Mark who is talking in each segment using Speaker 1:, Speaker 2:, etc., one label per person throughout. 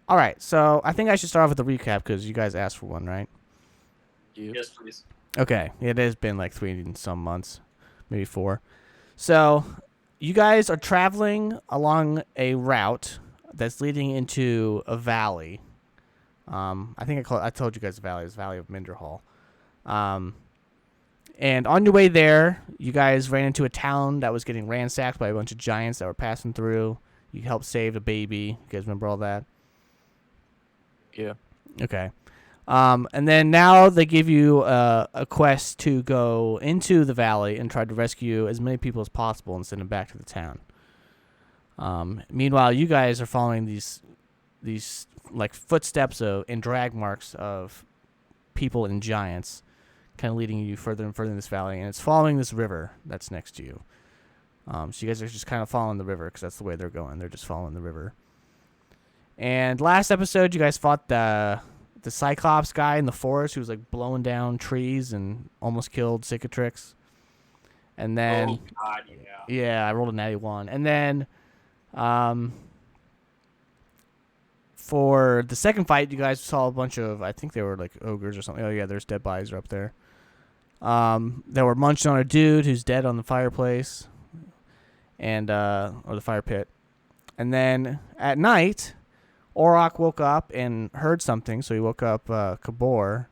Speaker 1: All right, so I think I should start off with the recap because you guys asked for one, right?
Speaker 2: Yes, please.
Speaker 1: Okay, it has been like 3 and some months, maybe 4. So you guys are traveling along a route that's leading into a valley. I think I told you guys the valley is Valley of Minderhall. Um, and on your way there, you guys ran into a town that was getting ransacked by a bunch of giants that were passing through. You helped save a baby. You guys remember all that?
Speaker 3: Yeah.
Speaker 1: Okay. And then now they give you a quest to go into the valley and try to rescue as many people as possible and send them back to the town. Meanwhile, you guys are following these like footsteps and drag marks of people and giants, kind of leading you further and further in this valley, and it's following this river that's next to you. So you guys are just kind of following the river because that's the way they're going. They're just following the river. And last episode, you guys fought the Cyclops guy in the forest who was like blowing down trees and almost killed Cicatrix. And then,
Speaker 2: Oh God, yeah.
Speaker 1: yeah, I rolled a natty 1. And then, for the second fight, you guys saw a bunch of, I think they were like ogres or something. Oh yeah, there's dead bodies up there. They were munching on a dude who's dead on the fireplace, and or the fire pit. And then at night, Orok woke up and heard something, so he woke up Kabor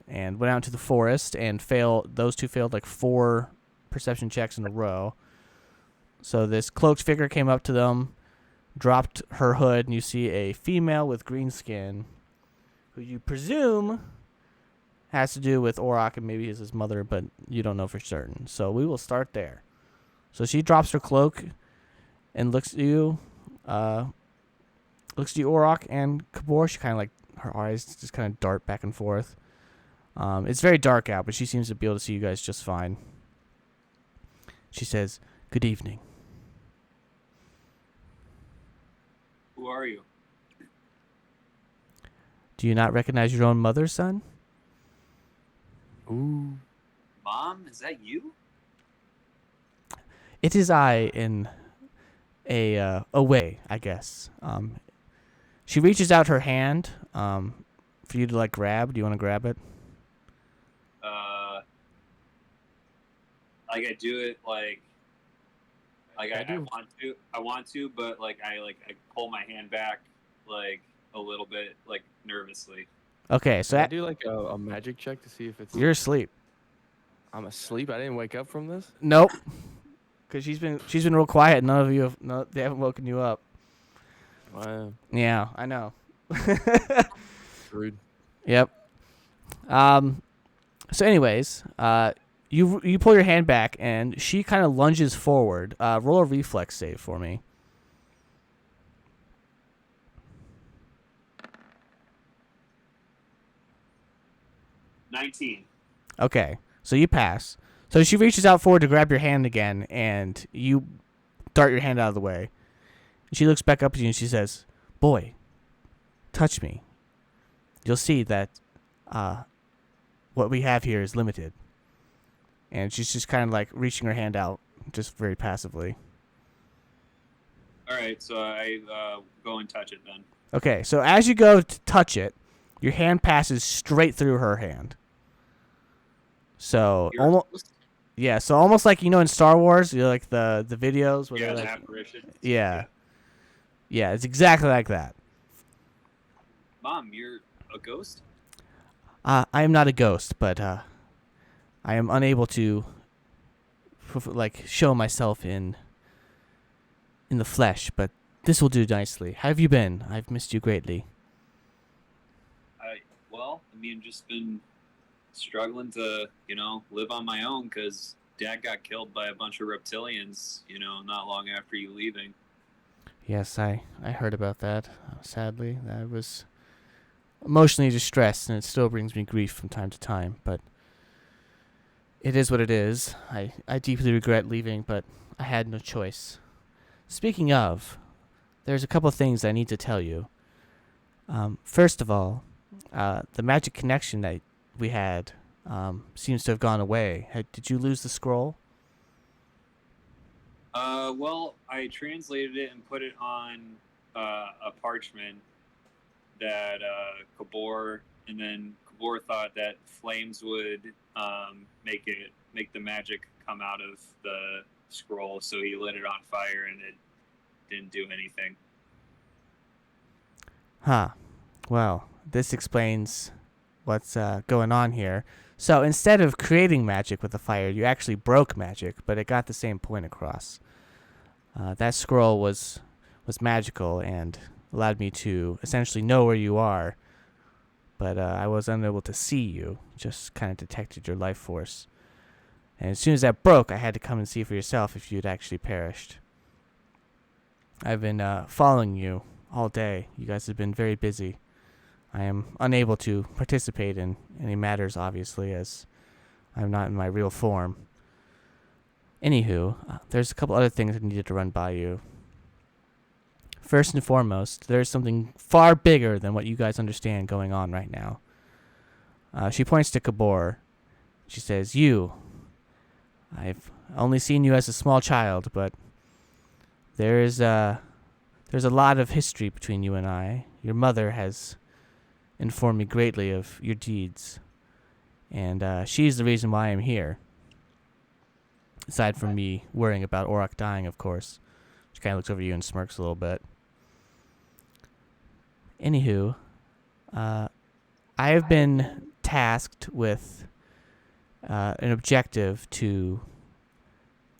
Speaker 1: and went out into the forest and failed. Those two failed like 4 perception checks in a row. So this cloaked figure came up to them, dropped her hood, and you see a female with green skin, who you presume has to do with Orok and maybe is his mother, but you don't know for certain. So we will start there. So she drops her cloak and looks at you. Looks at you, Orok and Kabor. She kind of like, her eyes just kind of dart back and forth. It's very dark out, but she seems to be able to see you guys just fine. She says, "Good evening."
Speaker 2: Who are you?
Speaker 1: Do you not recognize your own mother, son?
Speaker 3: Ooh.
Speaker 2: Mom, is that you?
Speaker 1: It is I in a way, I guess. She reaches out her hand for you to like grab. Do you want to grab it?
Speaker 2: Like I do it like I
Speaker 3: do.
Speaker 2: want to, but like I pull my hand back like a little bit, like nervously.
Speaker 1: Okay, so
Speaker 3: Can I do like a magic check to see if it's.
Speaker 1: you're asleep.
Speaker 3: I'm asleep. I didn't wake up from this.
Speaker 1: Nope. Because she's been real quiet. None of you have. They haven't woken you up.
Speaker 3: Wow.
Speaker 1: Yeah, I know.
Speaker 3: Rude.
Speaker 1: Yep. So, anyways, you pull your hand back, and she kind of lunges forward. Roll a reflex save for me.
Speaker 2: 19.
Speaker 1: Okay, so you pass. So she reaches out forward to grab your hand again, and you dart your hand out of the way. She looks back up at you and she says, "Boy, touch me. You'll see that what we have here is limited." And she's just kind of like reaching her hand out, just very passively.
Speaker 2: All right, so I go and touch it then.
Speaker 1: Okay, so as you go to touch it, your hand passes straight through her hand. So so almost like in Star Wars, like the videos where
Speaker 2: yeah,
Speaker 1: they're
Speaker 2: the
Speaker 1: like,
Speaker 2: apparition.
Speaker 1: yeah, it's exactly like that.
Speaker 2: Mom, you're a ghost?
Speaker 1: I am not a ghost, but I am unable to like show myself in the flesh, but this will do nicely. How have you been? I've missed you greatly.
Speaker 2: Just been struggling to, live on my own because Dad got killed by a bunch of reptilians, not long after you leaving.
Speaker 1: Yes, I heard about that. Sadly, I was emotionally distressed, and it still brings me grief from time to time, but it is what it is. I deeply regret leaving, but I had no choice. Speaking of, there's a couple things I need to tell you. First of all, the magic connection that we had seems to have gone away. Did you lose the scroll?
Speaker 2: Well, I translated it and put it on a parchment, that Kabor, and then Kabor thought that flames would make the magic come out of the scroll, so he lit it on fire, and it didn't do anything.
Speaker 1: Huh. Well, this explains what's going on here. So instead of creating magic with the fire, you actually broke magic, but it got the same point across. That scroll was magical and allowed me to essentially know where you are, but I was unable to see you, just kind of detected your life force. And as soon as that broke, I had to come and see for yourself if you'd actually perished. I've been following you all day. You guys have been very busy. I am unable to participate in any matters, obviously, as I'm not in my real form. Anywho, there's a couple other things I needed to run by you. First and foremost, there's something far bigger than what you guys understand going on right now. She points to Kabor. She says, "You. I've only seen you as a small child, but there's a lot of history between you and I. Your mother has informed me greatly of your deeds, and she's the reason why I'm here. Aside from me worrying about Auroch dying, of course." She kind of looks over you and smirks a little bit. Anywho, I have been tasked with an objective to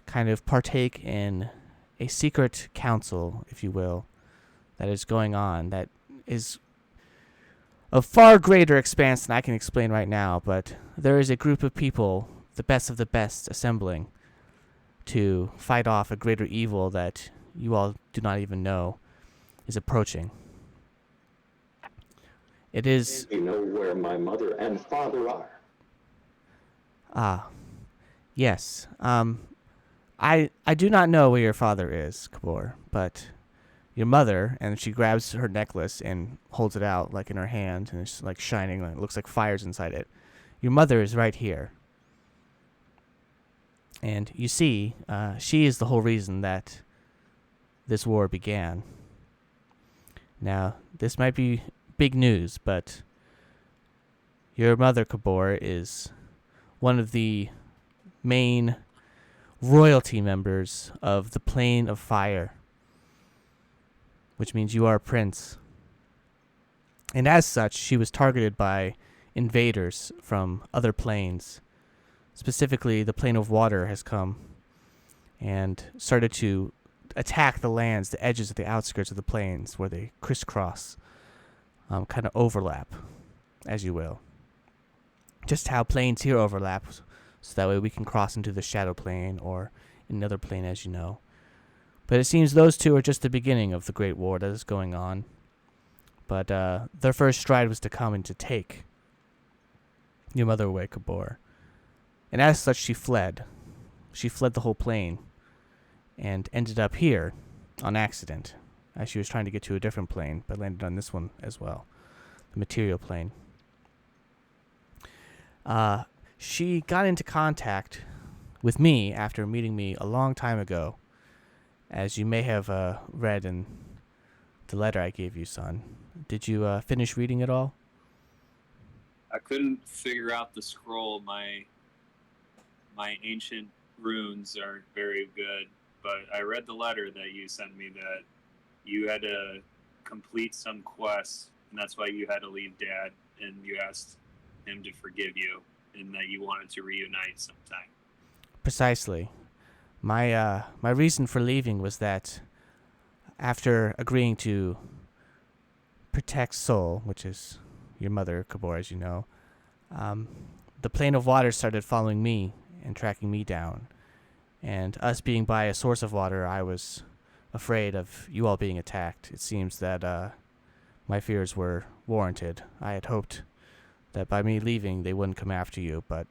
Speaker 1: kind of partake in a secret council, if you will, that is going on, that is of far greater expanse than I can explain right now, but there is a group of people, the best of the best, assembling to fight off a greater evil that you all do not even know is approaching. It is...
Speaker 4: You know where my mother and father are.
Speaker 1: Yes. I do not know where your father is, Kabor, but your mother, and she grabs her necklace and holds it out like in her hand, and it's like shining, like, it looks like fire's inside it. Your mother is right here. And you see, she is the whole reason that this war began. Now, this might be big news, but your mother, Kabor, is one of the main royalty members of the Plane of Fire, which means you are a prince. And as such, she was targeted by invaders from other planes. Specifically, the Plane of Water has come and started to attack the lands, the edges of the outskirts of the plains, where they crisscross, kind of overlap, as you will. Just how planes here overlap, so that way we can cross into the shadow plane or another plane, as you know. But it seems those two are just the beginning of the great war that is going on. But their first stride was to come and to take your mother away, Kabor. And as such, she fled. She fled the whole plane and ended up here on accident, as she was trying to get to a different plane, but landed on this one as well, the material plane. She got into contact with me after meeting me a long time ago, as you may have read in the letter I gave you, son. Did you finish reading it all?
Speaker 2: I couldn't figure out the scroll. My ancient runes aren't very good, but I read the letter that you sent me that you had to complete some quest, and that's why you had to leave Dad, and you asked him to forgive you, and that you wanted to reunite sometime.
Speaker 1: Precisely. My reason for leaving was that after agreeing to protect Sol, which is your mother, Kabor, as you know, the Plane of Water started following me and tracking me down. And us being by a source of water, I was afraid of you all being attacked. It seems that my fears were warranted. I had hoped that by me leaving, they wouldn't come after you, but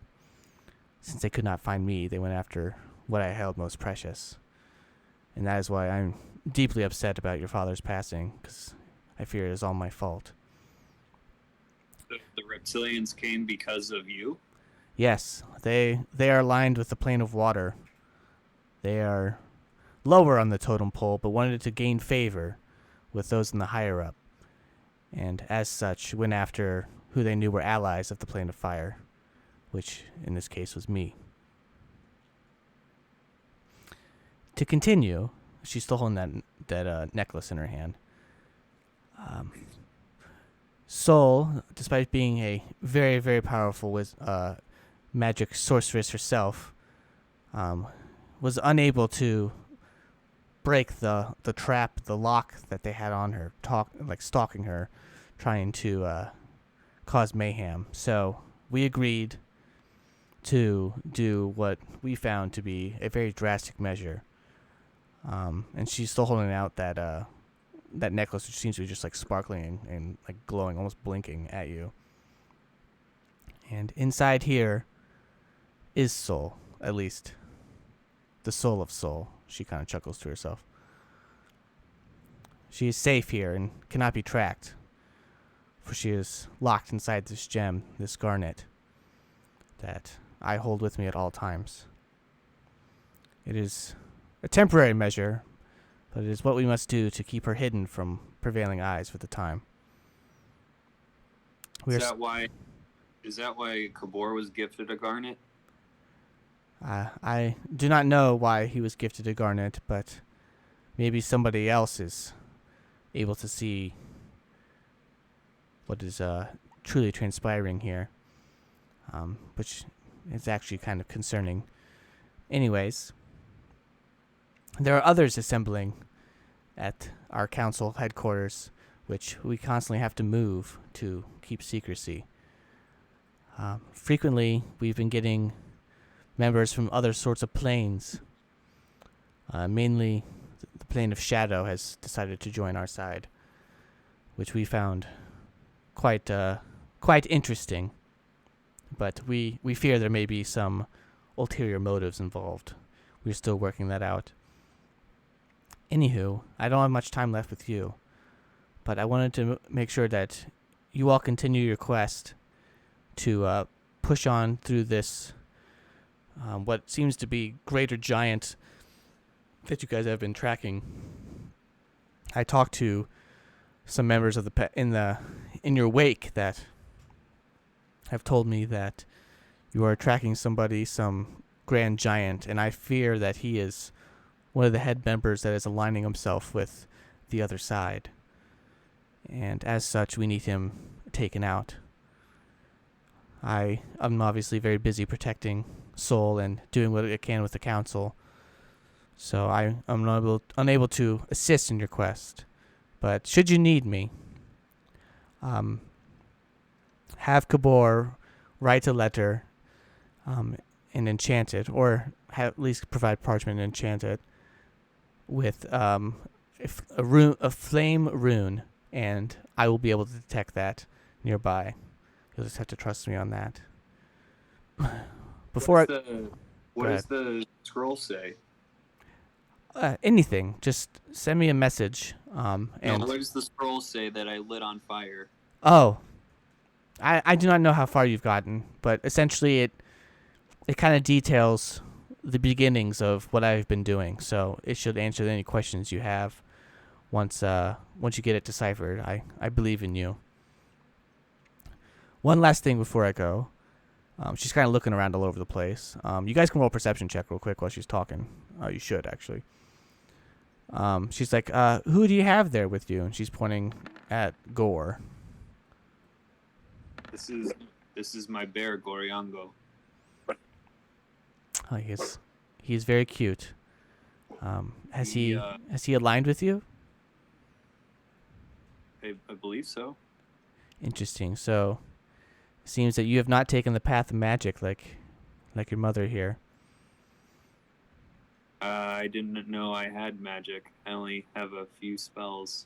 Speaker 1: since they could not find me, they went after what I held most precious. And that is why I'm deeply upset about your father's passing, because I fear it is all my fault.
Speaker 2: The reptilians came because of you?
Speaker 1: Yes, they are aligned with the Plane of Water. They are lower on the totem pole, but wanted to gain favor with those in the higher up. and as such went after who they knew were allies of the Plane of Fire, which in this case was me. To continue, she's still holding that necklace in her hand. Soul, despite being a very, very powerful magic sorceress herself, was unable to break the trap, the lock that they had on her, stalking her, trying to cause mayhem. So we agreed to do what we found to be a very drastic measure. And she's still holding out that necklace, which seems to be just like sparkling and like glowing, almost blinking at you. And inside here is Soul, at least the soul of Soul. She kind of chuckles to herself. She is safe here and cannot be tracked, for she is locked inside this gem, this garnet, that I hold with me at all times. It is a temporary measure, but it is what we must do to keep her hidden from prevailing eyes for the time.
Speaker 2: Is that why Kabor was gifted a garnet?
Speaker 1: I do not know why he was gifted a garnet, but maybe somebody else is able to see what is truly transpiring here, which is actually kind of concerning. Anyways, there are others assembling at our council headquarters, which we constantly have to move to keep secrecy. Frequently, we've been getting members from other sorts of planes. Mainly, the plane of Shadow has decided to join our side, which we found quite interesting. But we fear there may be some ulterior motives involved. We're still working that out. Anywho, I don't have much time left with you, but I wanted to make sure that you all continue your quest to push on through this what seems to be greater giant that you guys have been tracking. I talked to some members of in your wake that have told me that you are tracking some grand giant, and I fear that he is one of the head members that is aligning himself with the other side. And as such, we need him taken out. I'm obviously very busy protecting Soul and doing what I can with the council, so I'm unable to assist in your quest. But should you need me, have Kabor write a letter and enchant it, or at least provide parchment and enchant it with a flame rune, and I will be able to detect that nearby. You'll just have to trust me on that.
Speaker 2: What does the scroll say?
Speaker 1: Anything. Just send me a message.
Speaker 2: What does the scroll say that I lit on fire?
Speaker 1: Oh, I do not know how far you've gotten, but essentially it kind of details the beginnings of what I've been doing. So it should answer any questions you have once you get it deciphered. I believe in you. One last thing before I go. She's kind of looking around all over the place. You guys can roll a perception check real quick while she's talking. You should, actually. She's like, who do you have there with you? And she's pointing at Gore.
Speaker 2: This is my bear, Goriango.
Speaker 1: Oh, he's very cute. Has he aligned with you?
Speaker 2: I believe so.
Speaker 1: Interesting. So, it seems that you have not taken the path of magic like your mother here.
Speaker 2: I didn't know I had magic. I only have a few spells.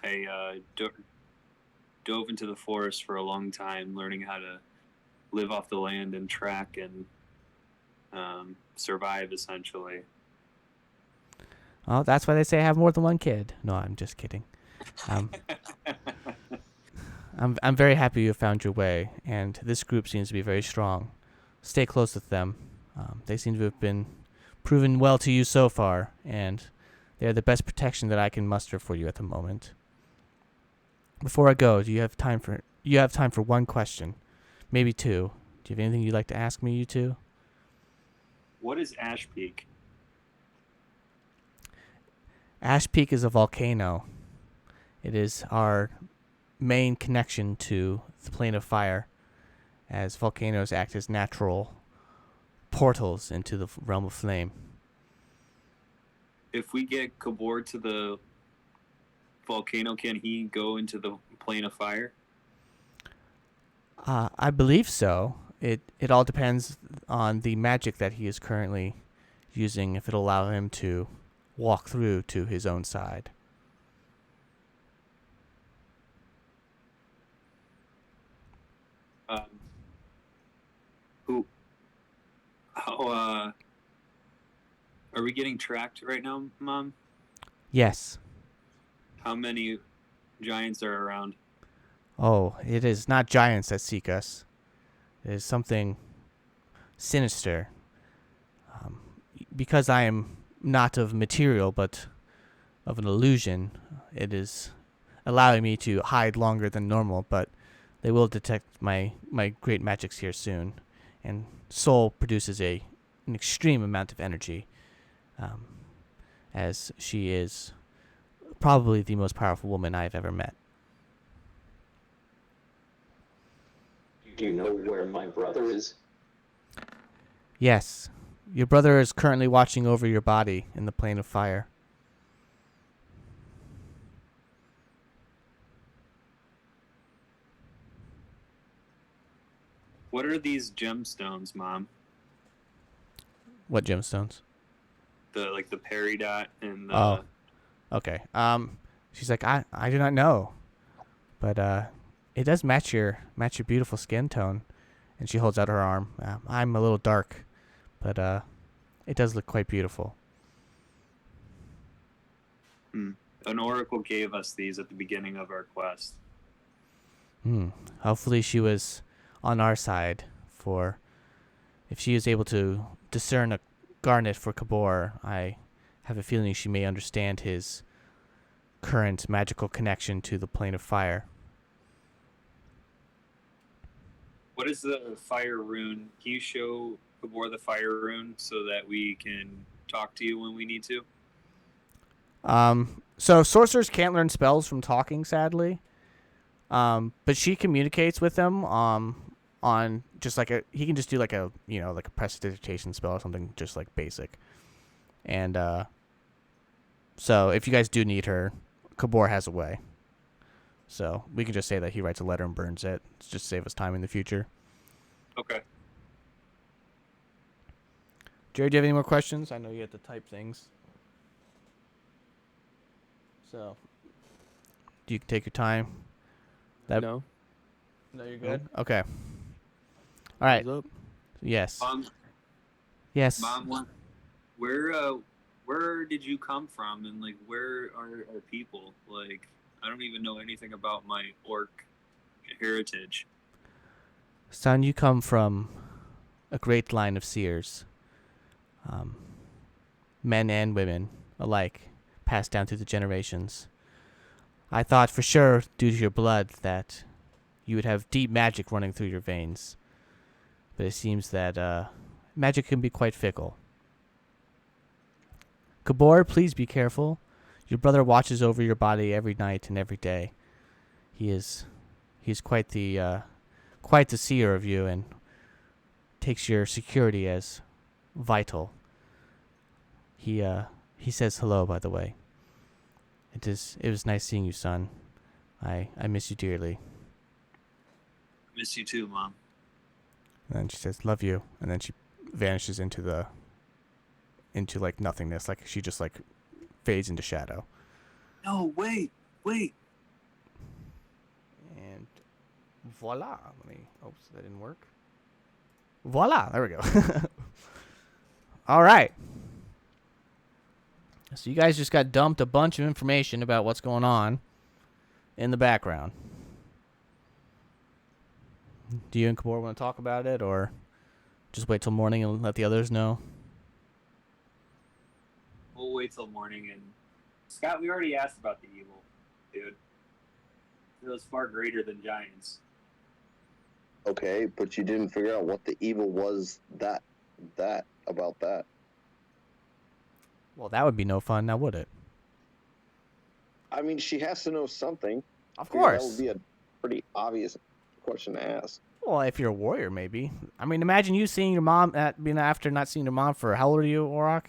Speaker 2: I dove into the forest for a long time, learning how to live off the land and track and survive, essentially.
Speaker 1: Well, that's why they say have more than one kid. No, I'm just kidding. I'm very happy you found your way, and this group seems to be very strong. Stay close with them. They seem to have been proven well to you so far, and they're the best protection that I can muster for you at the moment. Before I go, you have time for one question, maybe two. Do you have anything you'd like to ask me, you two?
Speaker 2: What is Ash Peak?
Speaker 1: Ash Peak is a volcano. It is our main connection to the plane of fire, as volcanoes act as natural portals into the realm of flame.
Speaker 2: If we get Kabor to the volcano, can he go into the plane of fire?
Speaker 1: I believe so. It all depends on the magic that he is currently using, if it'll allow him to walk through to his own side.
Speaker 2: How are we getting tracked right now, Mom?
Speaker 1: Yes.
Speaker 2: How many giants are around?
Speaker 1: Oh, it is not giants that seek us. It is something sinister. Because I am not of material, but of an illusion, it is allowing me to hide longer than normal, but they will detect my great magics here soon. And Soul produces an extreme amount of energy, as she is probably the most powerful woman I've ever met.
Speaker 4: Do you know where my brother is?
Speaker 1: Yes, your brother is currently watching over your body in the plane of fire.
Speaker 2: What are these gemstones, Mom?
Speaker 1: What gemstones?
Speaker 2: The peridot and the...
Speaker 1: Oh, okay. She's like, I do not know, but it does match your beautiful skin tone. And she holds out her arm. I'm a little dark, but it does look quite beautiful.
Speaker 2: An oracle gave us these at the beginning of our quest.
Speaker 1: Hopefully she was on our side, for if she is able to discern a garnet for Kabor, I have a feeling she may understand his current magical connection to the plane of fire.
Speaker 2: What is the fire rune? Can you show Kabor the fire rune so that we can talk to you when we need to?
Speaker 1: So sorcerers can't learn spells from talking, sadly. But she communicates with them on just like he can just do like a prestidigitation spell or something, just like basic. And so if you guys do need her, Kabor has a way. So we can just say that he writes a letter and burns it. It's just save us time in the future.
Speaker 2: Okay.
Speaker 1: Jerry, do you have any more questions? I know you have to type things. So you can take your time.
Speaker 3: No.
Speaker 1: No, you're good? Okay. All right.
Speaker 3: Thumbs up.
Speaker 1: Yes.
Speaker 2: Mom,
Speaker 1: Yes.
Speaker 2: Mom, where did you come from, and like where are our people? Like, I don't even know anything about my orc heritage.
Speaker 1: Son, you come from a great line of seers. Men and women alike, passed down through the generations. I thought for sure, due to your blood, that you would have deep magic running through your veins. But it seems that magic can be quite fickle. Kabor, please be careful. Your brother watches over your body every night and every day. He's quite the seer of you, and takes your security as vital. He says hello, by the way. It was nice seeing you, son. I miss you dearly.
Speaker 2: Miss you too, Mom.
Speaker 1: And then she says, love you. And then she vanishes into like nothingness. Like she just like fades into shadow.
Speaker 2: No, wait.
Speaker 1: And voila. Oops, that didn't work. Voila. There we go. All right. So you guys just got dumped a bunch of information about what's going on in the background. Do you and Kabor want to talk about it, or just wait till morning and let the others know?
Speaker 2: We'll wait till morning. And Scott, we already asked about the evil, dude. It was far greater than giants.
Speaker 5: Okay, but you didn't figure out what the evil was that about that.
Speaker 1: Well, that would be no fun, now would it?
Speaker 5: I mean, she has to know something.
Speaker 1: Of
Speaker 5: Figure that
Speaker 1: course.
Speaker 5: would be a pretty obvious question to ask.
Speaker 1: Well, if you're a warrior, maybe. I mean, imagine you seeing your mom being after not seeing your mom for how old are you, Auroch?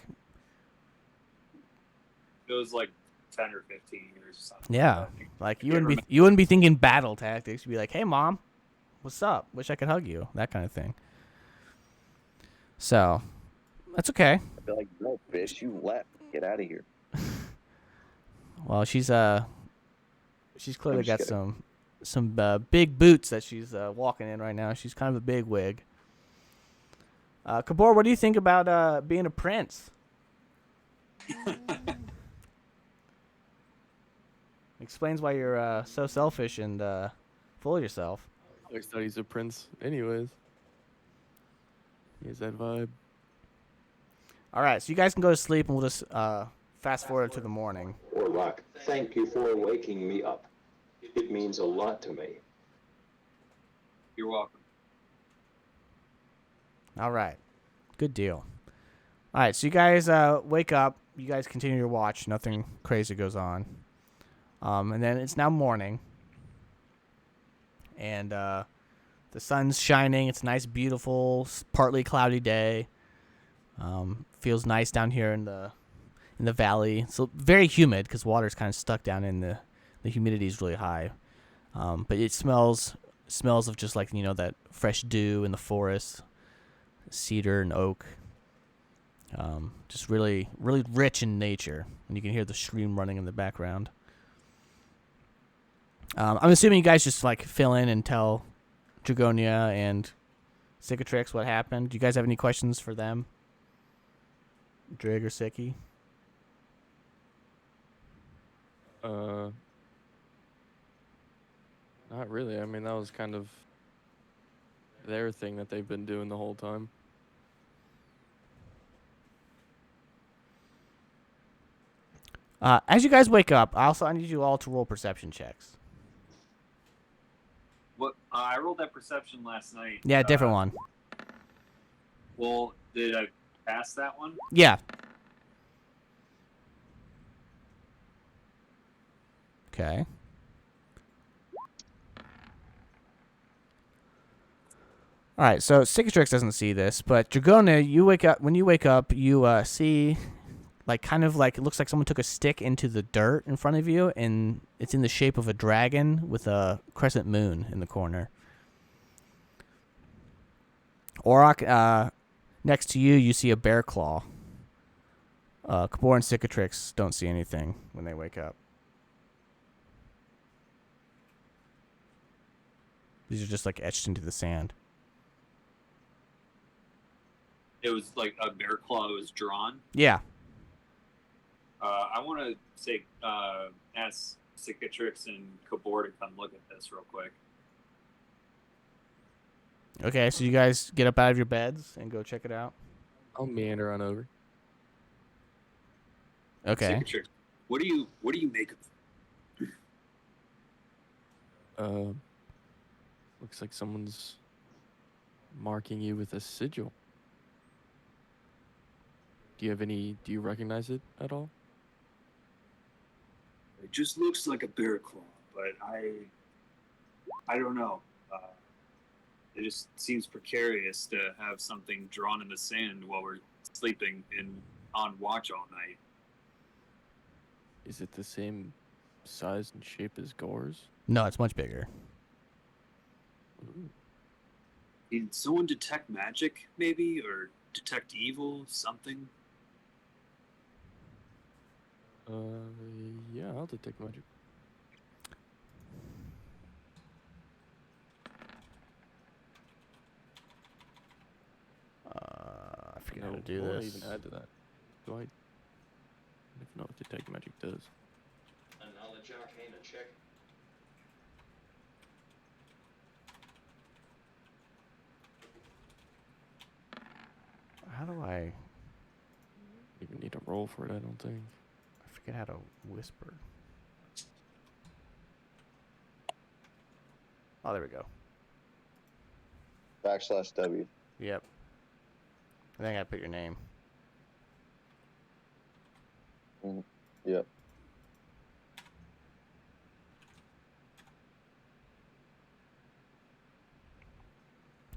Speaker 2: It was like 10 or 15 years or something.
Speaker 1: Yeah, like you
Speaker 2: can't
Speaker 1: wouldn't be thinking battle tactics. You'd be like, "Hey, mom, what's up? Wish I could hug you." That kind of thing. So, that's okay.
Speaker 5: I'd be like, no, bitch, you left. Get out of here.
Speaker 1: Well, she's clearly
Speaker 5: just
Speaker 1: got
Speaker 5: kidding.
Speaker 1: some big boots that she's walking in right now. She's kind of a big wig. Kabor, what do you think about being a prince? Explains why you're so selfish and full of yourself.
Speaker 3: I always thought he's a prince anyways. He has that vibe.
Speaker 1: All right, so you guys can go to sleep, and we'll just fast forward to the morning.
Speaker 4: Auroch, thank you for waking me up. It means a lot to me.
Speaker 2: You're welcome.
Speaker 1: All right, good deal. All right, so you guys wake up. You guys continue your watch. Nothing crazy goes on. And then it's now morning. And the sun's shining. It's a nice, beautiful, partly cloudy day. Feels nice down here in the valley. It's very humid because water's kind of stuck down in the humidity is really high. But it smells of just like, that fresh dew in the forest, cedar and oak. Just really, really rich in nature. And you can hear the stream running in the background. I'm assuming you guys just like fill in and tell Dragonia and Cicatrix what happened. Do you guys have any questions for them? Drig or Siki?
Speaker 3: Not really. I mean, that was kind of their thing that they've been doing the whole time.
Speaker 1: As you guys wake up, I need you all to roll perception checks.
Speaker 2: What? I rolled that perception last night.
Speaker 1: Yeah, different one.
Speaker 2: Well, did I pass that one?
Speaker 1: Yeah. Okay. All right, so Cicatrix doesn't see this, but Dragonia, you wake up. When you wake up, you see, like, kind of like it looks like someone took a stick into the dirt in front of you, and it's in the shape of a dragon with a crescent moon in the corner. Auroch, next to you, you see a bear claw. Kabor and Cicatrix don't see anything when they wake up. These are just like etched into the sand.
Speaker 2: It was like a bear claw was drawn.
Speaker 1: Yeah.
Speaker 2: I want to say, ask Cicatrix and Kabor to come look at this real quick.
Speaker 1: Okay, so you guys get up out of your beds and go check it out.
Speaker 3: I'll meander on over.
Speaker 1: Okay.
Speaker 2: Cicatrix, what do you make of?
Speaker 3: Looks like someone's marking you with a sigil. Do you recognize it at all?
Speaker 2: It just looks like a bear claw, but I don't know. It just seems precarious to have something drawn in the sand while we're sleeping and on watch all night.
Speaker 3: Is it the same size and shape as Gore's?
Speaker 1: No, it's much bigger.
Speaker 3: Ooh.
Speaker 2: Did someone detect magic, maybe, or detect evil, something?
Speaker 3: Yeah, I'll detect magic.
Speaker 1: I forget how to do
Speaker 3: what
Speaker 1: this.
Speaker 3: do I even add to that? Do I even know what detect magic does?
Speaker 4: A knowledge arcana check.
Speaker 1: How do I
Speaker 3: Even need to roll for it, I don't think.
Speaker 1: forget how to whisper? Oh, there we go.
Speaker 5: /W.
Speaker 1: Yep. I think I put your name.
Speaker 5: Yep.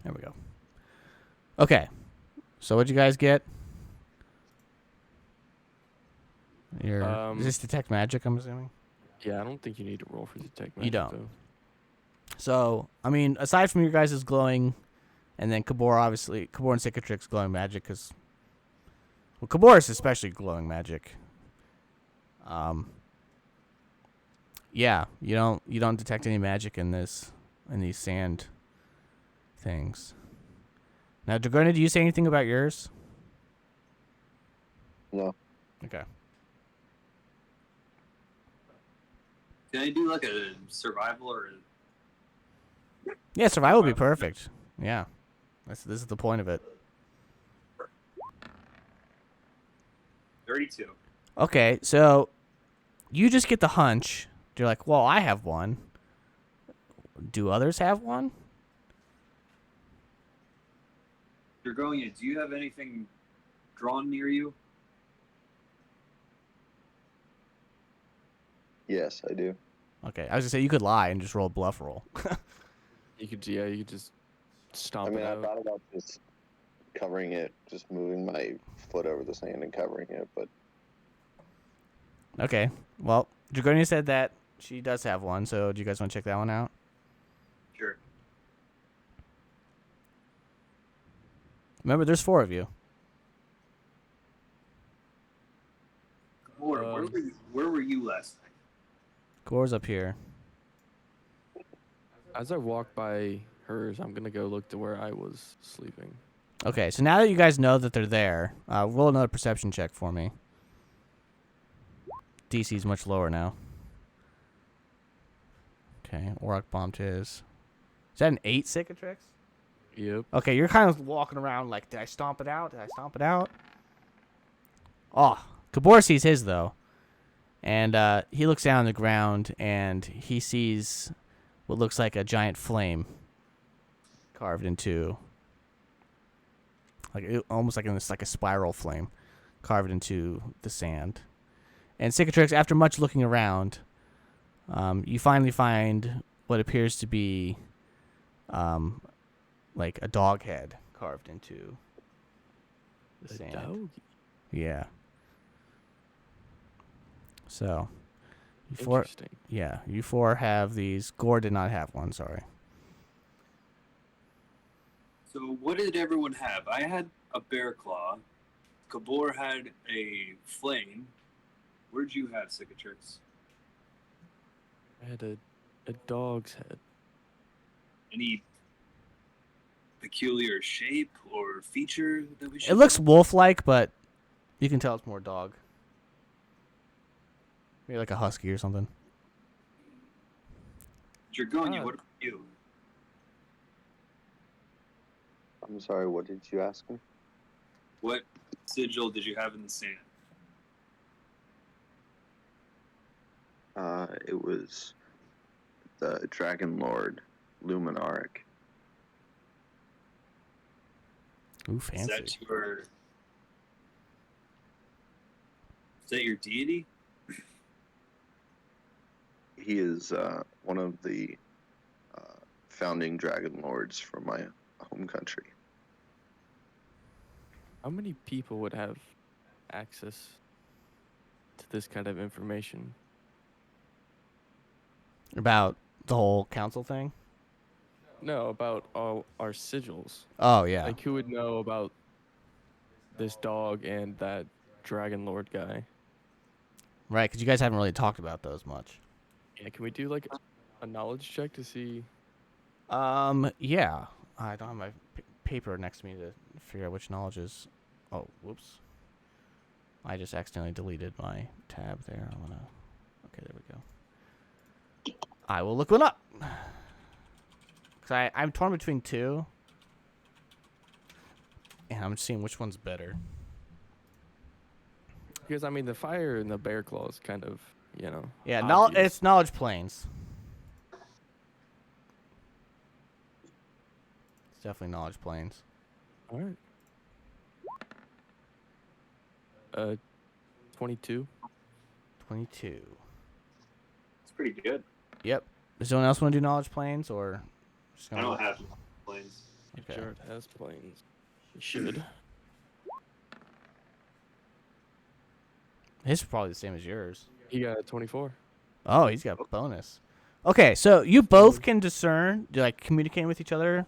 Speaker 1: There we go. Okay. So what'd you guys get? Is this detect magic, I'm assuming?
Speaker 3: Yeah, I don't think you need to roll for detect magic.
Speaker 1: You don't.
Speaker 3: Though.
Speaker 1: So, I mean, aside from your guys' glowing, and then Kabor and Cicatrix glowing magic, because, well, Kabor is especially glowing magic. Yeah, you don't detect any magic in these sand things. Now, Dragona, do you say anything about yours?
Speaker 5: No.
Speaker 1: Okay.
Speaker 2: Can I do like a survival or?
Speaker 1: Yeah, survival would be perfect. Yeah, this is the point of it.
Speaker 2: 32.
Speaker 1: Okay, so you just get the hunch. You're like, well, I have one. Do others have one?
Speaker 2: Dragonia, do you have anything drawn near you?
Speaker 5: Yes, I do.
Speaker 1: Okay, I was gonna say you could lie and just roll a bluff roll.
Speaker 3: You could just stomp
Speaker 5: I mean,
Speaker 3: it
Speaker 5: I
Speaker 3: out.
Speaker 5: thought about just covering it, just moving my foot over the sand and covering it, but
Speaker 1: Okay, well, Dragonia said that she does have one, so do you guys want to check that one out?
Speaker 2: Sure.
Speaker 1: Remember, there's 4 of you.
Speaker 2: Where were you last night?
Speaker 1: Gore's up here.
Speaker 3: As I walk by hers, I'm gonna go look to where I was sleeping.
Speaker 1: Okay, so now that you guys know that they're there, roll another perception check for me. DC's much lower now. Okay, Auroch bombed his. Is that an 8 Cicatrix?
Speaker 3: Yep.
Speaker 1: Okay, you're kind of walking around like, did I stomp it out? Did I stomp it out? Oh, Kabor sees his, though. And he looks down on the ground, and he sees what looks like a giant flame carved into, almost like a spiral flame carved into the sand. And Cicatrix, after much looking around, you finally find what appears to be like a dog head carved into the sand.
Speaker 3: Dog?
Speaker 1: Yeah. So,
Speaker 3: Interesting.
Speaker 1: you 4 have these. Gore did not have one, sorry.
Speaker 2: So what did everyone have? I had a bear claw. Kabor had a flame. What did you have, Cicatrix?
Speaker 3: I had a dog's head.
Speaker 2: Any peculiar shape or feature that we should
Speaker 1: It looks
Speaker 2: know?
Speaker 1: wolf-like, but you can tell it's more dog. Maybe like a husky or something.
Speaker 2: Dragonia,
Speaker 3: Ah.
Speaker 2: what about you?
Speaker 5: I'm sorry, what did you ask me?
Speaker 2: What sigil did you have in the sand?
Speaker 5: It was the Dragon Lord Luminaric.
Speaker 1: Ooh,
Speaker 2: Is
Speaker 1: fancy.
Speaker 2: that your deity?
Speaker 5: He is one of the founding Dragon Lords from my home country.
Speaker 3: How many people would have access to this kind of information?
Speaker 1: About the whole council thing?
Speaker 3: No, about all our sigils.
Speaker 1: Oh, yeah.
Speaker 3: Like, who would know about this dog and that Dragon Lord guy?
Speaker 1: Right, because you guys haven't really talked about those much.
Speaker 3: Yeah, can we do like a knowledge check to see?
Speaker 1: Yeah. I don't have my paper next to me to figure out which knowledge is. Oh, whoops. I just accidentally deleted my tab there. Okay, there we go. I will look one up. Because I'm torn between 2. And I'm seeing which one's better.
Speaker 3: Because I mean, the fire and the bear claw is kind of,
Speaker 1: Yeah,
Speaker 3: obvious.
Speaker 1: it's knowledge planes. It's definitely knowledge planes.
Speaker 3: All right. 22.
Speaker 1: 22.
Speaker 2: It's pretty good.
Speaker 1: Yep. Does anyone else want to do knowledge planes or? Just
Speaker 2: I
Speaker 1: gonna-
Speaker 2: don't have planes.
Speaker 3: If
Speaker 1: Okay.
Speaker 3: Jared has planes, he should.
Speaker 1: His is probably the same as yours.
Speaker 3: He got a 24.
Speaker 1: Oh, he's got a bonus. Okay, so you both can discern, like communicating with each other.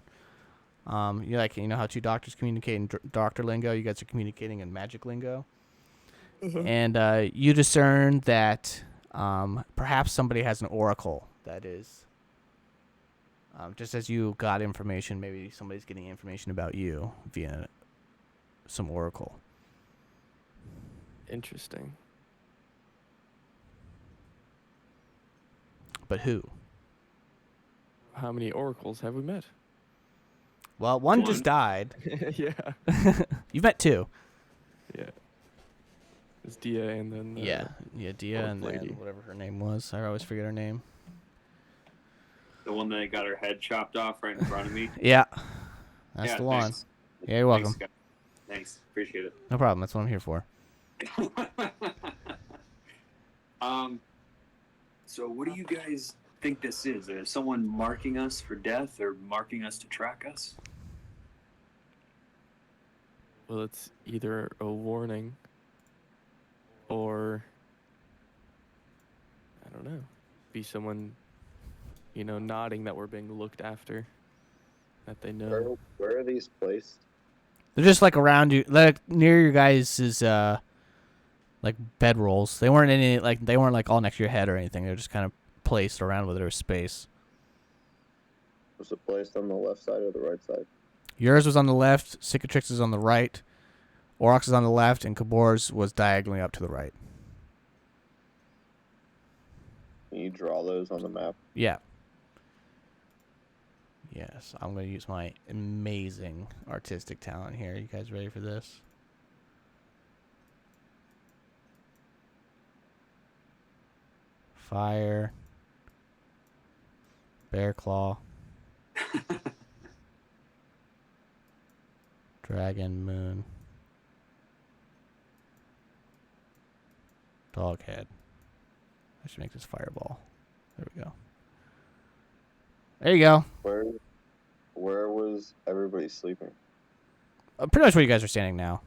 Speaker 1: You like, you know how two doctors communicate in doctor lingo. You guys are communicating in magic lingo, and you discern that perhaps somebody has an oracle. That is, just as you got information, maybe somebody's getting information about you via some oracle.
Speaker 3: Interesting.
Speaker 1: But who?
Speaker 3: How many oracles have we met?
Speaker 1: Well, one
Speaker 2: One.
Speaker 1: just died.
Speaker 3: Yeah.
Speaker 1: You've met two.
Speaker 3: Yeah. It's Dia and then
Speaker 1: Yeah, Dia
Speaker 3: old
Speaker 1: and
Speaker 3: lady.
Speaker 1: then whatever her name was. I always forget her name.
Speaker 2: The one that got her head chopped off right in front of me.
Speaker 1: Yeah, that's
Speaker 2: Yeah,
Speaker 1: the one.
Speaker 2: thanks.
Speaker 1: Yeah, you're welcome.
Speaker 2: Thanks, guys. Thanks. Appreciate it.
Speaker 1: No problem. That's what I'm here for.
Speaker 2: So what do you guys think this is? Is someone marking us for death or marking us to track us?
Speaker 3: Well, it's either a warning or I don't know. Be someone, nodding that we're being looked after. That they know.
Speaker 5: Where are these placed?
Speaker 1: They're just like around you, like near your guys' like bedrolls. They weren't like all next to your head or anything. They're just kind of placed around where there was space.
Speaker 5: Was it placed on the left side or the right side?
Speaker 1: Yours was on the left. Cicatrix is on the right. Orox is on the left, and Kabor's was diagonally up to the right.
Speaker 5: Can you draw those on the map?
Speaker 1: Yeah. Yes, I'm going to use my amazing artistic talent here. You guys ready for this? Fire. Bear claw. Dragon moon. Dog head. I should make this fireball. There we go. There you go.
Speaker 5: Where was everybody sleeping?
Speaker 1: Pretty much where you guys are standing now.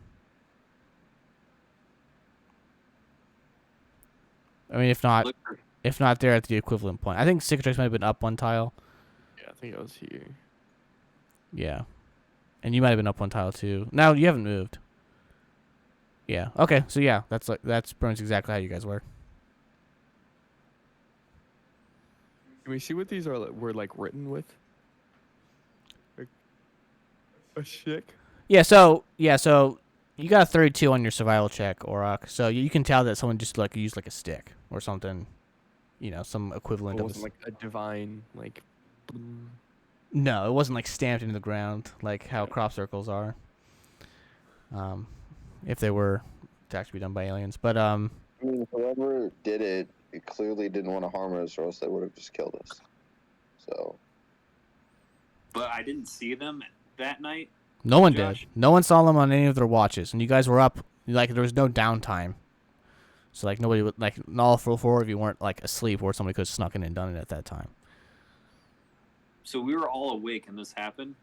Speaker 1: I mean, if not they're at the equivalent point. I think Cicatrix might have been up one tile.
Speaker 3: Yeah, I think I was here.
Speaker 1: Yeah. And you might have been up one tile too. No, you haven't moved. Yeah. Okay. So yeah, that's pretty much exactly how you guys were.
Speaker 3: Can we see what these were written with? A chick.
Speaker 1: Yeah. So you got a 32 on your survival check, Auroch. So you can tell that someone just used a stick or something. Some equivalent
Speaker 3: It
Speaker 1: of
Speaker 3: wasn't a divine
Speaker 1: No, it wasn't stamped into the ground like how crop circles are. If they were to actually be done by aliens, but
Speaker 5: I mean, whoever did it clearly didn't want to harm us, or else they would have just killed us. So.
Speaker 2: But I didn't see them that night.
Speaker 1: no one
Speaker 2: Josh?
Speaker 1: did. No one saw them on any of their watches, and you guys were up. There was no downtime. So nobody would all four of you weren't asleep, or somebody could have snuck in and done it at that time.
Speaker 2: So we were all awake and this happened.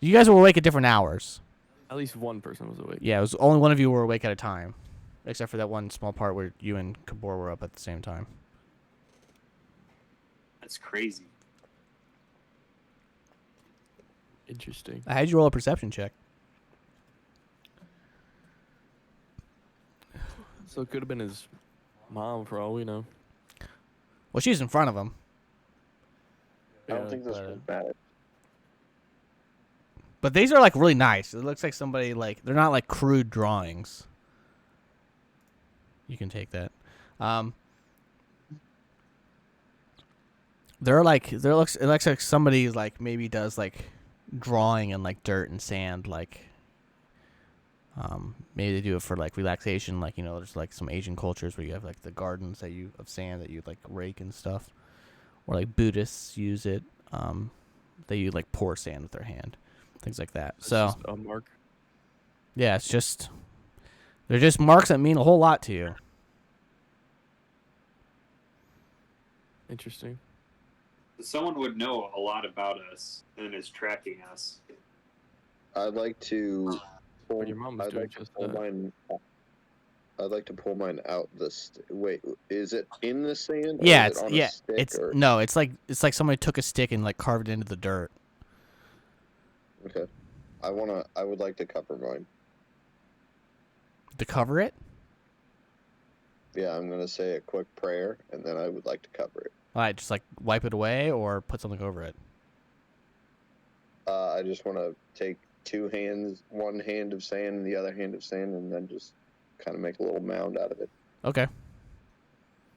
Speaker 1: You guys were awake at different hours.
Speaker 3: At least one person was awake.
Speaker 1: Yeah, it was only one of you were awake at a time, except for that one small part where you and Kabor were up at the same time.
Speaker 2: That's crazy.
Speaker 3: Interesting.
Speaker 1: I had you roll a perception check.
Speaker 3: So it could have been his mom for all we know.
Speaker 1: Well, she's in front of him.
Speaker 5: I don't think this was bad.
Speaker 1: But these are really nice. It looks like somebody they're not crude drawings. You can take that. It looks like somebody maybe does drawing in dirt and sand maybe they do it for relaxation there's some Asian cultures where you have the gardens of sand that you rake and stuff, or Buddhists use it. They use pour sand with their hand. things like that.
Speaker 3: It's
Speaker 1: So
Speaker 3: just a mark.
Speaker 1: yeah, it's just they're just marks that mean a whole lot to you.
Speaker 3: Interesting.
Speaker 2: Someone would know a lot about us and is tracking us.
Speaker 5: I'd like to pull.
Speaker 3: But your mom was
Speaker 5: I'd
Speaker 3: doing
Speaker 5: like to
Speaker 3: just
Speaker 5: pull
Speaker 3: that.
Speaker 5: mine. I'd like to pull mine out. Wait, is it in the sand? Or
Speaker 1: Yeah,
Speaker 5: is
Speaker 1: it's
Speaker 5: it on a stick?
Speaker 1: it's
Speaker 5: Or
Speaker 1: no, it's like somebody took a stick and like carved it into the dirt.
Speaker 5: okay. I would like to cover mine.
Speaker 1: To cover it?
Speaker 5: Yeah, I'm gonna say a quick prayer, and then I would like to cover it.
Speaker 1: All right, just like wipe it away or put something over it.
Speaker 5: I just want to take two hands, one hand of sand and the other hand of sand, and then just kind of make a little mound out of it,
Speaker 1: Okay.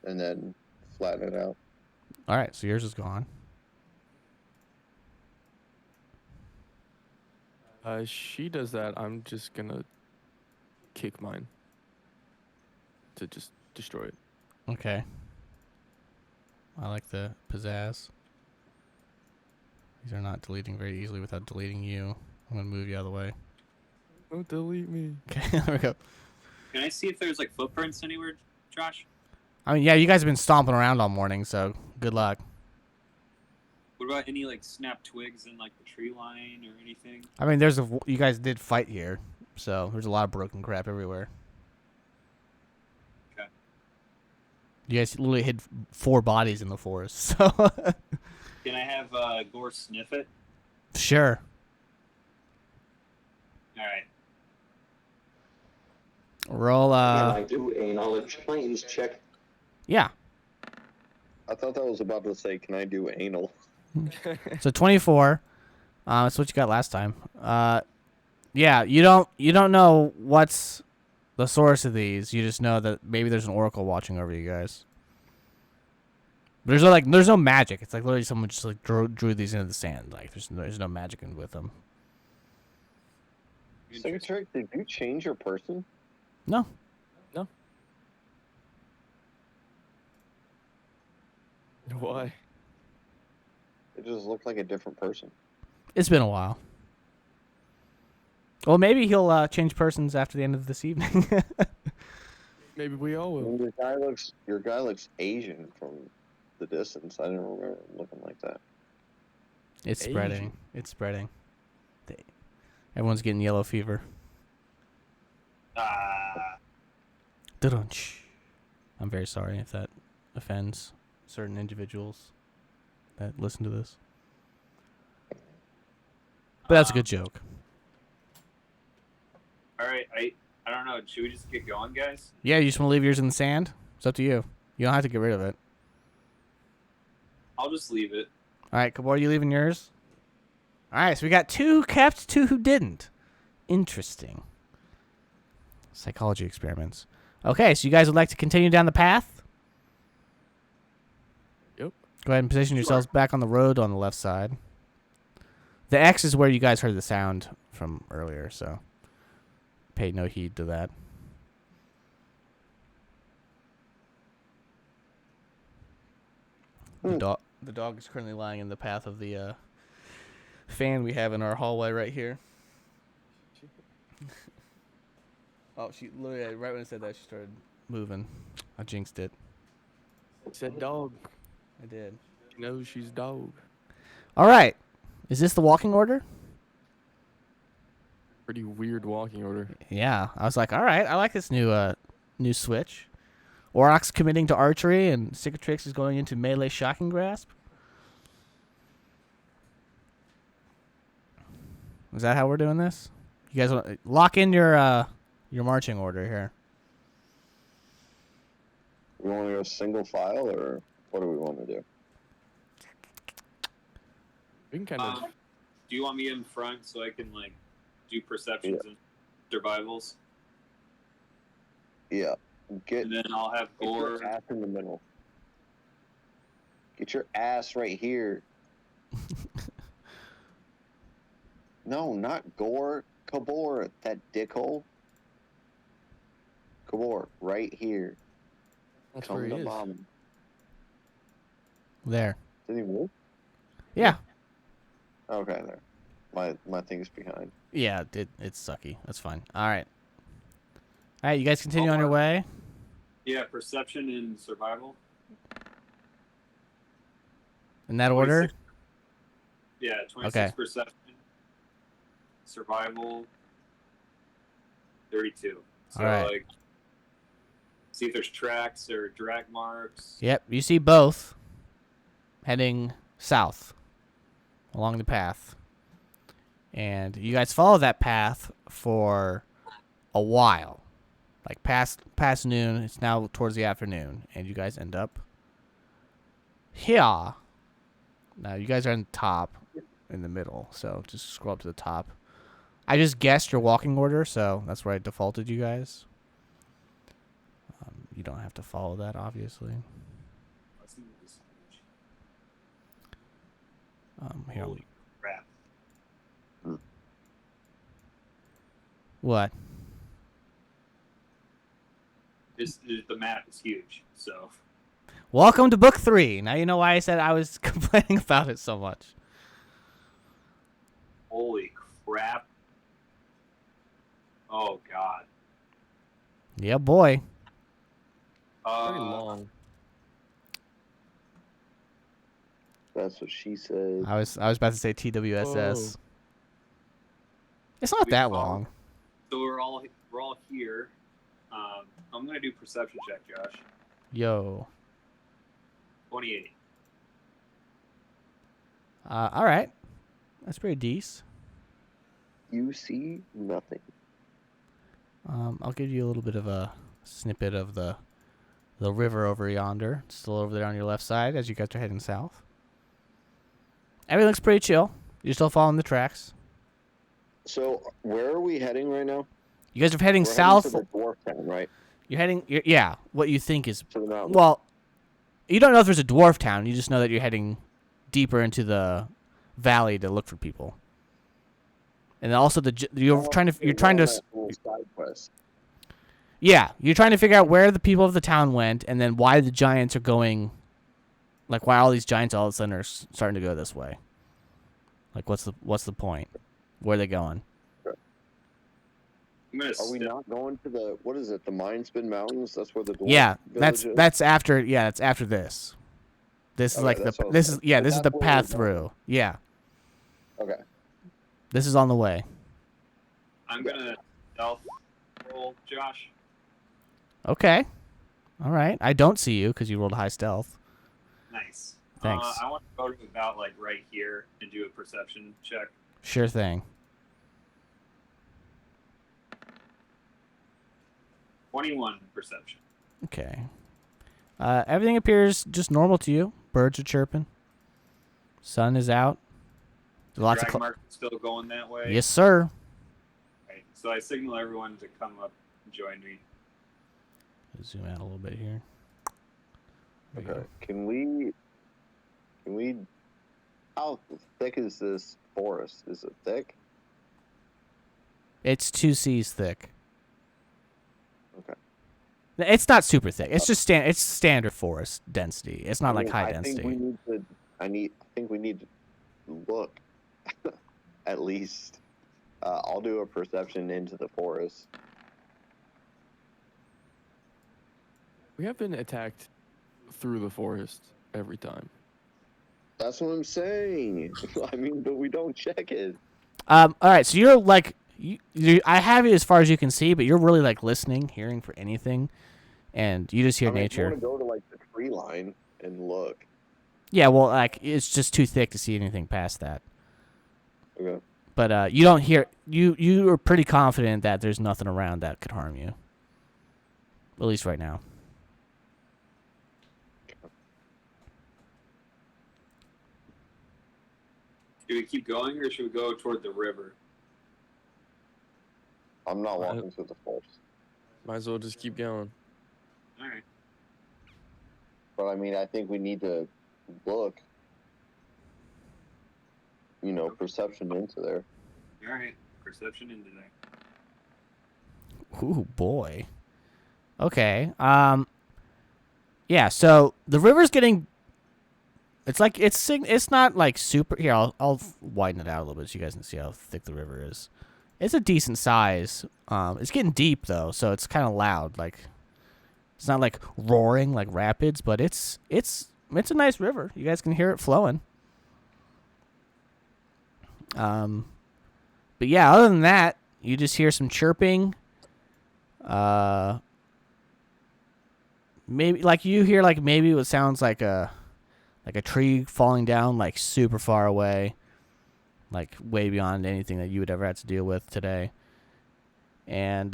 Speaker 5: and then flatten it out.
Speaker 1: All right, so yours is gone.
Speaker 3: She does that. I'm just gonna kick mine to just destroy it.
Speaker 1: Okay. I like the pizzazz. These are not deleting very easily without deleting you. I'm gonna move you out of the way.
Speaker 3: Don't delete me.
Speaker 1: Okay, there we go.
Speaker 2: Can I see if there's like footprints anywhere, Josh?
Speaker 1: I mean, yeah, you guys have been stomping around all morning, so good luck.
Speaker 2: What about any like snapped twigs in like the tree line or anything?
Speaker 1: I mean, you guys did fight here, so there's a lot of broken crap everywhere.
Speaker 2: Okay.
Speaker 1: You guys literally hid 4 bodies in the forest, so
Speaker 2: Can I have Gore sniff it?
Speaker 1: sure.
Speaker 2: All right.
Speaker 1: Roll.
Speaker 4: Can I do a knowledge planes check?
Speaker 1: Yeah.
Speaker 5: I thought that was about to say, "Can I do anal?"
Speaker 1: So 24. That's what you got last time. Yeah, you don't know what's the source of these. You just know that maybe there's an oracle watching over you guys. There's no magic. It's like literally someone just like drew these into the sand. Like there's no magic with them.
Speaker 5: Secretary, did you change your person?
Speaker 1: No.
Speaker 3: Why?
Speaker 5: It just looked like a different person.
Speaker 1: It's been a while. Well, maybe he'll change persons after the end of this evening.
Speaker 3: Maybe we all will.
Speaker 5: Your guy looks Asian from the distance. I didn't remember him looking like that.
Speaker 1: It's
Speaker 3: Asian.
Speaker 1: spreading. It's spreading. Everyone's getting yellow fever. Da-dunch. I'm very sorry if that offends certain individuals that listen to this. But that's a good joke.
Speaker 2: All right. I don't know. Should we just get going, guys?
Speaker 1: Yeah, you just want to leave yours in the sand? It's up to you. You don't have to get rid of it.
Speaker 2: I'll just leave it.
Speaker 1: All right, Kabor, you leaving yours? All right, so we got 2 kept, 2 who didn't. Interesting. Psychology experiments. Okay, so you guys would like to continue down the path?
Speaker 3: Yep.
Speaker 1: Go ahead and position yourselves back on the road on the left side. The X is where you guys heard the sound from earlier, so pay no heed to that. The dog is currently lying in the path of the fan we have in our hallway right here. Oh, she literally, right when I said that, she started moving. I jinxed it.
Speaker 3: Said dog.
Speaker 1: I did.
Speaker 3: You know she's dog.
Speaker 1: All right. Is this the walking order?
Speaker 3: Pretty weird walking order.
Speaker 1: Yeah. I was like, all right, I like this new switch. Auroch's committing to archery, and Cicatrix is going into melee shocking grasp. Is that how we're doing this? You guys want lock in your marching order here.
Speaker 5: We want to go single file, or what do we want to do?
Speaker 3: We can kind of.
Speaker 2: Do you want me in front so I can like do perceptions and survivals?
Speaker 5: Yeah.
Speaker 2: And then I'll have
Speaker 5: Get your
Speaker 2: Gore.
Speaker 5: ass in the middle. Get your ass right here. No, not Gore. Kabor, that dickhole. Kabor, right here.
Speaker 3: That's
Speaker 5: Come
Speaker 3: where he
Speaker 5: to
Speaker 3: is.
Speaker 5: mom.
Speaker 1: There.
Speaker 5: Did he move?
Speaker 1: Yeah.
Speaker 5: Okay, there. my thing's behind.
Speaker 1: Yeah, it's sucky. That's fine. All right. You guys continue on your way.
Speaker 2: Yeah, perception and survival.
Speaker 1: In that order?
Speaker 2: 26 Yeah, 26
Speaker 1: Okay.
Speaker 2: perception. Survival. 32. So,
Speaker 1: All right.
Speaker 2: like, see if there's tracks or drag marks.
Speaker 1: Yep, you see both heading south along the path. And you guys follow that path for a while. Like past noon, it's now towards the afternoon, and you guys end up here. Now you guys are on top in the middle, so just scroll up to the top. I just guessed your walking order, so that's where I defaulted you guys. You don't have to follow that, obviously. Here.
Speaker 2: Holy crap.
Speaker 1: What?
Speaker 2: The map is huge, so.
Speaker 1: Welcome to book 3. Now you know why I said I was complaining about it so much.
Speaker 2: Holy crap. Oh, God.
Speaker 1: Yeah, boy.
Speaker 3: Very long.
Speaker 5: That's what she said.
Speaker 1: I was about to say TWSS.
Speaker 3: Whoa.
Speaker 1: It's not that long.
Speaker 2: So we're all here. I'm gonna do perception check, Josh.
Speaker 1: Yo.
Speaker 2: 28.
Speaker 1: All right. That's pretty decent.
Speaker 5: You see nothing.
Speaker 1: I'll give you a little bit of a snippet of the river over yonder. It's still over there on your left side as you guys are heading south. Everything looks pretty chill. You're still following the tracks.
Speaker 5: So where are we heading right now?
Speaker 1: You guys are heading
Speaker 5: We're
Speaker 1: south.
Speaker 5: Heading to the dwarf town, right?
Speaker 1: Yeah, what you think is...
Speaker 5: To the mountain.
Speaker 1: Well, you don't know if there's a dwarf town. You just know that you're heading deeper into the valley to look for people. And also you're trying to
Speaker 5: Side quest.
Speaker 1: Yeah, you're trying to figure out where the people of the town went, and then why the giants are going, like why all these giants all of a sudden are starting to go this way. Like what's the point? Where are they going?
Speaker 5: Are we not going to the the Mindspin Mountains? That's where the dwarf
Speaker 1: Yeah,
Speaker 5: village is?
Speaker 1: that's after this. This is
Speaker 5: Okay,
Speaker 1: like
Speaker 5: that's what I was
Speaker 1: this is
Speaker 5: saying.
Speaker 1: yeah
Speaker 5: So
Speaker 1: this is
Speaker 5: that's
Speaker 1: the
Speaker 5: where
Speaker 1: path
Speaker 5: we're going.
Speaker 1: through. Yeah,
Speaker 5: Okay.
Speaker 1: this is on the way.
Speaker 2: I'm gonna stealth roll, Josh.
Speaker 1: Okay, all right. I don't see you because you rolled high stealth.
Speaker 2: Nice.
Speaker 1: Thanks.
Speaker 2: I want to go to about like right here and do a perception check.
Speaker 1: Sure thing.
Speaker 2: 21 perception.
Speaker 1: Okay. Everything appears just normal to you. Birds are chirping. Sun is out. Lots
Speaker 2: Drag
Speaker 1: of
Speaker 2: mark still going that way.
Speaker 1: yes, sir.
Speaker 2: Right. So I signal everyone to come up and join me.
Speaker 1: Zoom out a little bit here. There we
Speaker 5: Okay.
Speaker 1: go.
Speaker 5: Can we? How thick is this forest? Is it thick?
Speaker 1: It's 2C's thick.
Speaker 5: Okay.
Speaker 1: It's not super thick. It's just it's standard forest density. It's not like high
Speaker 5: I
Speaker 1: density.
Speaker 5: think we need to look at least. I'll do a perception into the forest.
Speaker 3: We have been attacked through the forest every time.
Speaker 5: That's what I'm saying. I mean, but we don't check it.
Speaker 1: All right. So you're like I have you as far as you can see, but you're really like listening, hearing for anything, and you just hear
Speaker 5: I mean,
Speaker 1: nature.
Speaker 5: I want to go to like the tree line and look.
Speaker 1: Yeah. Well, like it's just too thick to see anything past that.
Speaker 5: Okay.
Speaker 1: But you don't hear you are pretty confident that there's nothing around that could harm you. At least right now.
Speaker 2: Should we keep going or should we go toward the river?
Speaker 5: I'm not walking through the forest.
Speaker 3: Might as well just keep going.
Speaker 2: All right.
Speaker 5: But I mean, I think we need to look. Perception into there.
Speaker 2: All right. Perception into there.
Speaker 1: Ooh, boy. Okay. Yeah, so the river's getting It's not like super. Here, I'll widen it out a little bit so you guys can see how thick the river is. It's a decent size. It's getting deep though, so it's kind of loud. Like, it's not like roaring like rapids, but it's a nice river. You guys can hear it flowing. But yeah, other than that, you just hear some chirping. Maybe like you hear like maybe what sounds like a tree falling down like super far away, like way beyond anything that you would ever have to deal with today. And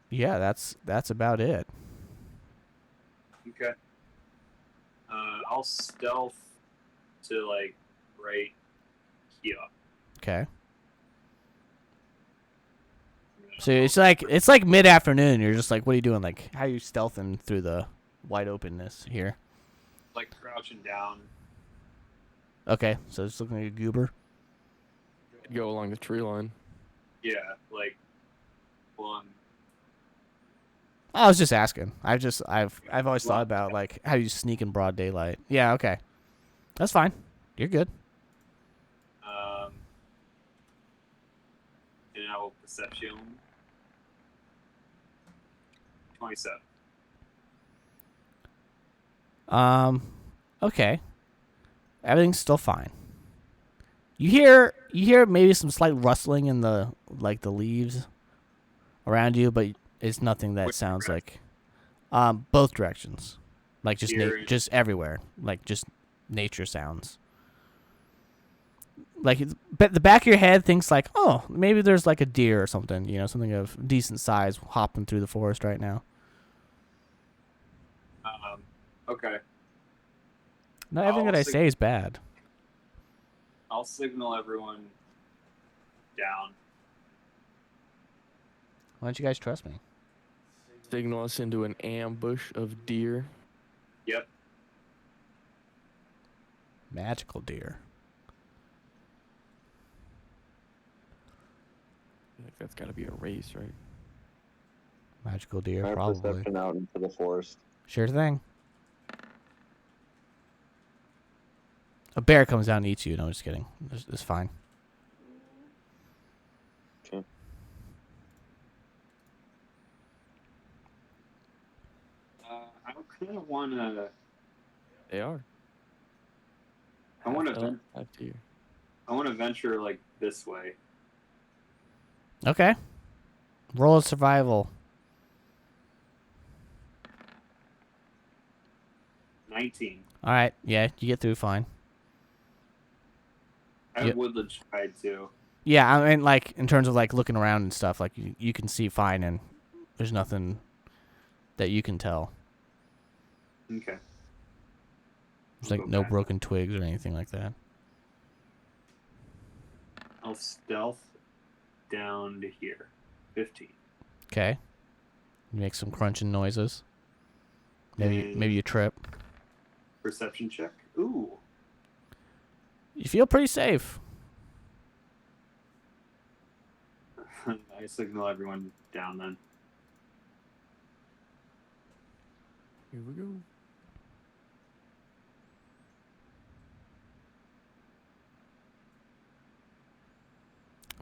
Speaker 1: yeah, that's about it.
Speaker 2: Okay. I'll stealth to like right here.
Speaker 1: Okay. So it's like mid-afternoon. You're just like, what are you doing? Like, how are you stealthing through the wide openness here?
Speaker 2: Like crouching down.
Speaker 1: Okay, so it's looking like a goober.
Speaker 3: Go along the tree line.
Speaker 2: Yeah, like one.
Speaker 1: I was just asking. I've always thought about like how you sneak in broad daylight. Yeah, okay, that's fine. You're good.
Speaker 2: And I will perception. 27.
Speaker 1: Okay. Everything's still fine. You hear maybe some slight rustling in the leaves around you, but it's nothing that
Speaker 2: Which
Speaker 1: sounds
Speaker 2: direction?
Speaker 1: like both directions. Like just
Speaker 2: Here.
Speaker 1: just everywhere. Like just nature sounds. Like but the back of your head thinks like, "Oh, maybe there's like a deer or something, something of decent size hopping through the forest right now."
Speaker 2: Okay.
Speaker 1: Not everything that I
Speaker 2: I'll
Speaker 1: say is bad.
Speaker 2: I'll signal everyone down.
Speaker 1: Why don't you guys trust me?
Speaker 3: Signal us into an ambush of deer.
Speaker 2: Yep.
Speaker 1: Magical deer.
Speaker 3: I think that's got to be a race, right?
Speaker 1: Magical deer,
Speaker 5: Try
Speaker 1: probably.
Speaker 5: perception out into the forest.
Speaker 1: Sure thing. A bear comes down and eats you. No, just kidding. It's fine.
Speaker 5: Okay.
Speaker 2: I kind of want to.
Speaker 3: They are.
Speaker 2: I want
Speaker 3: Half
Speaker 2: to.
Speaker 3: elk, half deer.
Speaker 2: I want to venture like this way.
Speaker 1: Okay. Roll a survival.
Speaker 2: 19.
Speaker 1: All right. Yeah, you get through fine.
Speaker 2: I
Speaker 1: Yep.
Speaker 2: would have tried to.
Speaker 1: Yeah, I mean, like, in terms of, like, looking around and stuff, like, you can see fine, and there's nothing that you can tell.
Speaker 2: Okay.
Speaker 1: There's, like, no broken twigs or anything like that.
Speaker 2: I'll stealth down to here. 15.
Speaker 1: Okay. You make some crunching noises. Maybe
Speaker 2: And
Speaker 1: you trip.
Speaker 2: Perception check. Ooh.
Speaker 1: You feel pretty safe.
Speaker 2: I signal everyone down then.
Speaker 3: Here we go.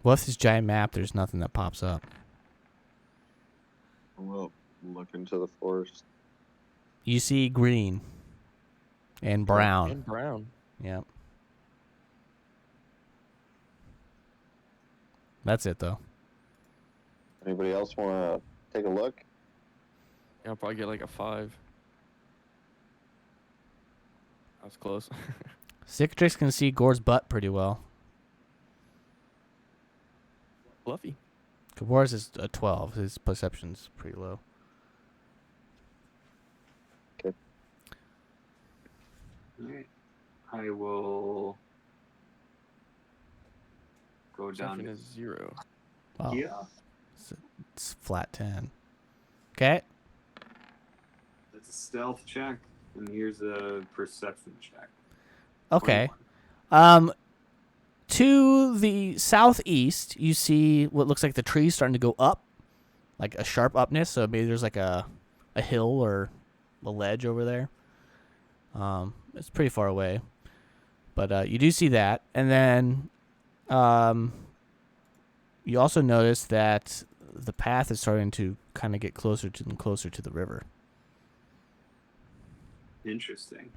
Speaker 1: Well, if this giant map, there's nothing that pops up.
Speaker 5: We'll look into the forest.
Speaker 1: You see green and brown.
Speaker 3: And brown.
Speaker 1: Yep. That's it, though.
Speaker 5: Anybody else want to take a look?
Speaker 3: Yeah, I'll probably get like a 5. That was close.
Speaker 1: Cicatrix can see Gore's butt pretty well.
Speaker 3: Fluffy.
Speaker 1: Gabor's is a 12. His perception's pretty low.
Speaker 2: Alright. I will go down
Speaker 3: Perception
Speaker 2: to
Speaker 3: is 0.
Speaker 1: Wow.
Speaker 2: here.
Speaker 1: It's flat 10. Okay.
Speaker 2: That's a stealth check, and here's a perception check.
Speaker 1: Okay.
Speaker 2: 21.
Speaker 1: To the southeast, you see what looks like the trees starting to go up, like a sharp upness. So maybe there's like a hill or a ledge over there. It's pretty far away, but you do see that, and then you also notice that the path is starting to kind of get closer to the river.
Speaker 2: Interesting.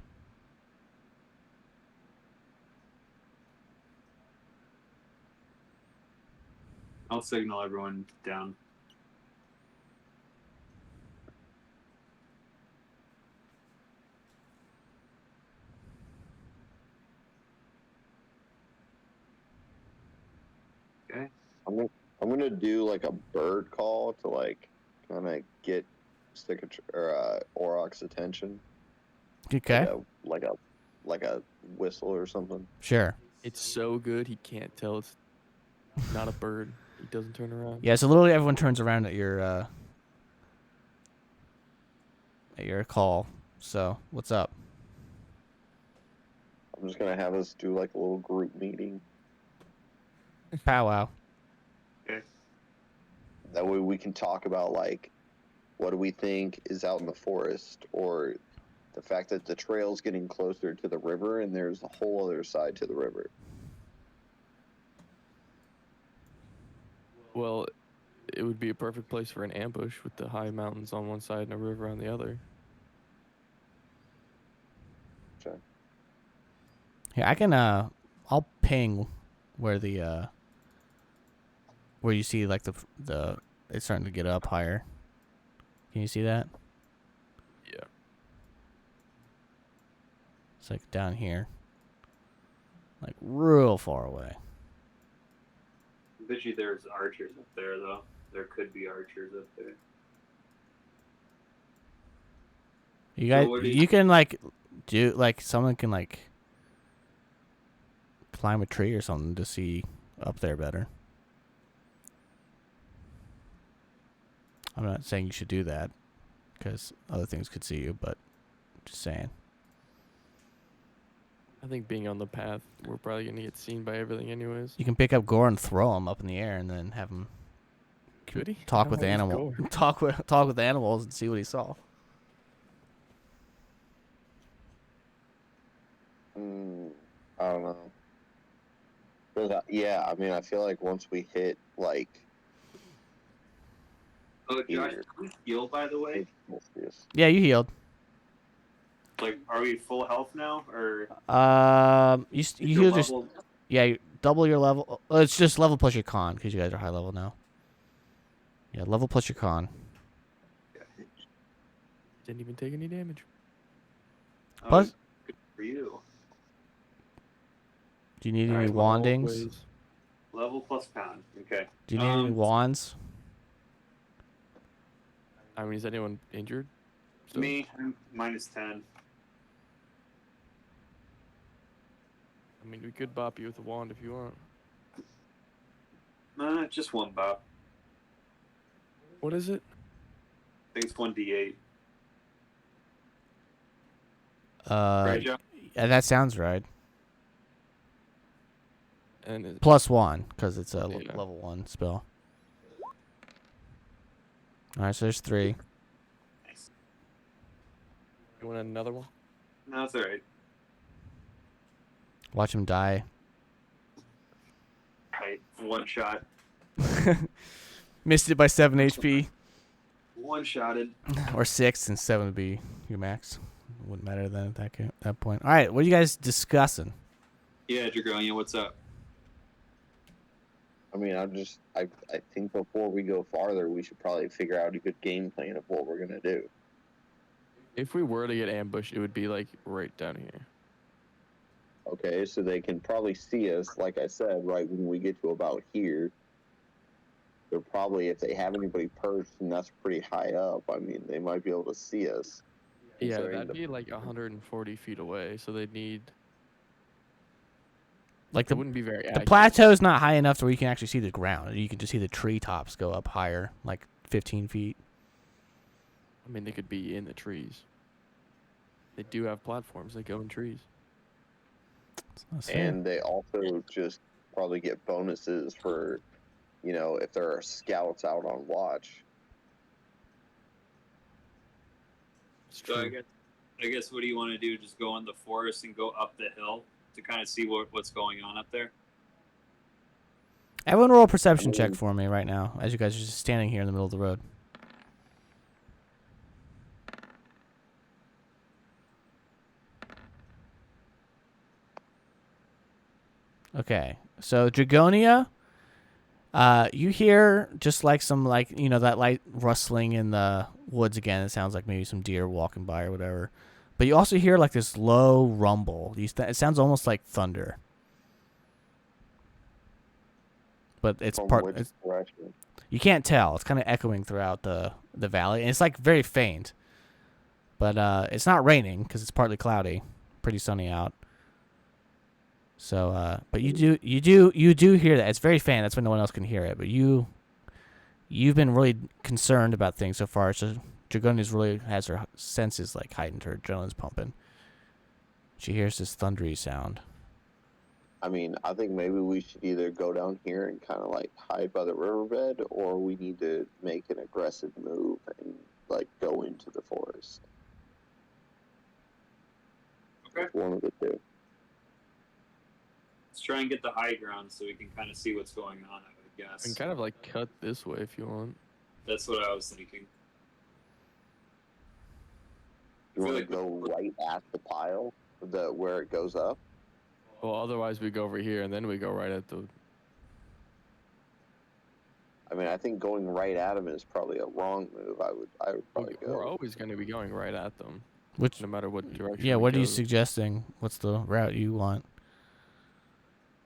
Speaker 2: I'll signal everyone down. Okay.
Speaker 5: I'm gonna do like a bird call to like kind of get Oroc's attention.
Speaker 1: Okay.
Speaker 5: Like a whistle or something.
Speaker 1: Sure.
Speaker 3: It's so good he can't tell it's not a bird. He doesn't turn around.
Speaker 1: Yeah, so literally everyone turns around at your call. So, what's up?
Speaker 5: I'm just gonna have us do like a little group meeting.
Speaker 1: Powwow.
Speaker 2: Okay.
Speaker 5: That way we can talk about like what do we think is out in the forest, or the fact that the trail's getting closer to the river and there's a whole other side to the river.
Speaker 3: Well, it would be a perfect place for an ambush with the high mountains on one side and a river on the other.
Speaker 5: Okay.
Speaker 1: Yeah, I can I'll ping where the where you see like the it's starting to get up higher. Can you see that?
Speaker 3: Yeah.
Speaker 1: It's like down here. Like real far away.
Speaker 2: I bet you there's archers up there, though. There could be archers up there.
Speaker 1: You
Speaker 2: So
Speaker 1: guys,
Speaker 2: what do
Speaker 1: you can like do like someone can like climb a tree or something to see up there better. I'm not saying you should do that because other things could see you, but just saying.
Speaker 3: I think being on the path, we're probably going to get seen by everything anyways.
Speaker 1: You can pick up Gore and throw him up in the air, and then have him
Speaker 3: Could he?
Speaker 1: talk
Speaker 3: I
Speaker 1: with the
Speaker 3: don't know,
Speaker 1: animal.
Speaker 3: he's
Speaker 1: Talk with the animals and see what he saw.
Speaker 5: I don't know. Yeah, I mean, I feel like once we hit like.
Speaker 2: Oh, Josh, can we heal, by the way?
Speaker 1: Yeah, you healed.
Speaker 2: Like, are we full health now, or
Speaker 1: You
Speaker 2: is
Speaker 1: you
Speaker 2: your
Speaker 1: healed just
Speaker 2: level?
Speaker 1: yeah, you double your level. It's just level plus your con because you guys are high level now. Yeah, level plus your con.
Speaker 3: Didn't even take any damage.
Speaker 2: Oh,
Speaker 1: Plus,
Speaker 2: good for you.
Speaker 1: do you need any
Speaker 2: Alright,
Speaker 1: wandings?
Speaker 3: Always.
Speaker 2: Level plus pound. Okay.
Speaker 1: Do you need any wands?
Speaker 3: I mean, is anyone injured? So,
Speaker 2: Me, I'm -10.
Speaker 3: I mean, we could bop you with a wand if you want.
Speaker 2: Just one bop.
Speaker 3: What is it?
Speaker 2: I think it's 1d8.
Speaker 1: Right,
Speaker 2: Joe?
Speaker 1: yeah, that sounds right.
Speaker 3: And it,
Speaker 1: Plus one because it's a
Speaker 3: Yeah.
Speaker 1: level 1 spell. All right, so there's 3.
Speaker 2: Nice.
Speaker 3: you want another one?
Speaker 2: No, it's alright.
Speaker 1: Watch him die.
Speaker 2: Right. One shot.
Speaker 1: Missed it by 7 HP.
Speaker 2: One-shotted.
Speaker 1: Or 6, and 7 would be your max. Wouldn't matter then at that point. All right, what are you guys discussing?
Speaker 2: Yeah, Dragonia, what's up?
Speaker 5: I mean, I think before we go farther, we should probably figure out a good game plan of what we're gonna do.
Speaker 3: If we were to get ambushed, it would be like right down here.
Speaker 5: Okay, so they can probably see us, like I said, right when we get to about here. They're probably, if they have anybody perched, and that's pretty high up, I mean, they might be able to see us.
Speaker 3: Yeah,
Speaker 5: considering
Speaker 3: that'd
Speaker 5: the-
Speaker 3: be like 140 feet away, so they'd need.
Speaker 1: Like
Speaker 3: It
Speaker 1: the
Speaker 3: wouldn't be very
Speaker 1: the
Speaker 3: accurate.
Speaker 1: plateau's not high enough to where you can actually see the ground. You can just see the treetops go up higher, like 15 feet.
Speaker 3: I mean, they could be in the trees. They do have platforms that go in trees.
Speaker 1: That's fair.
Speaker 5: And they also just probably get bonuses for, if there are scouts out on watch.
Speaker 3: It's
Speaker 2: So I
Speaker 3: true.
Speaker 2: guess I guess what do you want to do? Just go in the forest and go up the hill to kind of see what's going on up there?
Speaker 1: Everyone roll a perception check for me right now, as you guys are just standing here in the middle of the road. Okay, so Dragonia, you hear just like some that light rustling in the woods again. It sounds like maybe some deer walking by or whatever. But you also hear like this low rumble. It sounds almost like thunder. But it's
Speaker 5: direction?
Speaker 1: you can't tell. It's kind of echoing throughout the valley, and it's like very faint. But it's not raining because it's partly cloudy, pretty sunny out. So, but you do hear that. It's very faint. That's when no one else can hear it. But you've been really concerned about things so far. So Dragonia's really has her senses like heightened. Her adrenaline's pumping. She hears this thundery sound.
Speaker 5: I mean, I think maybe we should either go down here and kind of like hide by the riverbed, or we need to make an aggressive move and like go into the forest.
Speaker 2: Okay.
Speaker 5: One of the two.
Speaker 2: Let's try and get the high ground so we can kind of see what's going on, I would guess.
Speaker 3: And kind of like cut this way if you want.
Speaker 2: That's what I was thinking.
Speaker 5: You want to
Speaker 2: like
Speaker 5: go right at the pile, where it goes up?
Speaker 3: Well, otherwise we go over here and then we go right at the.
Speaker 5: I mean, I think going right at him is probably a wrong move. I would probably go.
Speaker 3: We're always going to be going right at them.
Speaker 1: Which,
Speaker 3: no matter what direction.
Speaker 1: Yeah,
Speaker 3: we
Speaker 1: what are
Speaker 3: go.
Speaker 1: you suggesting? What's the route you want?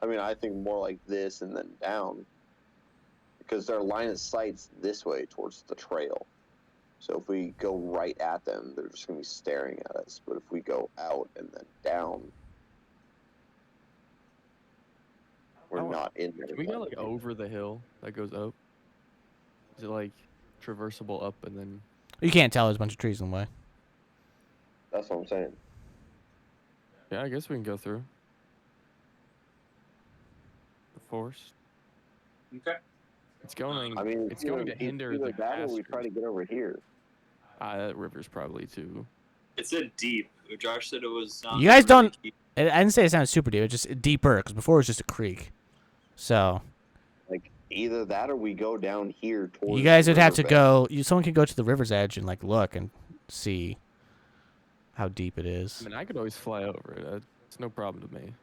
Speaker 5: I mean, I think more like this and then down, because their line of sight's this way towards the trail. So if we go right at them, they're just going to be staring at us. But if we go out and then down, we're not in there.
Speaker 3: Can we go like over the hill that goes up? Is it like traversable up and then?
Speaker 1: You can't tell. There's a bunch of trees in the way.
Speaker 5: That's what I'm saying.
Speaker 3: Yeah, I guess we can go through the forest.
Speaker 2: Okay.
Speaker 3: It's going.
Speaker 5: I mean,
Speaker 3: it's going to hinder the
Speaker 5: that, or we
Speaker 3: pastures.
Speaker 5: try to get over here.
Speaker 3: That river's probably too.
Speaker 2: It said deep. Josh said it was.
Speaker 1: You guys
Speaker 2: really
Speaker 1: don't-
Speaker 2: deep.
Speaker 1: I didn't say it sounded super deep. It's just deeper because before it was just a creek. So
Speaker 5: Like either that, or we go down here towards.
Speaker 1: you guys
Speaker 5: the
Speaker 1: would have to
Speaker 5: riverbed.
Speaker 1: go. Someone could go to the river's edge and like look and see how deep it is.
Speaker 3: I mean, I could always fly over it. It's no problem to me.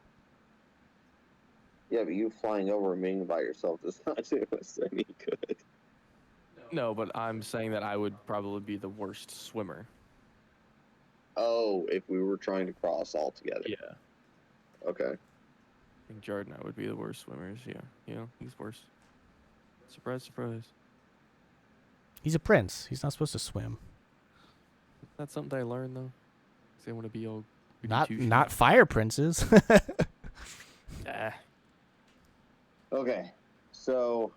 Speaker 5: Yeah, but you flying over and being by yourself does not do us any good.
Speaker 3: No, but I'm saying that I would probably be the worst swimmer.
Speaker 5: Oh, if we were trying to cross all together.
Speaker 3: Yeah.
Speaker 5: Okay.
Speaker 3: I think Jordan and I would be the worst swimmers. Yeah. You know, he's worse. Surprise, surprise.
Speaker 1: He's a prince. He's not supposed to swim.
Speaker 3: That's something I learned though. 'Cause they want to be all. goody
Speaker 1: Not fire princes.
Speaker 3: Ah.
Speaker 5: Okay. So,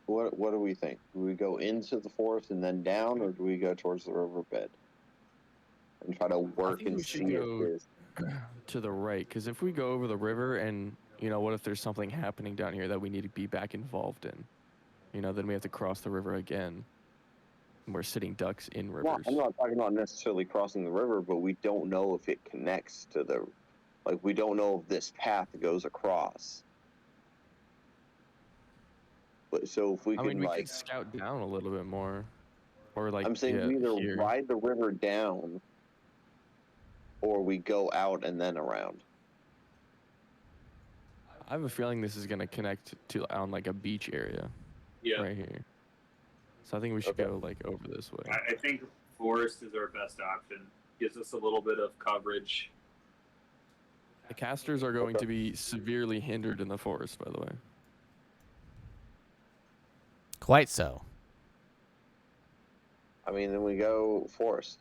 Speaker 5: what do we think? Do we go into the forest and then down, or do we go towards the riverbed and try to work
Speaker 3: think
Speaker 5: and
Speaker 3: we should
Speaker 5: see if
Speaker 3: go-
Speaker 5: there's?
Speaker 3: To the right, because if we go over the river and what if there's something happening down here that we need to be back involved in? Then we have to cross the river again. And we're sitting ducks in rivers.
Speaker 5: Well, I'm not talking about necessarily crossing the river, but we don't know if it connects to the, like, we don't know if this path goes across. But so if we
Speaker 3: I
Speaker 5: can,
Speaker 3: mean, we
Speaker 5: like,
Speaker 3: could scout down a little bit more, or like
Speaker 5: I'm saying we either
Speaker 3: here.
Speaker 5: ride the river down, or we go out and then around.
Speaker 3: I have a feeling this is gonna connect to on like a beach area
Speaker 2: Yeah.
Speaker 3: right here. So I think we should
Speaker 5: Okay.
Speaker 3: go like over this way.
Speaker 2: I think forest is our best option. Gives us a little bit of coverage.
Speaker 3: The casters are going to be severely hindered in the forest, by the way.
Speaker 1: Quite so.
Speaker 5: I mean, then we go forest.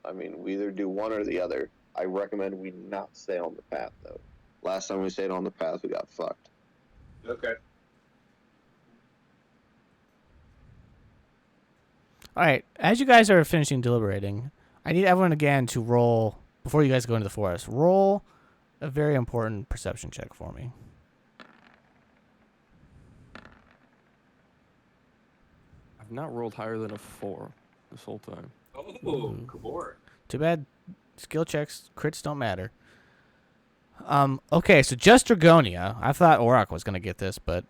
Speaker 5: I mean, we either do one or the other. I recommend we not stay on the path, though. Last time we stayed on the path, we got fucked.
Speaker 2: Okay.
Speaker 1: All right. As you guys are finishing deliberating, I need everyone again to roll before you guys go into the forest. Roll a very important perception check for me.
Speaker 3: I've not rolled higher than a 4 this whole time.
Speaker 2: Oh, Kabor.
Speaker 1: Too bad. Skill checks, crits don't matter. Okay, so just Dragonia. I thought Auroch was gonna get this, but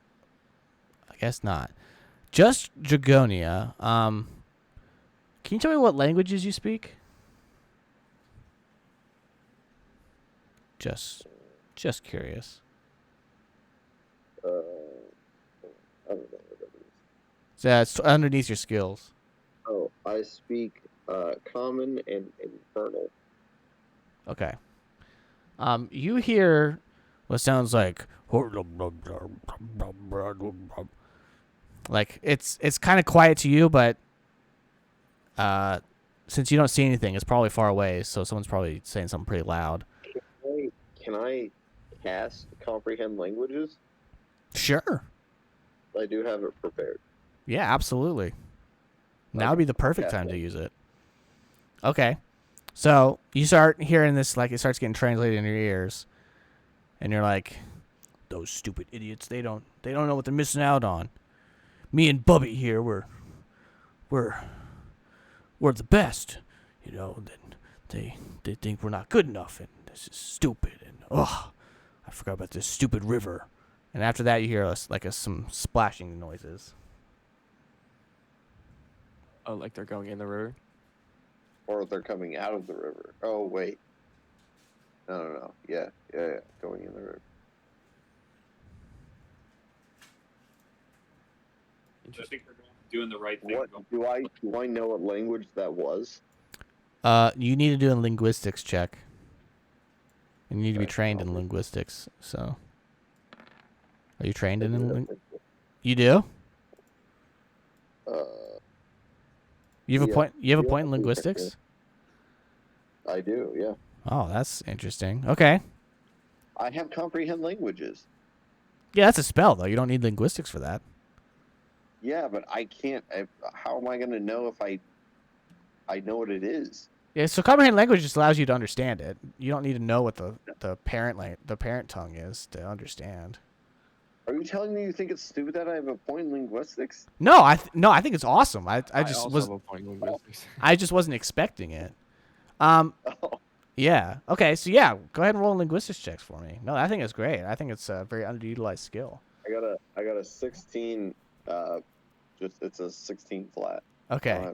Speaker 1: I guess not. Just Dragonia. Can you tell me what languages you speak? Just curious.
Speaker 5: I don't know what that is.
Speaker 1: So it's underneath your skills.
Speaker 5: Oh, I speak Common and Infernal.
Speaker 1: Okay. You hear what sounds like it's kind of quiet to you, but since you don't see anything, it's probably far away, so someone's probably saying something pretty loud.
Speaker 5: Can I cast Comprehend Languages?
Speaker 1: Sure.
Speaker 5: I do have it prepared.
Speaker 1: Yeah, absolutely. Now would be the perfect time to use it. Okay. So you start hearing this, like it starts getting translated in your ears, and you're like, "Those stupid idiots! They don't know what they're missing out on. Me and Bubby here, we're the best, you know. Then they think we're not good enough, and this is stupid. And I forgot about this stupid river." And after that, you hear some splashing noises.
Speaker 3: Oh, like they're going in the river?
Speaker 5: Or they're coming out of the river. Oh, wait. No. Yeah. Going in the river.
Speaker 2: I think they're doing the right thing.
Speaker 5: What do I know what language that was?
Speaker 1: You need to do a linguistics check. And you need to be trained in linguistics. So, are you trained in? You do? You have a point. You have a point in linguistics.
Speaker 5: I do. Yeah.
Speaker 1: Oh, that's interesting. Okay.
Speaker 5: I have Comprehend Languages.
Speaker 1: Yeah, that's a spell though. You don't need linguistics for that.
Speaker 5: Yeah, but I can't. How am I going to know if I know what it is?
Speaker 1: Yeah, so comprehend language just allows you to understand it. You don't need to know what the parent tongue is to understand.
Speaker 5: Are you telling me you think it's stupid that I have a point in linguistics?
Speaker 1: No, I think it's awesome. I just
Speaker 3: also
Speaker 1: was
Speaker 3: have a point in linguistics.
Speaker 1: I just wasn't expecting it.
Speaker 5: Oh,
Speaker 1: Yeah. Okay. So yeah, go ahead and roll linguistics checks for me. No, I think it's great. I think it's a very underutilized skill.
Speaker 5: I got a 16. It's a 16 flat.
Speaker 1: Okay.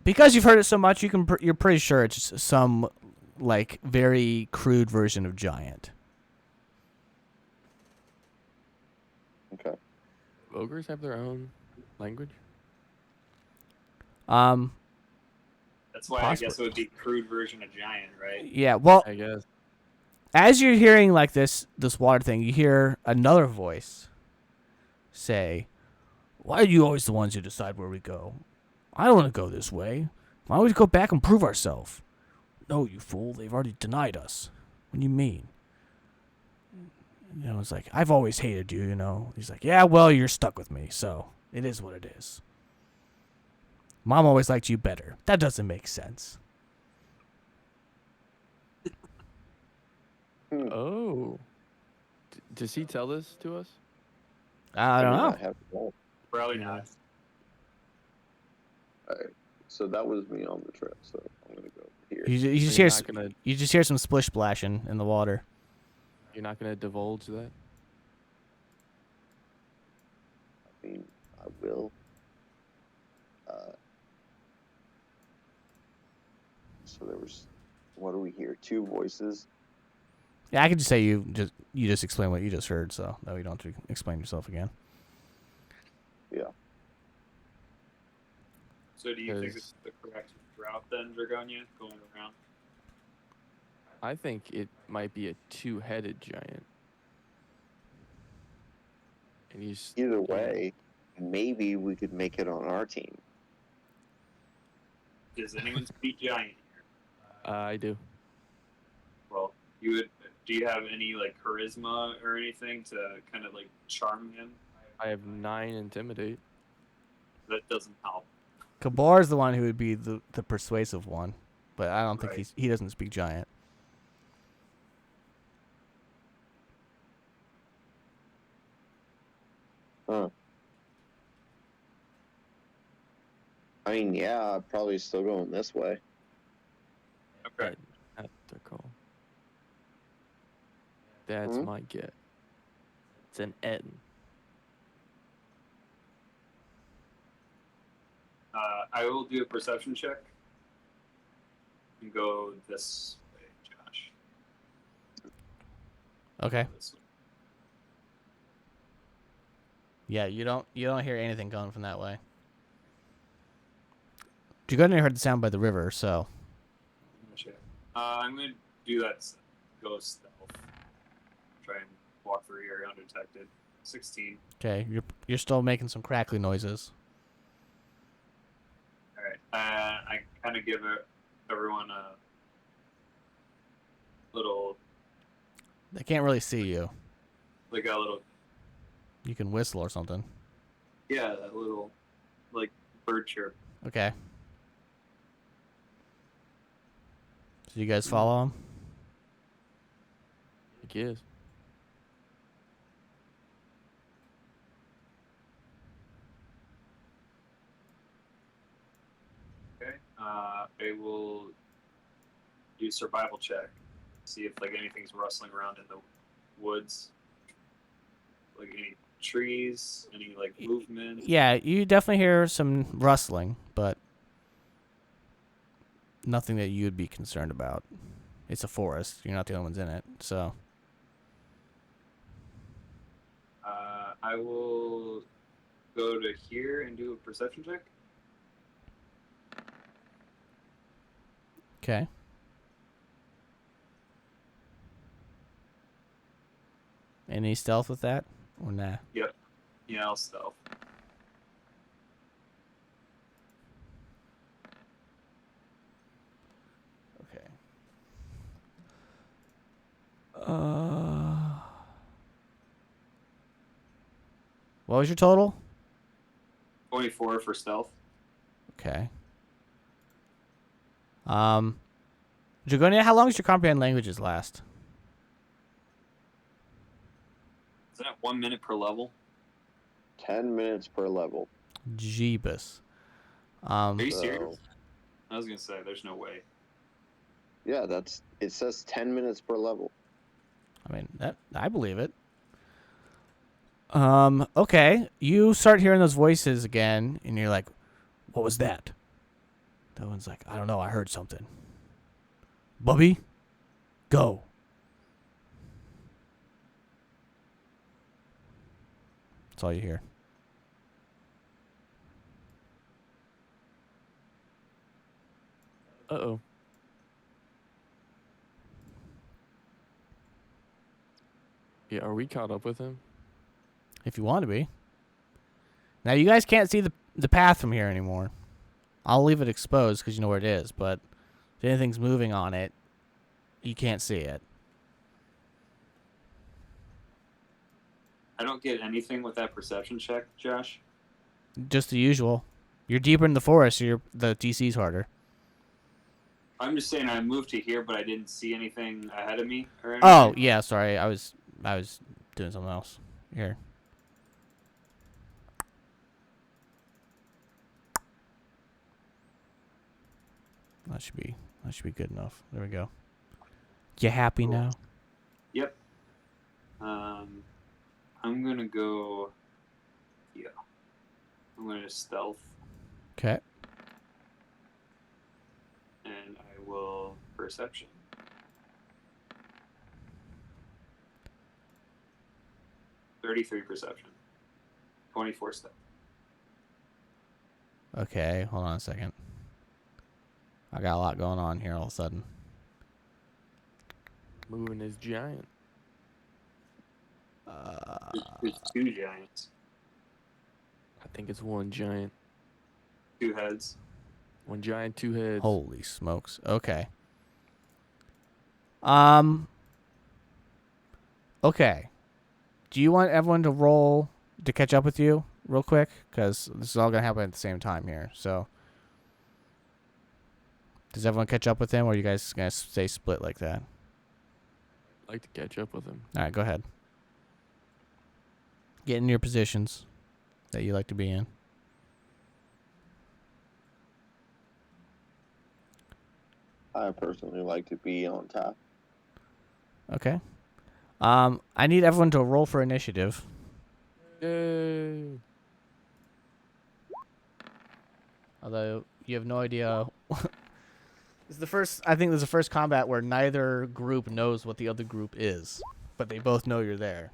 Speaker 1: Because you've heard it so much, you're pretty sure it's just some like very crude version of giant.
Speaker 5: Okay.
Speaker 3: Ogres have their own language?
Speaker 2: That's why I guess it would be crude version of giant, right?
Speaker 1: Yeah. Well,
Speaker 3: I guess.
Speaker 1: as you're hearing like this water thing, you hear another voice say, "Why are you always the ones who decide where we go? I don't want to go this way. Why don't we go back and prove ourselves?" "No, you fool. They've already denied us." "What do you mean?" It's like, "I've always hated you, He's like, "Yeah, well, you're stuck with me, so it is what it is. Mom always liked you better. That doesn't make sense."
Speaker 3: Oh. Does he tell this to us?
Speaker 1: I don't know.
Speaker 5: I have to roll.
Speaker 2: Probably not.
Speaker 5: Alright. So that was me on the trip. So I'm gonna go here.
Speaker 1: You just hear some splish splashing in the water.
Speaker 3: You're not going to divulge that?
Speaker 5: I mean, I will. So there was, what do we hear? Two voices.
Speaker 1: Yeah, I could just say you just explain what you just heard, so that we don't have to explain yourself again.
Speaker 5: Yeah.
Speaker 2: So do you think it's the correct route then, Dragonia, going around?
Speaker 3: I think it might be a two-headed giant. And he's
Speaker 5: Either way, maybe we could make it on our team.
Speaker 2: Does anyone speak giant here?
Speaker 3: I do.
Speaker 2: Well, do you have any like charisma or anything to kind of like charm him?
Speaker 3: I have 9 intimidate.
Speaker 2: That doesn't help.
Speaker 1: Kabar is the one who would be the persuasive one, but I don't think he doesn't speak giant.
Speaker 5: Huh. I mean, yeah, I'd probably still going this way.
Speaker 2: Correct.
Speaker 3: Eden. That's what they're called. That's
Speaker 5: Hmm?
Speaker 3: my get. It's an Eden.
Speaker 2: I will do a perception check. And go this way, Josh.
Speaker 1: Okay.
Speaker 2: This way.
Speaker 1: Yeah, you don't hear anything coming from that way. You got heard the sound by the river, so
Speaker 2: Gotcha. I'm gonna do that. Go stealth. Try and walk through here undetected. 16.
Speaker 1: okay. You're still making some crackly noises.
Speaker 2: All right. I kind of give everyone a little,
Speaker 1: They can't really see you.
Speaker 2: like a little,
Speaker 1: You can whistle or something.
Speaker 2: yeah, a little, like bird chirp.
Speaker 1: Okay. So you guys follow him?
Speaker 3: I guess.
Speaker 2: Okay. I will do survival check. See if like anything's rustling around in the woods. Like any trees, any like movement.
Speaker 1: Yeah, you definitely hear some rustling, but nothing that you'd be concerned about. It's a forest. You're not the only ones in it, so.
Speaker 2: I will go to here and do a perception check.
Speaker 1: Okay. Any stealth with that? Or nah?
Speaker 2: Yep. Yeah, I'll stealth.
Speaker 1: Okay. What was your total?
Speaker 2: 24 for stealth.
Speaker 1: Okay. Dragonia, how long does your comprehend languages last?
Speaker 2: Isn't it 1 minute per level?
Speaker 5: 10 minutes per level.
Speaker 1: Jeebus.
Speaker 2: Are you
Speaker 5: So-
Speaker 2: serious? I was gonna say, there's no way.
Speaker 5: Yeah, it says 10 minutes per level.
Speaker 1: I mean, I believe it. Okay. You start hearing those voices again, and you're like, what was that? That one's like, I don't know, I heard something. Bubby, go. That's all you hear.
Speaker 3: Uh-oh. Yeah, are we caught up with him?
Speaker 1: If you want to be. Now, you guys can't see the path from here anymore. I'll leave it exposed because you know where it is, but if anything's moving on it, you can't see it.
Speaker 2: I don't get anything with that perception check, Josh.
Speaker 1: Just the usual. You're deeper in the forest, so the DC's harder.
Speaker 2: I'm just saying I moved to here, but I didn't see anything ahead of me or anything.
Speaker 1: Oh, yeah, sorry. I was doing something else. Here. That should be good enough. There we go. You happy
Speaker 2: Cool.
Speaker 1: now?
Speaker 2: Yep. I'm gonna go. Yeah. I'm gonna stealth,
Speaker 1: Okay.
Speaker 2: and I will perception. 33 perception. 24 stealth.
Speaker 1: Okay, hold on a second. I got a lot going on here all of a sudden.
Speaker 3: Moving is giant.
Speaker 2: There's two giants,
Speaker 3: I think it's one giant.
Speaker 2: 2 heads.
Speaker 3: One giant, 2 heads.
Speaker 1: Holy smokes. Okay. Okay. Do you want everyone to roll to catch up with you real quick? Because this is all going to happen at the same time here. So, does everyone catch up with him, or are you guys going to stay split like that?
Speaker 3: I'd like to catch up with him.
Speaker 1: All right, go ahead. Get in your positions that you like to be in.
Speaker 5: I personally like to be on top.
Speaker 1: Okay. I need everyone to roll for initiative.
Speaker 3: Yay!
Speaker 1: Although you have no idea. This is the first. I think this is the first combat where neither group knows what the other group is, but they both know you're there.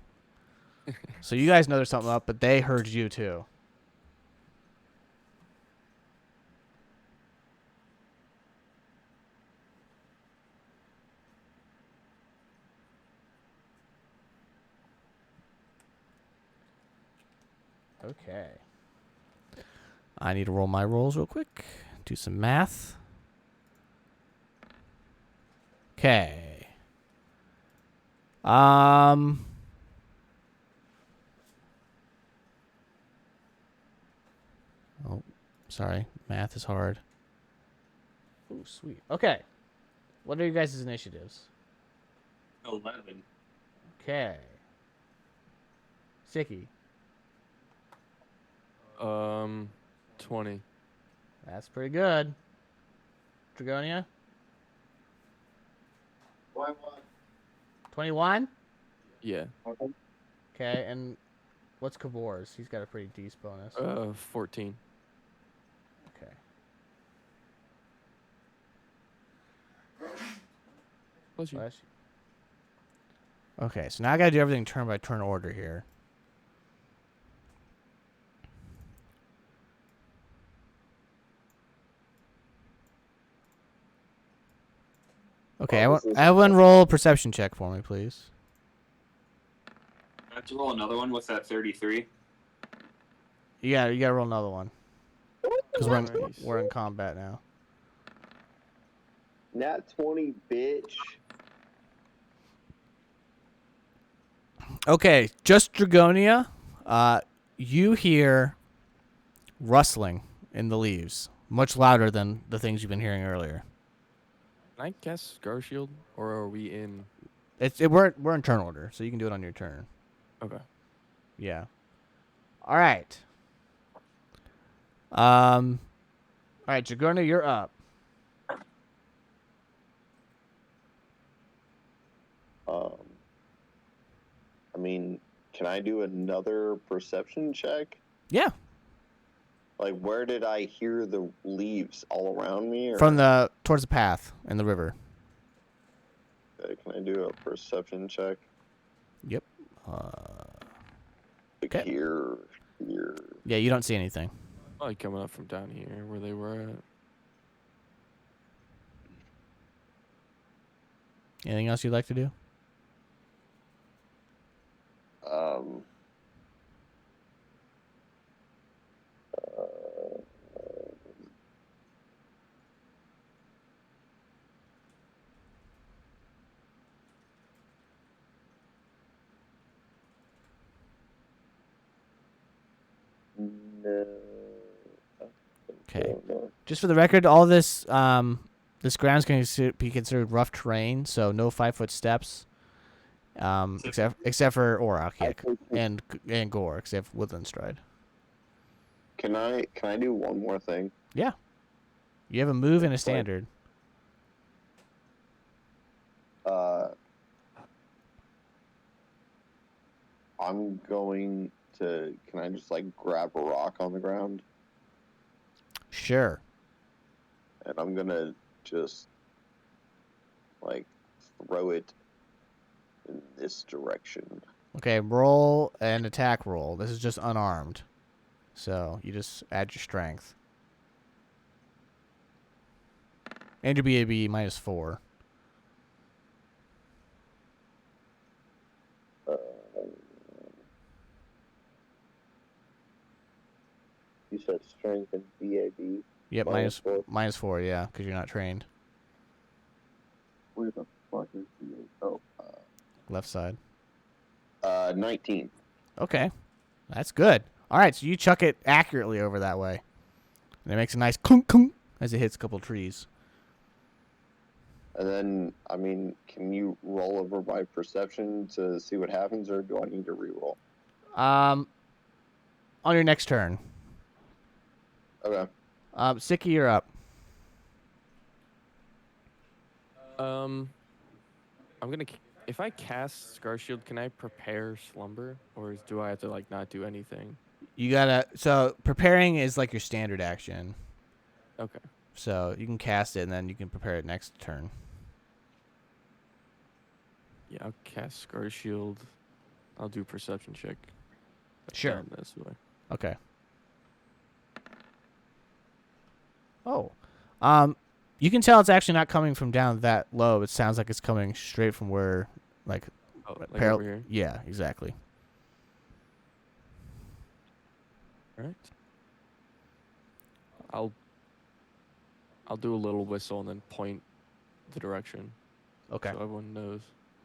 Speaker 1: So you guys know there's something up, but they heard you too. Okay. I need to roll my rolls real quick. Do some math. Okay. Oh, sorry. Math is hard. Oh, sweet. Okay. What are you guys' initiatives?
Speaker 2: 11.
Speaker 1: Okay. Sicky.
Speaker 3: 20.
Speaker 1: That's pretty good. Dragonia? 21?
Speaker 3: Yeah.
Speaker 1: Okay, and what's Kabor's? He's got a pretty decent bonus.
Speaker 3: 14.
Speaker 1: Okay.
Speaker 3: Bless you.
Speaker 1: Bless you. Okay, so now I gotta do everything turn by turn order here. Okay, everyone roll a perception check for me, please.
Speaker 2: I have to roll another one with that 33.
Speaker 1: You gotta roll another one. Because
Speaker 3: Nice.
Speaker 1: we're in combat now.
Speaker 5: Nat 20, bitch.
Speaker 1: Okay, just Dragonia. You hear rustling in the leaves, much louder than the things you've been hearing earlier.
Speaker 3: Can I cast Scar Shield, or are we in?
Speaker 1: We're in turn order, so you can do it on your turn.
Speaker 3: Okay.
Speaker 1: Yeah. All right. All right, Dragonia, you're up.
Speaker 5: I mean, can I do another perception check?
Speaker 1: Yeah.
Speaker 5: Like, where did I hear the leaves all around me? Or...
Speaker 1: From towards the path in the river.
Speaker 5: Okay, can I do a perception check?
Speaker 1: Yep.
Speaker 5: Like
Speaker 1: Okay.
Speaker 5: here.
Speaker 1: Yeah, you don't see anything.
Speaker 3: Probably coming up from down here where they were at.
Speaker 1: Anything else you'd like to do?
Speaker 5: No.
Speaker 1: Okay.
Speaker 5: No.
Speaker 1: Just for the record, all this this ground's going to be considered rough terrain, so no 5-foot steps. Except for Orak and Gore, except Woodland Stride.
Speaker 5: Can I do one more thing?
Speaker 1: Yeah. You have a move and a standard.
Speaker 5: I'm going to. Can I just like grab a rock on the ground?
Speaker 1: Sure.
Speaker 5: And I'm gonna just like throw it in this direction.
Speaker 1: Okay, roll an attack roll. This is just unarmed. So you just add your strength. And your BAB -4.
Speaker 5: You said strength and BAB.
Speaker 1: Yep,
Speaker 5: -4.
Speaker 1: -4, yeah, because you're not trained.
Speaker 5: Where the fuck is BAB? Oh,
Speaker 1: Left side.
Speaker 5: 19.
Speaker 1: Okay, that's good. All right, so you chuck it accurately over that way. And it makes a nice clunk clunk as it hits a couple trees.
Speaker 5: And then, I mean, can you roll over my perception to see what happens, or do I need to reroll?
Speaker 1: On your next turn.
Speaker 5: Okay.
Speaker 1: Sicky, you're up.
Speaker 3: I'm gonna. If I cast Scar Shield, can I prepare Slumber, or do I have to like not do anything?
Speaker 1: You gotta. So preparing is like your standard action.
Speaker 3: Okay.
Speaker 1: So you can cast it and then you can prepare it next turn.
Speaker 3: Yeah, I'll cast Scar Shield. I'll do Perception check.
Speaker 1: Sure.
Speaker 3: Down this way.
Speaker 1: Okay. Oh. You can tell it's actually not coming from down that low. It sounds like it's coming straight from where, like,
Speaker 3: Oh, like over here.
Speaker 1: Yeah, exactly.
Speaker 3: All right. I'll do a little whistle and then point the direction.
Speaker 1: Okay.
Speaker 3: So everyone knows.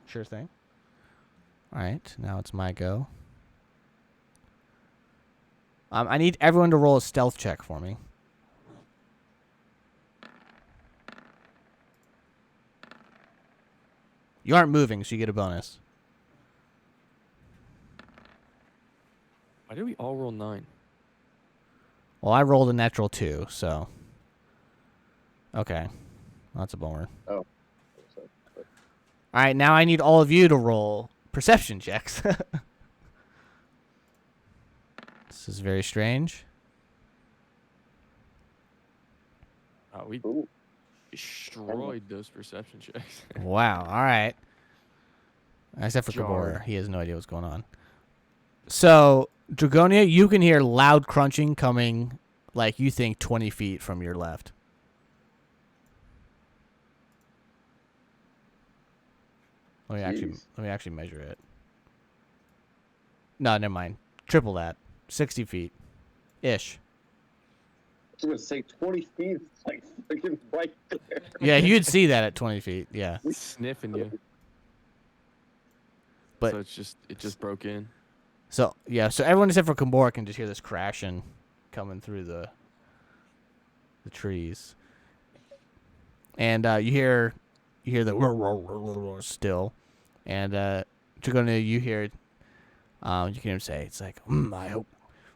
Speaker 1: Sure thing. All right. Now it's my go. I need everyone to roll a stealth check for me. You aren't moving, so you get a bonus.
Speaker 3: Why did we all roll 9?
Speaker 1: Well, I rolled a natural 2, so. Okay. That's a bummer.
Speaker 5: Oh.
Speaker 1: All right, now I need all of you to roll perception checks. This is very strange.
Speaker 3: We
Speaker 5: Ooh.
Speaker 3: destroyed those perception checks.
Speaker 1: Wow. All right. Except for
Speaker 3: Jarred.
Speaker 1: Kabor. He has no idea what's going on. So, Dragonia, you can hear loud crunching coming, like you think 20 feet from your left. Let me actually measure it. No, never mind. Triple that. 60 feet. Ish.
Speaker 5: I was gonna say 20 feet. It's like freaking right there.
Speaker 1: Yeah, you'd see that at 20 feet. Yeah.
Speaker 3: Sniffing you.
Speaker 1: But
Speaker 3: So it just broke in.
Speaker 1: so everyone except for Kabor can just hear this crashing coming through the trees. And you hear the still. And Dragonia, you hear you can hear him say, it's like, I hope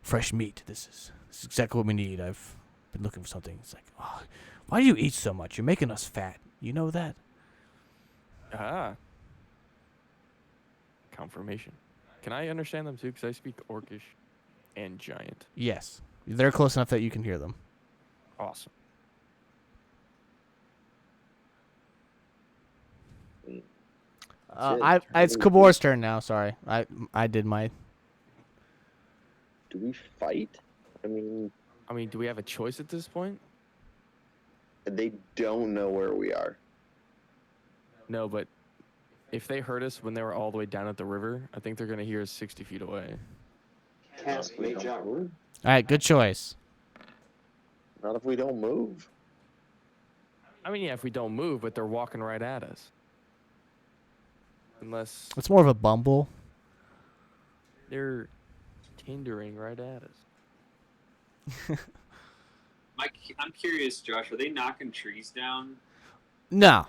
Speaker 1: fresh meat. This is exactly what we need. I've been looking for something. It's like, oh, why do you eat so much? You're making us fat. You know that?
Speaker 3: Ah. Confirmation. Can I understand them too? Because I speak Orcish and Giant.
Speaker 1: Yes. They're close enough that you can hear them.
Speaker 3: Awesome.
Speaker 1: It's Kabor's turn now. Sorry, I did my.
Speaker 5: Do we fight? I mean,
Speaker 3: do we have a choice at this point?
Speaker 5: they don't know where we are.
Speaker 3: No, but if they heard us when they were all the way down at the river, I think they're gonna hear us 60 feet away.
Speaker 4: Cast Mage Armor.
Speaker 1: All right, good choice.
Speaker 5: Not if we don't move.
Speaker 3: Yeah, if we don't move, but they're walking right at us. Unless
Speaker 1: It's more of a bumble.
Speaker 3: they're tindering right at us.
Speaker 2: Mike, I'm curious, Josh. Are they knocking trees down?
Speaker 1: No,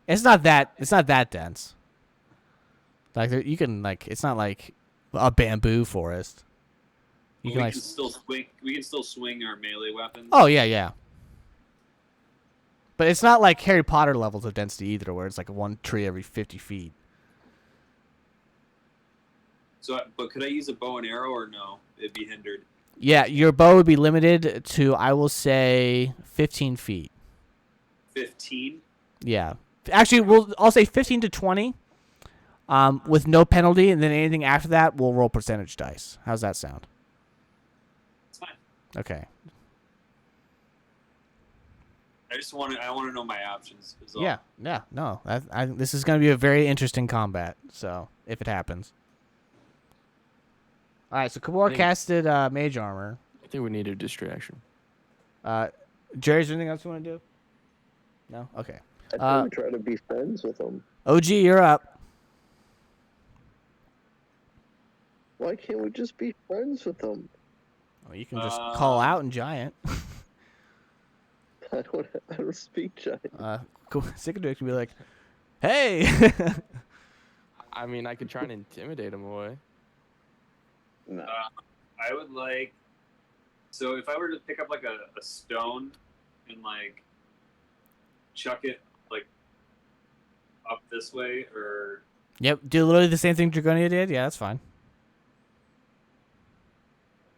Speaker 1: it's not that. It's not that dense. Like you can it's not like a bamboo forest. You
Speaker 2: We
Speaker 1: can
Speaker 2: can still swing. We can still swing our melee weapons.
Speaker 1: Oh yeah. But it's not like Harry Potter levels of density either, where it's like one tree every 50 feet.
Speaker 2: So, but could I use a bow and arrow or no? It'd be hindered.
Speaker 1: Yeah, your bow would be limited to, I will say, 15 feet.
Speaker 2: 15.
Speaker 1: Yeah. Actually, I'll say 15 to 20 with no penalty, and then anything after that, we'll roll percentage dice. How's that sound?
Speaker 2: It's fine.
Speaker 1: Okay.
Speaker 2: I want to know my options. Is all.
Speaker 1: Yeah, no. This is going to be a very interesting combat, so, if it happens. All right, so Kabor casted Mage Armor.
Speaker 3: I think we need a distraction.
Speaker 1: Jerry, is there anything else you want to do? No? Okay.
Speaker 5: I think we try to be friends with them.
Speaker 1: OG, you're up.
Speaker 5: Why can't we just be friends with them?
Speaker 1: Well, you can just call out in Giant.
Speaker 5: I don't speak Giant.
Speaker 1: Sycoduc can be like, hey!
Speaker 3: I could try and intimidate them away.
Speaker 5: No.
Speaker 2: I would like. So if I were to pick up like a stone and like chuck it like up this way, or
Speaker 1: Yep, do literally the same thing Dragonia did. Yeah, that's fine.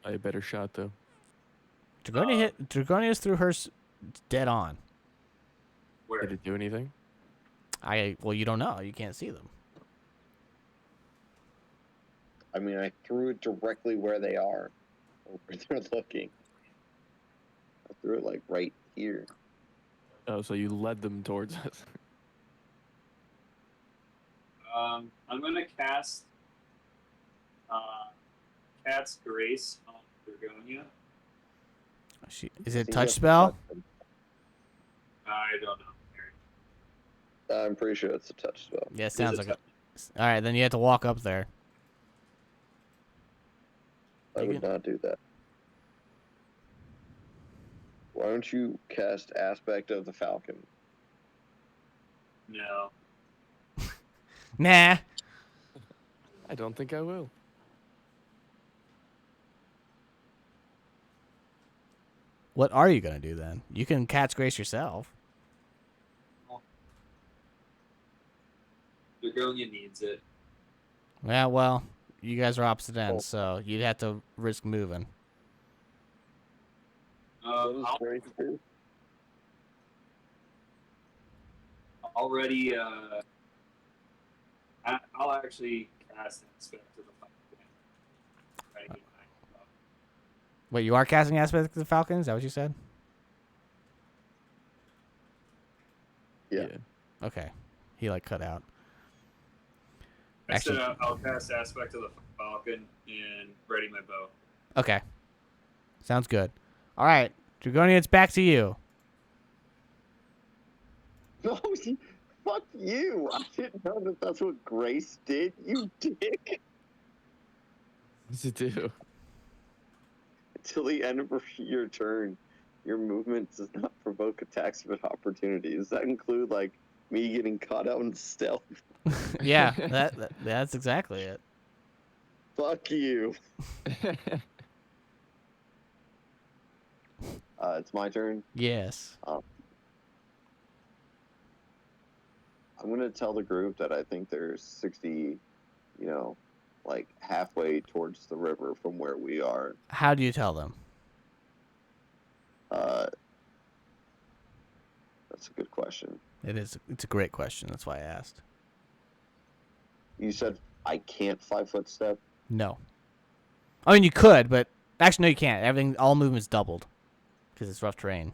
Speaker 3: I a better shot though.
Speaker 1: Dragonia's threw hers dead on.
Speaker 2: where?
Speaker 3: Did it do anything?
Speaker 1: Well, you don't know. You can't see them.
Speaker 5: I mean, I threw it directly where they are, or where they're looking. I threw it like right here.
Speaker 3: Oh, so you led them towards us.
Speaker 2: I'm gonna cast Cat's Grace on Dragonia.
Speaker 1: Is it
Speaker 5: So you
Speaker 1: touch
Speaker 5: have to
Speaker 1: spell?
Speaker 5: touch them.
Speaker 2: I don't know.
Speaker 5: I'm pretty sure it's a touch spell.
Speaker 1: Yeah, it
Speaker 2: Is
Speaker 1: sounds
Speaker 2: it
Speaker 1: like it. All right, then you have to walk up there.
Speaker 5: I
Speaker 1: You
Speaker 5: would not do that. Why don't you cast Aspect of the Falcon?
Speaker 2: No.
Speaker 1: Nah.
Speaker 3: I don't think I will.
Speaker 1: What are you gonna do then? You can catch grace yourself.
Speaker 2: Dragonia needs it.
Speaker 1: Yeah, well, you guys are opposite ends, so you'd have to risk moving.
Speaker 5: What does
Speaker 2: I'll
Speaker 5: Grace do?
Speaker 2: already. I'll actually cast Aspect of the Falcon. Right behind.
Speaker 1: Wait, you are casting aspect of the Falcon? Is that what you said?
Speaker 5: Yeah.
Speaker 1: Okay. He cut out.
Speaker 2: I said
Speaker 1: Actually-
Speaker 2: I'll cast Aspect of the Falcon and ready my bow.
Speaker 1: Okay. Sounds good. All right, Dragonia, it's back to you.
Speaker 5: No, fuck you! I didn't know that that's what Grace did. You dick.
Speaker 3: What does it do?
Speaker 5: Until the end of your turn, your movement does not provoke attacks of opportunity. Does that include me getting caught out in stealth?
Speaker 1: Yeah, that's exactly it.
Speaker 5: Fuck you. It's my turn.
Speaker 1: Yes.
Speaker 5: I'm gonna tell the group that I think there's 60, halfway towards the river from where we are.
Speaker 1: How do you tell them?
Speaker 5: That's a good question.
Speaker 1: It is. It's a great question. That's why I asked.
Speaker 5: You said I can't 5-foot step.
Speaker 1: No. I mean, you could, but actually, no, you can't. All movement's doubled because it's rough terrain.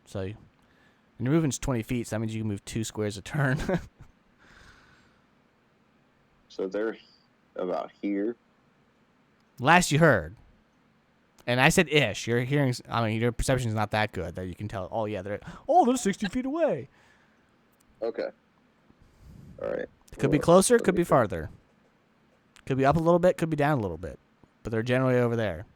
Speaker 1: So, and your movement's 20 feet, so that means you can move 2 squares a turn.
Speaker 5: So they're about here.
Speaker 1: Last you heard, and I said ish. Your hearing, your perception is not that good that you can tell. Oh yeah, they're 60 feet away.
Speaker 5: Okay. All right.
Speaker 1: Could be closer, could be farther. Could be up a little bit, could be down a little bit, but they're generally over there.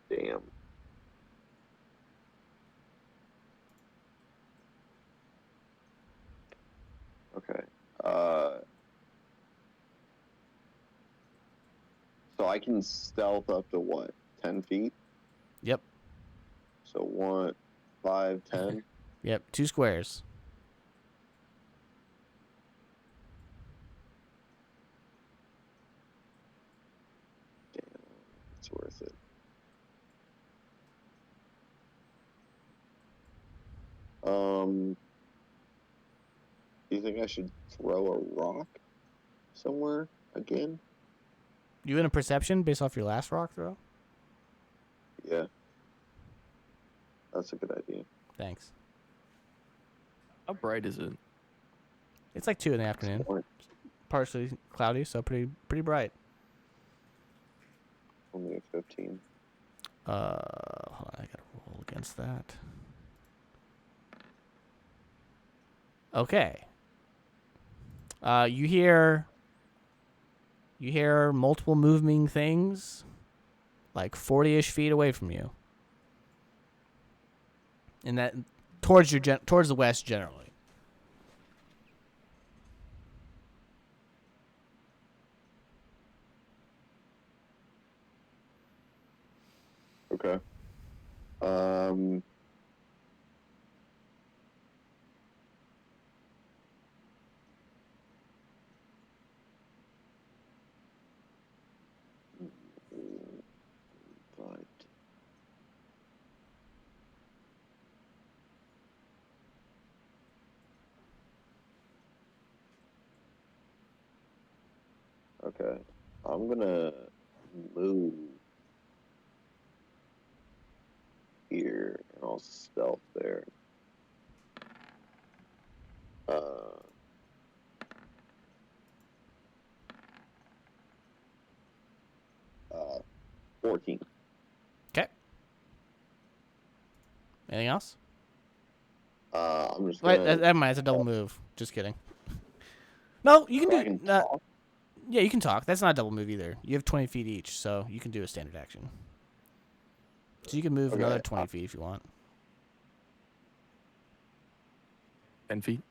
Speaker 5: Damn. Okay. So I can stealth up to what? 10 feet?
Speaker 1: Yep.
Speaker 5: So 1, 5, 10.
Speaker 1: Yep. 2 squares.
Speaker 5: Damn. It's worth it. Do you think I should throw a rock somewhere again?
Speaker 1: You in a perception based off your last rock throw?
Speaker 5: Yeah. That's a good idea.
Speaker 1: Thanks.
Speaker 3: How bright is it?
Speaker 1: It's like 2 in the afternoon. Partially cloudy, so pretty bright.
Speaker 5: Only a 15.
Speaker 1: Hold on, I gotta roll against that. Okay. You hear multiple moving things, like 40-ish feet away from you, and that towards the west generally.
Speaker 5: Okay. Um. But okay, I'm gonna move here, and I'll stealth there. 14.
Speaker 1: Okay. Anything else?
Speaker 5: I'm just
Speaker 1: Wait,
Speaker 5: gonna.
Speaker 1: never mind. It's a double move. Just kidding. No, you
Speaker 5: I
Speaker 1: can
Speaker 5: can
Speaker 1: do.
Speaker 5: talk.
Speaker 1: Yeah, you can talk. That's not a double move either. You have 20 feet each, so you can do a standard action. So you can move
Speaker 5: Okay.
Speaker 1: another 20 feet if you want.
Speaker 3: 10 feet.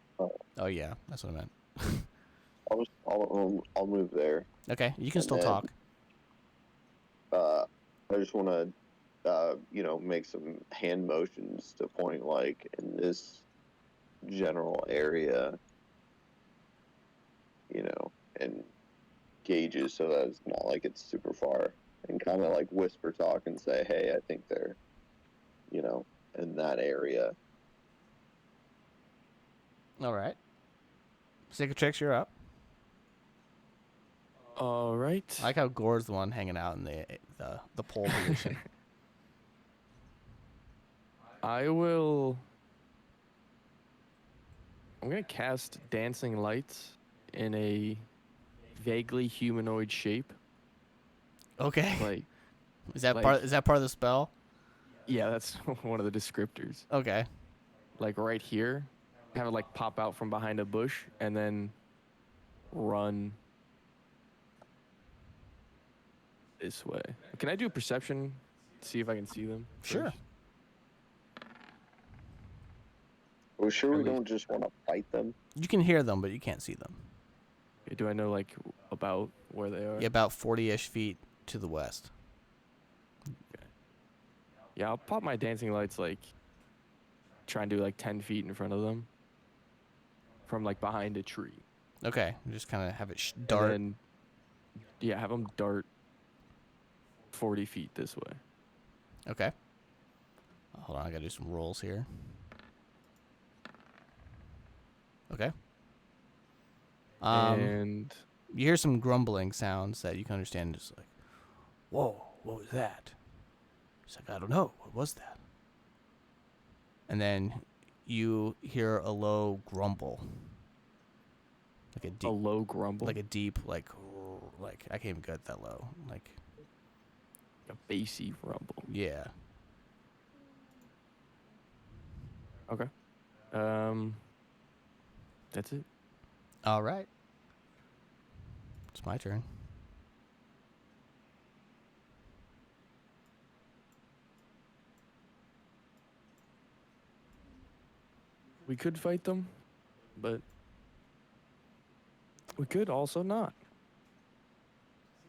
Speaker 1: Oh yeah, that's what I meant.
Speaker 5: I'll move there.
Speaker 1: Okay, you can
Speaker 5: And
Speaker 1: still
Speaker 5: then-
Speaker 1: talk.
Speaker 5: I just want to, make some hand motions to point like in this general area, and gauges so that it's not like it's super far, and kind of like whisper talk and say, hey, I think they're, in that area.
Speaker 1: All right. Cicatrix, you're up.
Speaker 3: All right.
Speaker 1: I like how Gore's the one hanging out in the pole position.
Speaker 3: I'm gonna cast dancing lights in a vaguely humanoid shape.
Speaker 1: Okay.
Speaker 3: Like,
Speaker 1: Is that
Speaker 3: like-
Speaker 1: part? Is that part of the spell?
Speaker 3: yeah, that's one of the descriptors.
Speaker 1: Okay.
Speaker 3: Like right here, have it like pop out from behind a bush and then run this way. Can I do a perception? See if I can see them.
Speaker 1: Sure.
Speaker 3: first?
Speaker 5: We're sure we
Speaker 3: At least-
Speaker 5: don't just want to fight them.
Speaker 1: You can hear them, but you can't see them.
Speaker 3: Okay, do I know like about where they are?
Speaker 1: Yeah, about 40-ish feet to the west.
Speaker 3: Yeah, I'll pop my dancing lights like try and do like 10 feet in front of them from like behind a tree.
Speaker 1: Okay. You just kind of have it
Speaker 3: And
Speaker 1: dart.
Speaker 3: then, yeah, have them dart 40 feet this way.
Speaker 1: Okay. Hold on, I gotta do some rolls here. Okay.
Speaker 3: And
Speaker 1: You hear some grumbling sounds that you can understand. Just like, whoa, what was that? He's like, I don't know. What was that? And then you hear a low grumble. Like a
Speaker 3: a
Speaker 1: deep,
Speaker 3: low grumble,
Speaker 1: like a deep, like I can't even get that low. Like,
Speaker 3: a bassy rumble.
Speaker 1: yeah.
Speaker 3: Okay. That's it.
Speaker 1: All right. It's my turn.
Speaker 3: We could fight them, but we could also not.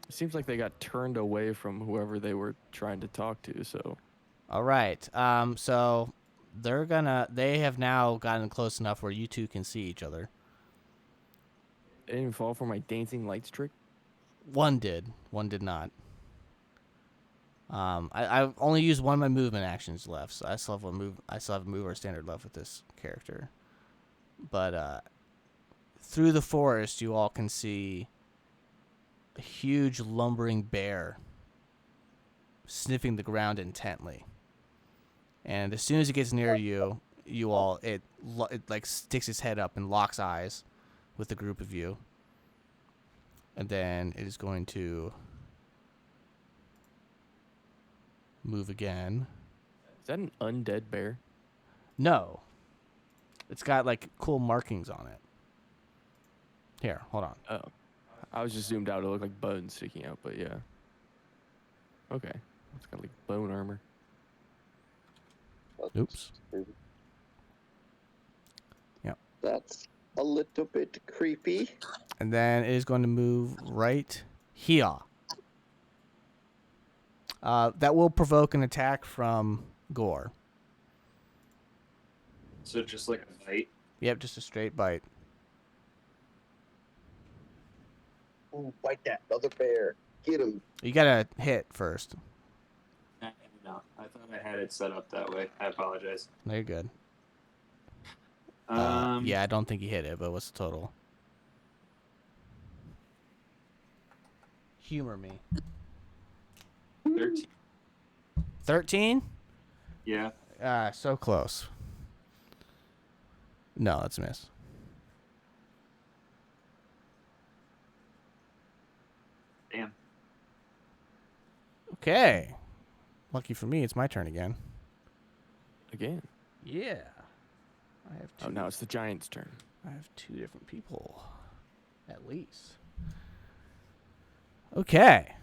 Speaker 3: It seems like they got turned away from whoever they were trying to talk to, so
Speaker 1: All right. So they have now gotten close enough where you two can see each other.
Speaker 3: they didn't fall for my dancing lights trick.
Speaker 1: One did not. I've only used one of my movement actions left, so I still have a move or standard left with this character. But through the forest, you all can see a huge lumbering bear sniffing the ground intently. And as soon as it gets near you, it like sticks its head up and locks eyes with the group of you. And then it is going to move again.
Speaker 3: Is that an undead bear?
Speaker 1: No. It's got like cool markings on it. Here, hold on.
Speaker 3: Oh. I was just zoomed out. It looked like bones sticking out, but yeah. Okay. It's got like bone armor.
Speaker 1: Oops. Yep.
Speaker 5: That's a little bit creepy.
Speaker 1: And then it is going to move right here. That will provoke an attack from Gore.
Speaker 2: So just like a bite.
Speaker 1: Yep, just a straight bite.
Speaker 5: Ooh, fight that other bear. Get him.
Speaker 1: You gotta hit first.
Speaker 2: No, I thought I had it set up that way. I apologize.
Speaker 1: No, you're good.
Speaker 2: Um,
Speaker 1: Yeah, I don't think you hit it, but what's the total? Humor me.
Speaker 2: 13.
Speaker 1: 13?
Speaker 2: Yeah.
Speaker 1: So close. No, that's a miss.
Speaker 2: Damn.
Speaker 1: Okay. Lucky for me, it's my turn again.
Speaker 3: Again.
Speaker 1: Yeah. I have two.
Speaker 3: Oh, now it's the Giants' turn.
Speaker 1: I have two different people, at least. Okay.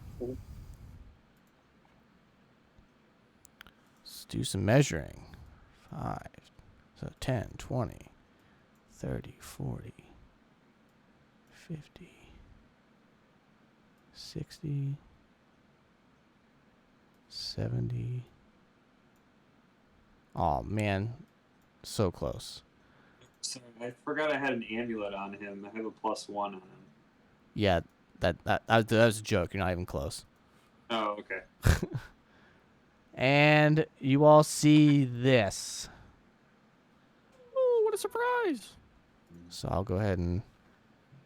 Speaker 1: Let's do some measuring. 5. So 10, 20, 30, 40, 50, 60, 70. Oh, man. So close.
Speaker 2: Sorry, I forgot I had an amulet on him. I have a +1 on him.
Speaker 1: Yeah, that was a joke. You're not even close.
Speaker 2: Oh, okay.
Speaker 1: And you all see this.
Speaker 3: Oh, what a surprise!
Speaker 1: So I'll go ahead and...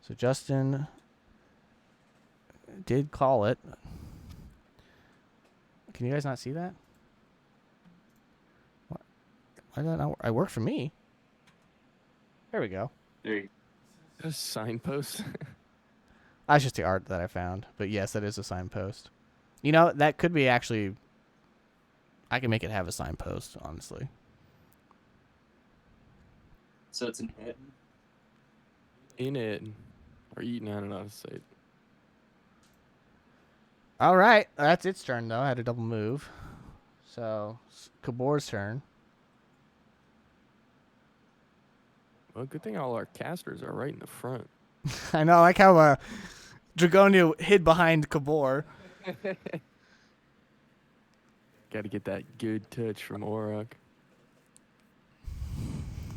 Speaker 1: So Justin did call it. Can you guys not see that? What? Why did that not work? It worked for me. There we go.
Speaker 2: There you
Speaker 3: A signpost.
Speaker 1: That's just the art that I found. But yes, that is a signpost. You know, that could be actually... I can make it have a signpost, honestly.
Speaker 2: So it's an it.
Speaker 3: In it. Or eating, I don't know how to say it.
Speaker 1: All right. That's its turn, though. I had a double move. So, it's Kabor's turn.
Speaker 3: Well, good thing all our casters are right in the front.
Speaker 1: I know, I like how Dragonia hid behind Kabor.
Speaker 3: Got to get that good touch from Auroch.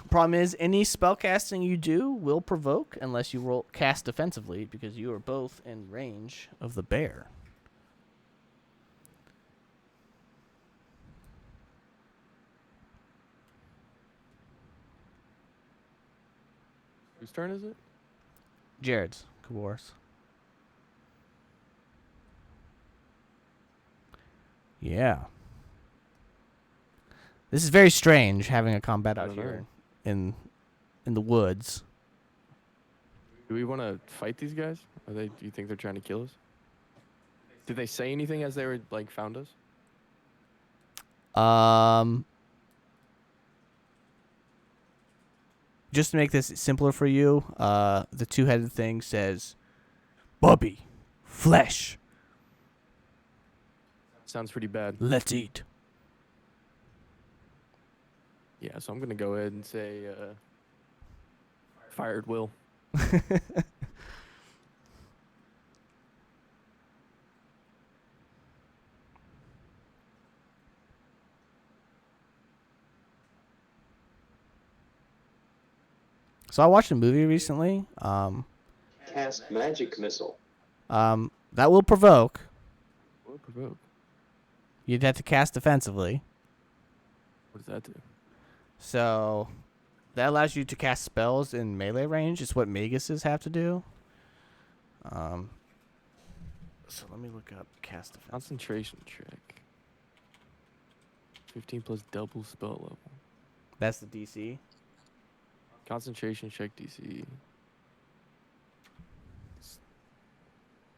Speaker 1: Problem is, any spellcasting you do will provoke unless you roll cast defensively, because you are both in range of the bear.
Speaker 3: Whose turn is it?
Speaker 1: Jared's, Kabor's. Yeah. This is very strange having a combat out here in the woods.
Speaker 3: Do we want to fight these guys? Do you think they're trying to kill us? Did they say anything as they were found us?
Speaker 1: Just to make this simpler for you, the two-headed thing says, "Bobby, flesh,
Speaker 3: Sounds pretty bad.
Speaker 1: let's eat."
Speaker 3: Yeah, so I'm gonna go ahead and say, fired Will.
Speaker 1: So I watched a movie recently.
Speaker 4: Cast magic missile.
Speaker 1: That will provoke.
Speaker 3: Will provoke.
Speaker 1: You'd have to cast defensively.
Speaker 3: What does that do?
Speaker 1: So that allows you to cast spells in melee range. It's what Maguses have to do. So let me look up cast defense.
Speaker 3: Concentration check. 15 plus double spell level.
Speaker 1: That's the DC.
Speaker 3: Concentration check DC. I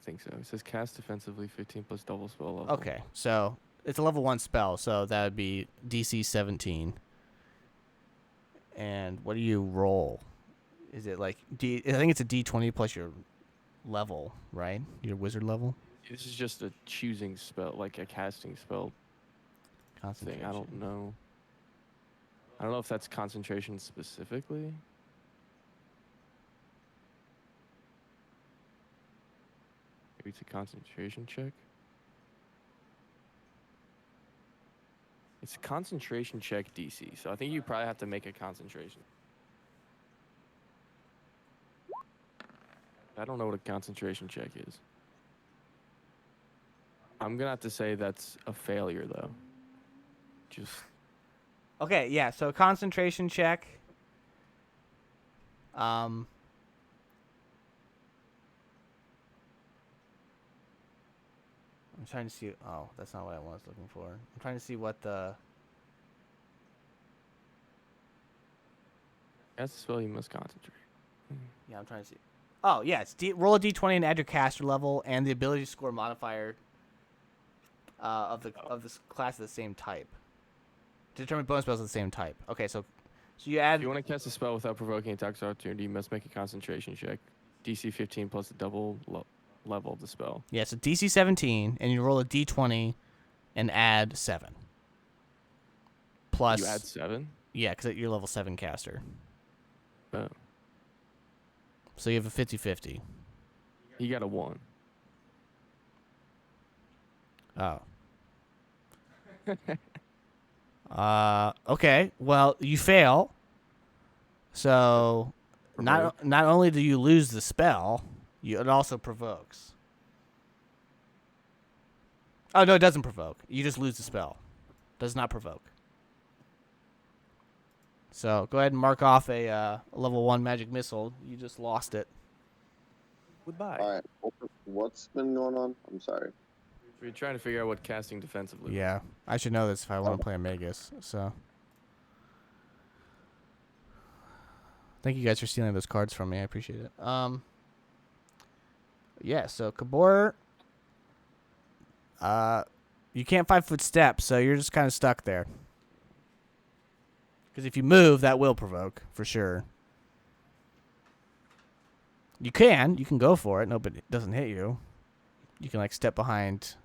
Speaker 3: think so. It says cast defensively 15 plus double spell level.
Speaker 1: Okay, so it's a level 1 spell, so that would be DC 17. And what do you roll? Is it like I think it's a D20 plus your level, right? Your wizard level?
Speaker 3: This is just a choosing spell, like a casting spell thing. I don't know. I don't know if that's concentration specifically. Maybe it's a concentration check. It's a concentration check DC, so I think you probably have to make a concentration. I don't know what a concentration check is. I'm gonna have to say that's a failure, though. Just
Speaker 1: Okay, yeah. So concentration check. I'm trying to see. Oh, that's not what I was looking for. I'm trying to see what the.
Speaker 3: as a spell, you must concentrate.
Speaker 1: Yeah, I'm trying to see. Oh, yeah. It's roll a d20 and add your caster level and the ability to score modifier of the class of the same type. To determine bonus spells of the same type. Okay, so you add.
Speaker 3: If you want to cast a spell without provoking attacks of opportunity, you must make a concentration check. DC 15 plus the double level of the spell.
Speaker 1: Yeah, so DC 17, and you roll a d20 and add 7. Plus.
Speaker 3: You add 7?
Speaker 1: Yeah, because you're level 7 caster.
Speaker 3: Oh.
Speaker 1: So you have a 50-50.
Speaker 3: You got a 1.
Speaker 1: Oh. Okay. Well, you fail. So, not only do you lose the spell, it also provokes. Oh no, it doesn't provoke. You just lose the spell. Does not provoke. So go ahead and mark off a level 1 magic missile. You just lost it.
Speaker 3: Goodbye.
Speaker 5: All right. What's been going on? I'm sorry.
Speaker 3: We're trying to figure out what casting defensively.
Speaker 1: Yeah, I should know this if I want to play a Magus. So, thank you guys for stealing those cards from me. I appreciate it. Yeah. So Kabor, you can't 5-foot step, so you're just kind of stuck there. Because if you move, that will provoke for sure. You can go for it. No, but it doesn't hit you. You can like step behind.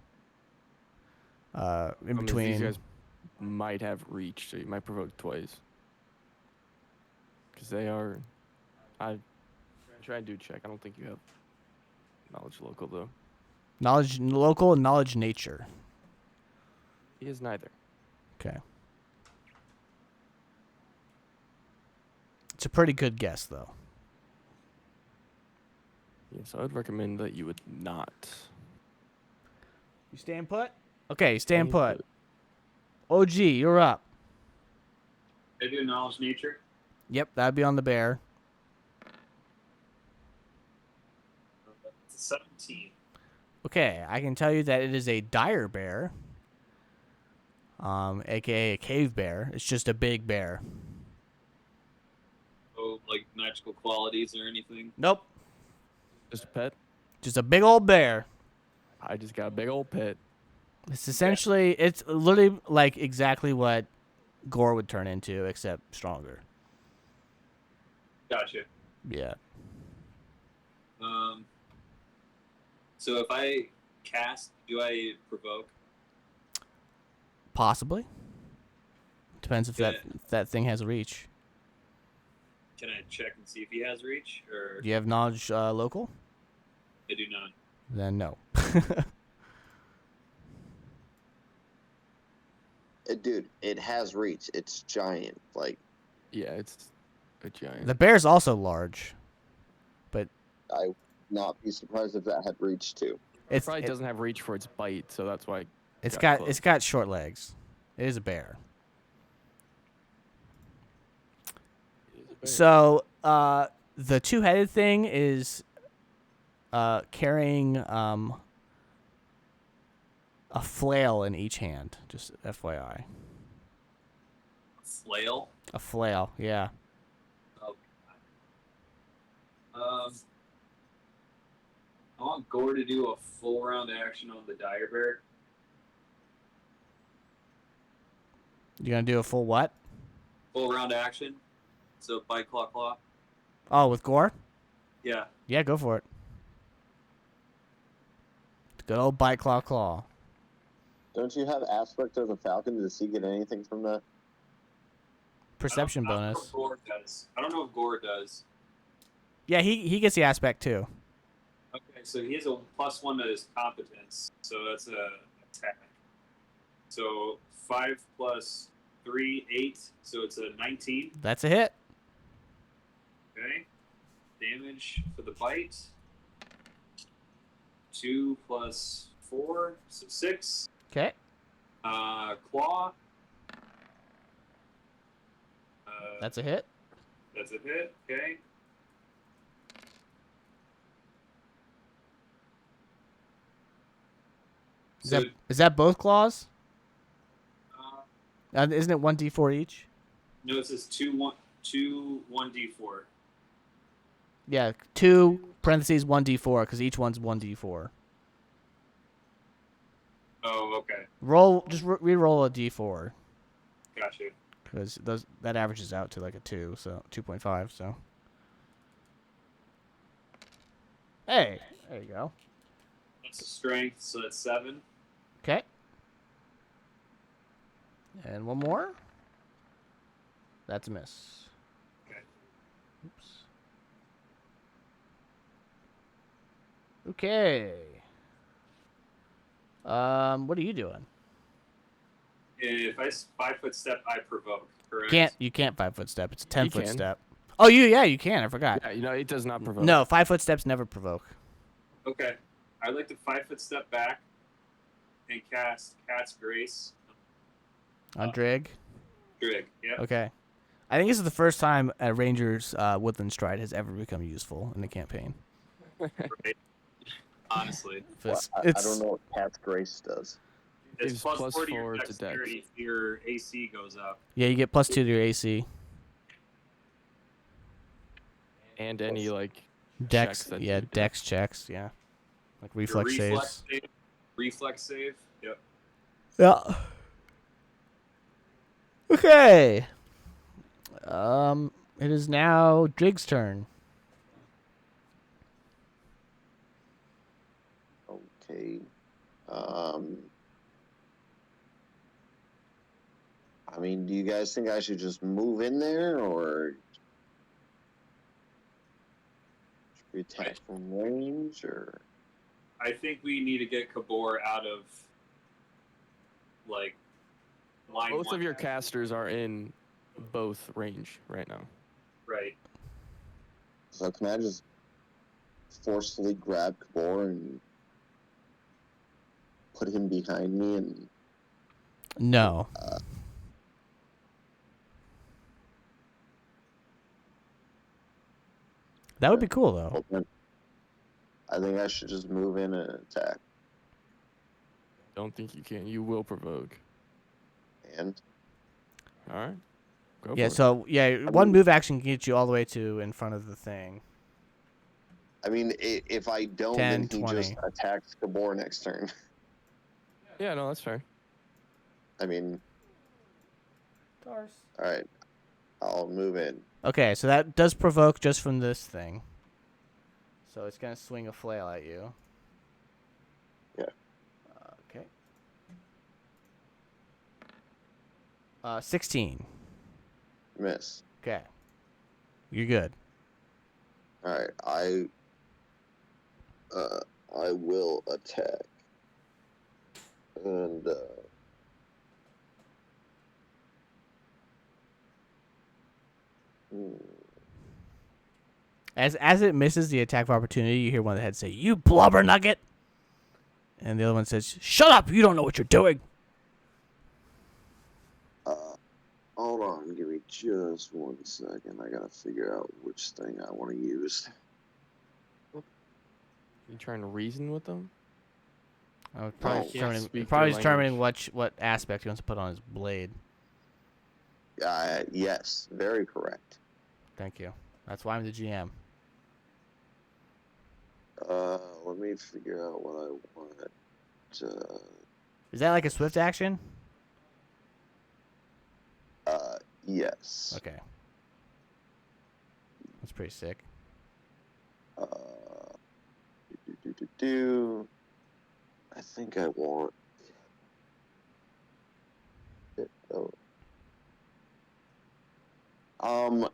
Speaker 1: In between.
Speaker 3: These guys might have reach, so you might provoke twice. Because they are. I try and do check. I don't think you have knowledge local though.
Speaker 1: Knowledge local and knowledge nature.
Speaker 3: He is neither.
Speaker 1: Okay. It's a pretty good guess though.
Speaker 3: Yes, I would recommend that you would not.
Speaker 1: You staying put? Okay, staying put. OG, you're up.
Speaker 2: I do knowledge nature.
Speaker 1: Yep, that'd be on the bear.
Speaker 2: It's a 17.
Speaker 1: Okay, I can tell you that it is a dire bear. AKA a cave bear. It's just a big bear.
Speaker 2: Oh, like magical qualities or anything?
Speaker 1: Nope.
Speaker 3: Just a pet?
Speaker 1: Just a big old bear.
Speaker 3: I just got a big old pet.
Speaker 1: It's essentially, it's literally like exactly what Gore would turn into, except stronger.
Speaker 2: Gotcha.
Speaker 1: Yeah.
Speaker 2: So if I cast, do I provoke?
Speaker 1: Possibly. Depends if
Speaker 2: Yeah.
Speaker 1: that thing has reach.
Speaker 2: Can I check and see if he has reach? Or
Speaker 1: Do you have knowledge local?
Speaker 2: I do not.
Speaker 1: Then no.
Speaker 5: Dude, it has reach. It's giant. Like,
Speaker 3: Yeah, it's a giant.
Speaker 1: The bear's also large.
Speaker 5: I would not be surprised if that had reach too.
Speaker 3: It probably doesn't have reach for its bite, so that's why.
Speaker 1: It's
Speaker 3: got
Speaker 1: got
Speaker 3: close.
Speaker 1: short legs. It is a bear.
Speaker 3: It is a bear.
Speaker 1: So the two-headed thing is carrying a flail in each hand. Just FYI.
Speaker 2: Flail?
Speaker 1: A flail, yeah.
Speaker 2: Oh. I want Gore to do a full round action on the dire bear.
Speaker 1: You gonna do a full what?
Speaker 2: Full round action. So bite claw claw.
Speaker 1: Oh, with Gore?
Speaker 2: Yeah.
Speaker 1: Yeah, go for it. Good old bite claw claw.
Speaker 5: Don't you have aspect of the falcon? Does he get anything from that?
Speaker 1: Perception
Speaker 2: I don't know
Speaker 1: bonus.
Speaker 2: if Gore does. I don't know if Gore does.
Speaker 1: Yeah, he gets the aspect too.
Speaker 2: Okay, so he has a +1 to his competence, so that's a attack. So 5 plus 3, 8. So it's a 19.
Speaker 1: That's a hit.
Speaker 2: Okay. Damage for the bite. 2 plus 4, so 6.
Speaker 1: Okay.
Speaker 2: Claw.
Speaker 1: That's a hit.
Speaker 2: That's a hit. Okay.
Speaker 1: Is that both claws?
Speaker 2: Uh,
Speaker 1: Isn't it 1d4 each?
Speaker 2: no, it says 1d4.
Speaker 1: Yeah, 2 parentheses 1d4 because each one's 1d4.
Speaker 2: Oh, okay.
Speaker 1: Just re-roll a d4
Speaker 2: Gotcha.
Speaker 1: because that averages out to like a 2, so 2.5. So hey, there you go.
Speaker 2: That's a strength, so that's 7.
Speaker 1: Okay. And one more. That's a miss.
Speaker 2: Okay.
Speaker 1: Oops. Okay. What are you doing?
Speaker 2: If I 5-foot step, I provoke. Correct.
Speaker 1: You can't 5-foot step. It's a 10-foot
Speaker 3: can.
Speaker 1: step. Oh, you can. I forgot.
Speaker 3: Yeah, it does not provoke.
Speaker 1: No, 5-foot steps never provoke.
Speaker 2: Okay. I'd like to 5-foot step back and cast Cat's Grace.
Speaker 1: On Drig.
Speaker 2: Drig. Yep.
Speaker 1: Okay. I think this is the first time a Ranger's Woodland Stride has ever become useful in the campaign.
Speaker 2: Right. Honestly.
Speaker 5: I don't know what Cat's Grace does.
Speaker 2: It's
Speaker 3: Gives
Speaker 2: plus
Speaker 3: plus
Speaker 2: 4 to your
Speaker 3: 4 to
Speaker 2: dexterity if your AC goes up.
Speaker 1: Yeah, you get plus 2 to your AC.
Speaker 3: And any like
Speaker 1: Dex,
Speaker 3: checks that
Speaker 1: yeah,
Speaker 3: you do.
Speaker 1: Dex checks, yeah. Like
Speaker 2: Your
Speaker 1: reflex saves.
Speaker 2: save. Reflex save. Yep.
Speaker 1: Yeah. Okay. It is now Drig's turn.
Speaker 5: Okay. I mean, do you guys think I should just move in there, or should we attack from range, or?
Speaker 2: I think we need to get Kabor out of like line
Speaker 3: Both
Speaker 2: 1.
Speaker 3: of your casters are in both range right now.
Speaker 2: Right.
Speaker 5: So can I just forcefully grab Kabor and put him behind me and?
Speaker 1: No. That would be cool, though.
Speaker 5: Open? I think I should just move in and attack.
Speaker 3: Don't think you can. You will provoke.
Speaker 5: And
Speaker 3: All right. Go
Speaker 1: Yeah,
Speaker 3: for it.
Speaker 1: so, one move action can get you all the way to in front of the thing.
Speaker 5: I mean, if I don't,
Speaker 1: 10,
Speaker 5: then he
Speaker 1: 20.
Speaker 5: just attacks Kabor next turn.
Speaker 3: Yeah, no, that's fair.
Speaker 5: I mean, all right, I'll move in.
Speaker 1: Okay, so that does provoke just from this thing. So it's going to swing a flail at you.
Speaker 5: Yeah.
Speaker 1: Okay. 16.
Speaker 5: Miss.
Speaker 1: Okay. You're good.
Speaker 5: All right, I will attack, and
Speaker 1: As it misses the attack of opportunity, you hear one of the heads say, "You blubber nugget!" And the other one says, "Shut up! You don't know what you're doing."
Speaker 5: hold on, give me just 1 second. I gotta figure out which thing I want to use.
Speaker 3: You trying to reason with them?
Speaker 1: Probably
Speaker 5: Oh.
Speaker 1: determining,
Speaker 3: Speak
Speaker 1: probably
Speaker 3: their
Speaker 1: determining what aspect he wants to put on his blade.
Speaker 5: Yes, very correct.
Speaker 1: Thank you. That's why I'm the GM.
Speaker 5: Let me figure out what I want.
Speaker 1: Is that like a swift action?
Speaker 5: Yes.
Speaker 1: Okay. That's pretty sick.
Speaker 5: I think I want.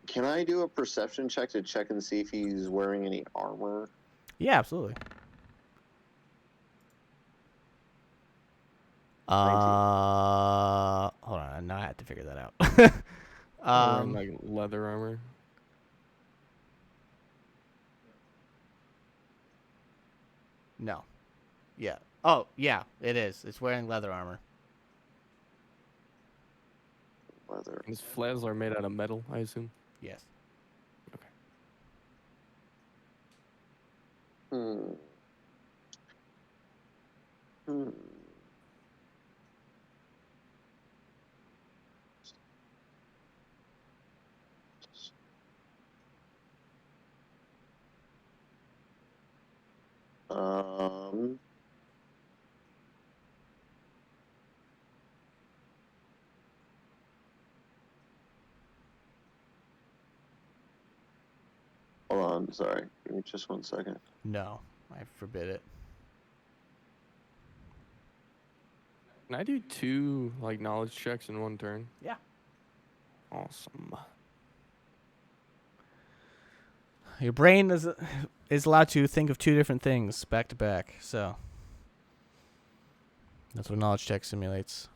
Speaker 5: Can I do a perception check to check and see if he's wearing any armor?
Speaker 1: Yeah, absolutely.
Speaker 5: 19.
Speaker 1: figure that out.
Speaker 3: Wearing like leather armor.
Speaker 1: No. Yeah. Oh, yeah, it is. It's wearing leather armor.
Speaker 5: Leather.
Speaker 3: His flails are made out of metal, I assume.
Speaker 1: Yes.
Speaker 5: Hmm. Hmm. Um. Hold on, sorry. Give me just 1 second.
Speaker 1: No, I forbid it.
Speaker 3: Can I do 2 like knowledge checks in 1 turn?
Speaker 1: Yeah.
Speaker 3: Awesome.
Speaker 1: Your brain is allowed to think of 2 different things back to back, so that's what knowledge check simulates.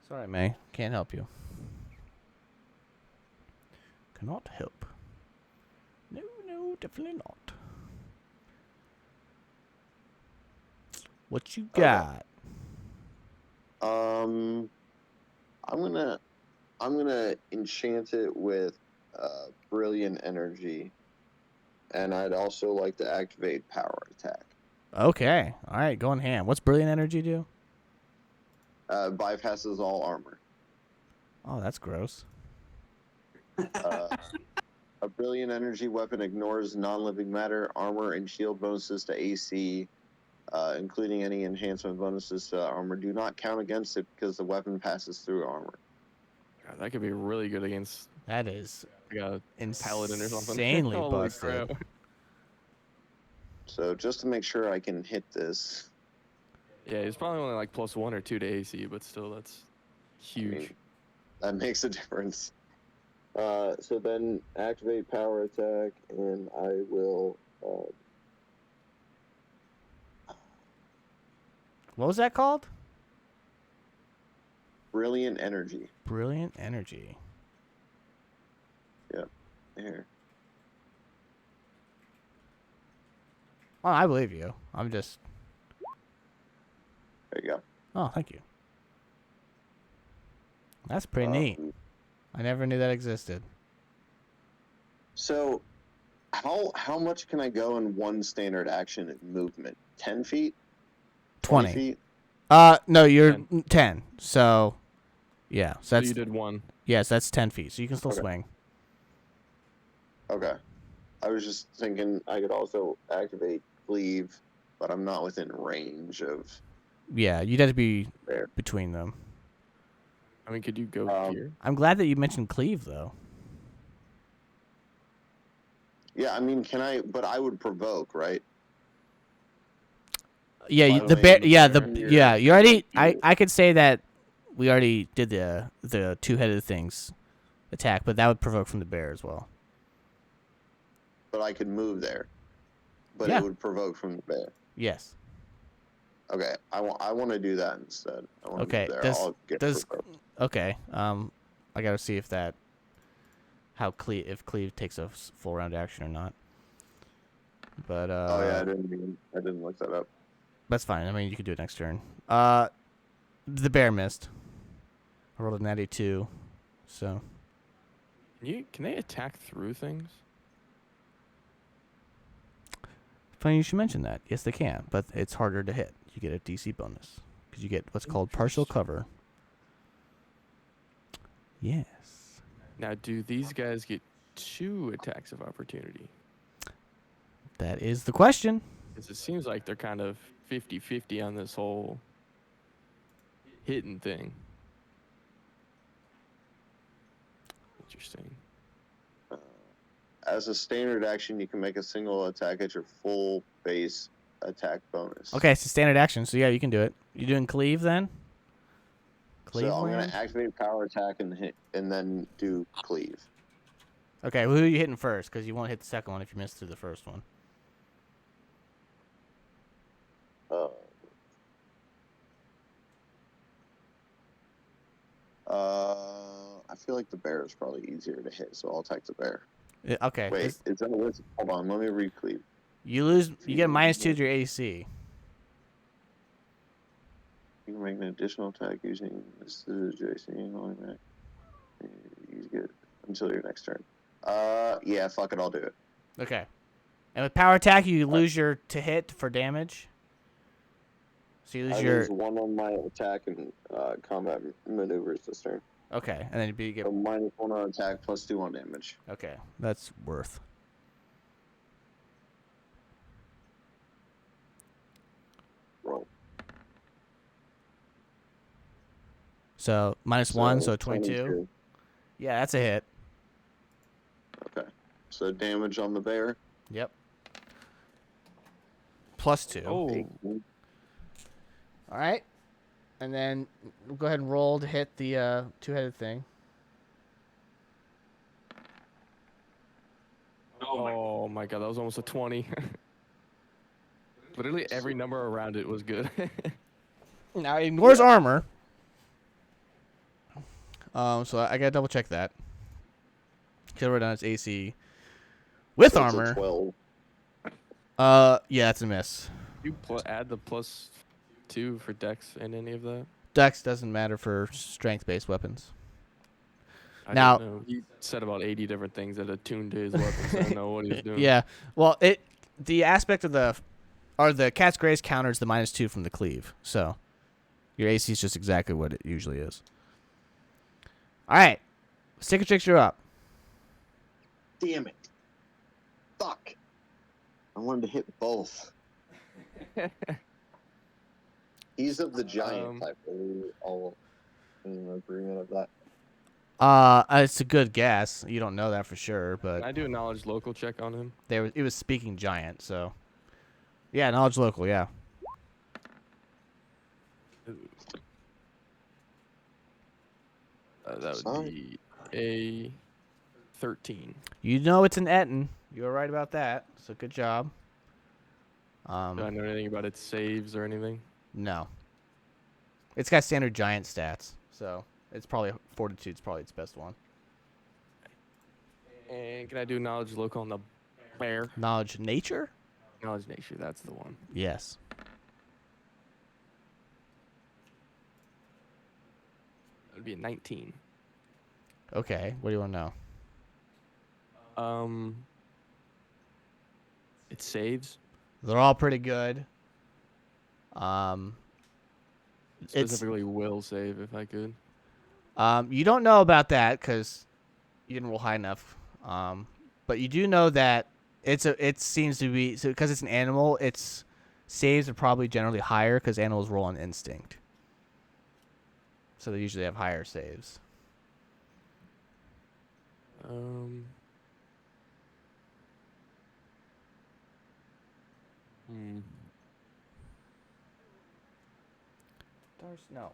Speaker 1: Sorry, May. Can't help you. Cannot help. No, definitely not. What you got?
Speaker 5: I'm gonna enchant it with brilliant energy, and I'd also like to activate power attack.
Speaker 1: Okay. All right, going ham. What's brilliant energy do?
Speaker 5: Bypasses all armor.
Speaker 1: Oh, that's gross.
Speaker 5: A brilliant energy weapon ignores non-living matter, armor, and shield bonuses to AC, including any enhancement bonuses to armor. Do not count against it because the weapon passes through armor.
Speaker 3: God, that could be really good against
Speaker 1: That is
Speaker 3: like a paladin or something.
Speaker 1: insanely
Speaker 3: Holy
Speaker 1: busted.
Speaker 3: crap.
Speaker 5: So just to make sure I can hit this,
Speaker 3: Yeah, he's probably only like +1 or 2 to AC, but still, that's huge.
Speaker 5: I mean, that makes a difference. So then activate power attack, and I will.
Speaker 1: What was that called?
Speaker 5: Brilliant energy.
Speaker 1: Brilliant energy.
Speaker 5: Yep. Here.
Speaker 1: Oh, I believe you. I'm just.
Speaker 5: There you go.
Speaker 1: Oh, thank you. That's pretty neat. I never knew that existed.
Speaker 5: So, how much can I go in one standard action and movement? 10 feet?
Speaker 1: 20.
Speaker 5: feet?
Speaker 1: No, you're 10. So, yeah. So that's
Speaker 3: you did 1.
Speaker 1: yes, that's 10 feet. So you can still
Speaker 5: Okay.
Speaker 1: swing.
Speaker 5: Okay. I was just thinking I could also activate cleave, but I'm not within range of.
Speaker 1: Yeah, you'd have to be
Speaker 5: There.
Speaker 1: between them.
Speaker 3: I mean, could you go here?
Speaker 1: I'm glad that you mentioned cleave, though.
Speaker 5: Yeah, I mean, can I? But I would provoke, right?
Speaker 1: Yeah,
Speaker 3: By
Speaker 1: you,
Speaker 3: the
Speaker 1: the
Speaker 3: way,
Speaker 1: bear.
Speaker 3: the
Speaker 1: Yeah,
Speaker 3: bear-
Speaker 1: yeah. You already. I could say that we already did the 2-headed things attack, but that would provoke from the bear as well.
Speaker 5: But I could move there. But
Speaker 1: Yeah.
Speaker 5: it would provoke from the bear.
Speaker 1: Yes.
Speaker 5: Okay, I want to do that instead. I want to
Speaker 1: Okay.
Speaker 5: move there. I'll get provoked.
Speaker 1: Okay. I gotta see if that if cleave takes a full round action or not. But
Speaker 5: Oh yeah, I didn't look that up.
Speaker 1: that's fine. I mean, you can do it next turn. The bear missed. I rolled a natty 2, so
Speaker 3: Can they attack through things?
Speaker 1: funny you should mention that. Yes, they can, but it's harder to hit. You get a DC bonus because you get what's called partial cover. Yes.
Speaker 3: Now, do these guys get 2 attacks of opportunity?
Speaker 1: That is the question.
Speaker 3: Because it seems like they're kind of 50-50 on this whole hitting thing. Interesting.
Speaker 5: As a standard action, you can make a single attack at your full base attack bonus.
Speaker 1: Okay, it's a standard action, so yeah, you can do it. You doing cleave then?
Speaker 5: So I'm
Speaker 1: Cleveland?
Speaker 5: gonna activate power attack and then do cleave.
Speaker 1: Okay, well, who are you hitting first? Because you won't hit the second one if you miss through the first one.
Speaker 5: feel like the bear is probably easier to hit, so I'll attack the bear.
Speaker 1: Okay.
Speaker 5: Wait, is that what? Hold on, let me recleave.
Speaker 1: You get a -2 to your AC.
Speaker 5: You can make an additional attack using this is JC only make. You get until your next turn. Yeah, fuck it, I'll do it.
Speaker 1: Okay. And with power attack, you lose your to hit for damage. So you lose
Speaker 5: I
Speaker 1: your.
Speaker 5: lose 1 on my attack and combat maneuvers this turn.
Speaker 1: Okay, and then you get.
Speaker 5: So -1 on attack, +2 on damage.
Speaker 1: Okay, that's worth.
Speaker 5: Roll.
Speaker 1: So -1, so 22.
Speaker 5: 22.
Speaker 1: Yeah, that's a hit.
Speaker 5: Okay. So damage on the bear.
Speaker 1: Yep. +2.
Speaker 3: Oh,
Speaker 5: 18.
Speaker 1: All right. And then we'll go ahead and roll to hit the two-headed thing.
Speaker 3: oh my god, that was almost a 20. Literally every number around it was good.
Speaker 1: Now it ignores armor. So I gotta double check that. Because we're done its AC with
Speaker 5: So it's a
Speaker 1: armor.
Speaker 5: 12.
Speaker 1: Yeah, that's a miss.
Speaker 3: You add the +2 for dex in any of that?
Speaker 1: Dex doesn't matter for strength-based weapons.
Speaker 3: I
Speaker 1: Now-
Speaker 3: don't know. He said about 80 different things that attuned to his weapons. I don't know what he's doing.
Speaker 1: Yeah. Well, the aspect of the Cat's Grace counters the -2 from the cleave. So your AC is just exactly what it usually is. All right. Stick and tricks, you're up.
Speaker 5: Damn it. Fuck. I wanted to hit both. He's of the giant type. Are we all in agreement of that?
Speaker 1: It's a good guess. You don't know that for sure,
Speaker 3: Can I
Speaker 1: but
Speaker 3: do a knowledge local check on him?
Speaker 1: it was speaking giant, so yeah, knowledge local, yeah.
Speaker 3: That would be a 13.
Speaker 1: You know it's an Etten. You were right about that, so good job.
Speaker 3: Do I know anything about its saves or anything?
Speaker 1: No. It's got standard giant stats, so it's probably Fortitude's probably its best one.
Speaker 3: And can I do knowledge local on the bear?
Speaker 1: Knowledge nature?
Speaker 3: Knowledge nature, that's the one.
Speaker 1: Yes.
Speaker 3: That would be a 19.
Speaker 1: Okay, what do you want to know?
Speaker 3: It saves.
Speaker 1: They're all pretty good. It's
Speaker 3: Specifically, will save if I could.
Speaker 1: you don't know about that because you didn't roll high enough. But you do know that it seems to be so because it's an animal. Its saves are probably generally higher because animals roll on instinct. So they usually have higher saves. No.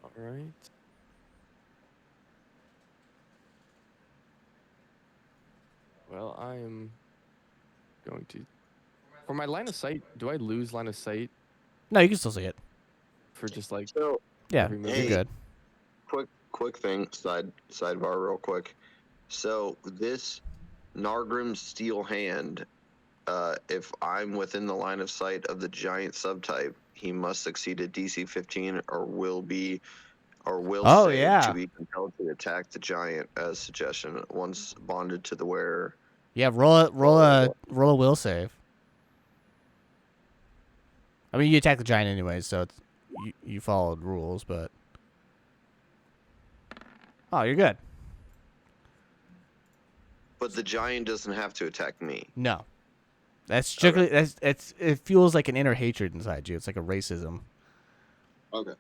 Speaker 3: All right. Well, I am going to. For my line of sight, do I lose line of sight
Speaker 1: No, you can still see it.
Speaker 3: for just like
Speaker 5: So,
Speaker 1: Yeah,
Speaker 3: every move?
Speaker 1: you're good.
Speaker 5: quick thing, sidebar real quick. So this Nargrim's steel hand, if I'm within the line of sight of the giant subtype, he must succeed a DC 15 or will
Speaker 1: Oh,
Speaker 5: save
Speaker 1: yeah.
Speaker 5: to be compelled to attack the giant as suggestion once bonded to the wearer.
Speaker 1: Yeah, roll a will save. I mean, you attack the giant anyways, so it's, you followed rules, but oh, you're good.
Speaker 5: But the giant doesn't have to attack me.
Speaker 1: No, that's strictly it feels like an inner hatred inside you. It's like a racism.
Speaker 5: Okay.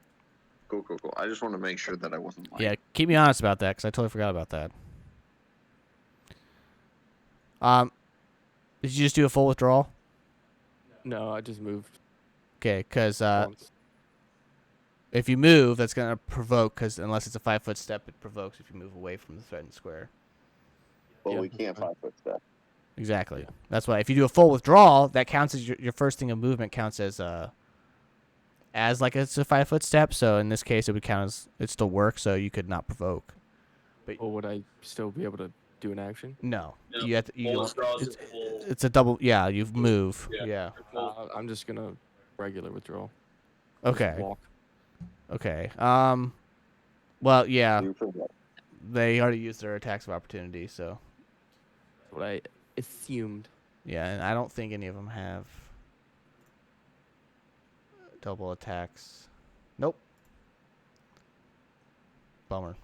Speaker 5: Cool. I just want to make sure that I wasn't lying.
Speaker 1: Yeah, keep me honest about that because I totally forgot about that. Did you just do a full withdrawal?
Speaker 3: No, I just moved
Speaker 1: Okay, because
Speaker 3: once.
Speaker 1: if you move, that's gonna provoke. Because unless it's a 5-foot step, it provokes if you move away from the threatened square.
Speaker 5: But
Speaker 3: Yeah,
Speaker 5: we can't
Speaker 3: that's
Speaker 5: 5-foot step.
Speaker 1: Exactly.
Speaker 3: Yeah.
Speaker 1: That's why if you do a full withdrawal, that counts as your first thing of movement counts as like it's a 5-foot step. So in this case, it would count as it still works. So you could not provoke.
Speaker 3: Or would I still be able to do an action?
Speaker 1: No,
Speaker 2: No,
Speaker 1: you have to. You
Speaker 2: full
Speaker 1: don't,
Speaker 2: straws
Speaker 1: it's,
Speaker 2: is full.
Speaker 1: it's a double. Yeah, you move.
Speaker 2: Yeah.
Speaker 1: Yeah.
Speaker 3: I'm just gonna regular withdrawal. Just
Speaker 1: Okay.
Speaker 3: walk.
Speaker 1: Okay. Well, yeah.
Speaker 5: Do for what?
Speaker 1: They already used their attacks of opportunity, so
Speaker 3: That's what I assumed.
Speaker 1: yeah. And I don't think any of them have double attacks. Nope. Bummer.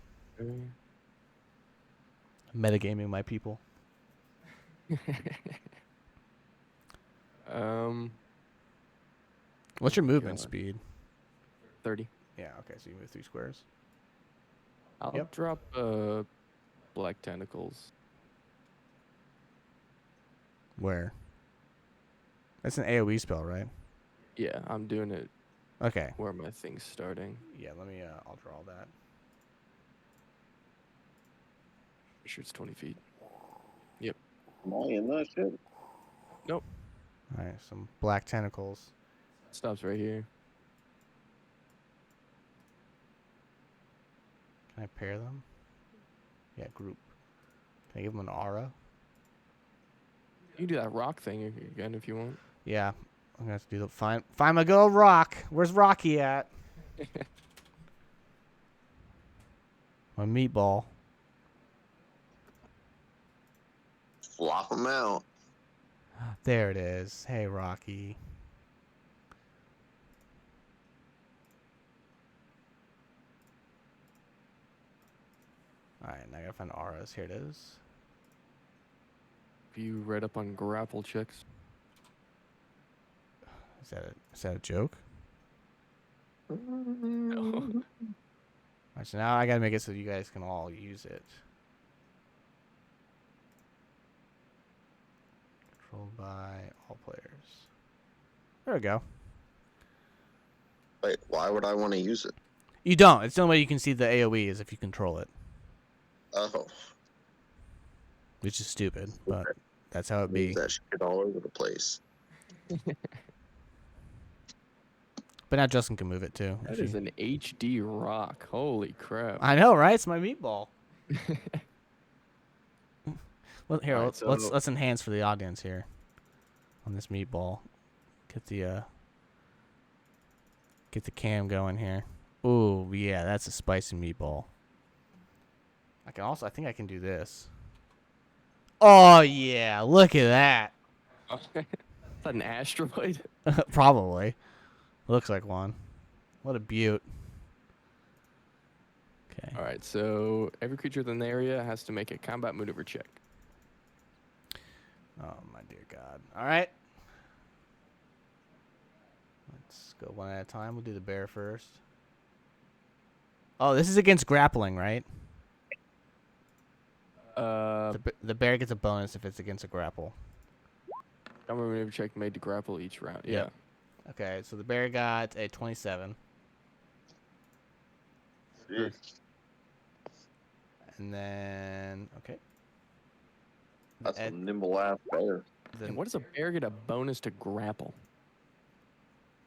Speaker 1: Metagaming my people. What's your movement
Speaker 3: God.
Speaker 1: speed?
Speaker 3: 30.
Speaker 1: Yeah. Okay. So you move 3 squares.
Speaker 3: I'll
Speaker 1: Yep.
Speaker 3: drop black tentacles.
Speaker 1: Where? That's an AOE spell, right?
Speaker 3: Yeah, I'm doing it
Speaker 1: Okay.
Speaker 3: where my thing's starting.
Speaker 1: Yeah. Let me. I'll draw that.
Speaker 3: Pretty sure it's 20 feet.
Speaker 5: Am I in that shit?
Speaker 1: All right. Some black tentacles.
Speaker 3: Stops right here.
Speaker 1: Can I pair them? Yeah. Group. Can I give them an aura?
Speaker 3: You can do that rock thing again if you want.
Speaker 1: Yeah. I'm gonna have to do the find my good old Rock. Where's Rocky at? My meatball.
Speaker 5: Flop them out.
Speaker 1: There it is. Hey, Rocky. Alright, now I gotta find auras. Here it is.
Speaker 3: If you read up on grapple checks.
Speaker 1: Is that a joke?
Speaker 3: No.
Speaker 1: Alright, so now I gotta make it so you guys can all use it. Controlled by all players. There we go.
Speaker 5: Wait, why would I want to use it?
Speaker 1: You don't. It's the only way you can see the AoE is if you control it.
Speaker 5: Oh,
Speaker 1: Which is stupid, but that's how it
Speaker 5: move
Speaker 1: be.
Speaker 5: that shit all over the place.
Speaker 1: But now Justin can move it too.
Speaker 3: That is an HD rock. Holy crap.
Speaker 1: I know, right? It's my meatball. Well, here,
Speaker 3: Alright,
Speaker 1: let's enhance for the audience here on this meatball. Get the cam going here. Ooh, yeah, that's a spicy meatball. I think I can do this. Oh yeah, look at that.
Speaker 3: Is that an asteroid?
Speaker 1: Probably. Looks like one. What a beaut. Okay.
Speaker 3: Alright, so every creature within the area has to make a combat maneuver check.
Speaker 1: Oh my dear God. All right. Let's go one at a time. We'll do the bear first. Oh, this is against grappling, right? The bear gets a bonus if it's against a grapple.
Speaker 3: Combat maneuver check made to grapple each round. Yeah.
Speaker 1: Yep. Okay, so the bear got a 27.
Speaker 5: Jeez.
Speaker 1: And then, okay.
Speaker 5: That's a
Speaker 1: Ed-
Speaker 5: nimble ass bear.
Speaker 3: And what does a bear get a bonus to grapple?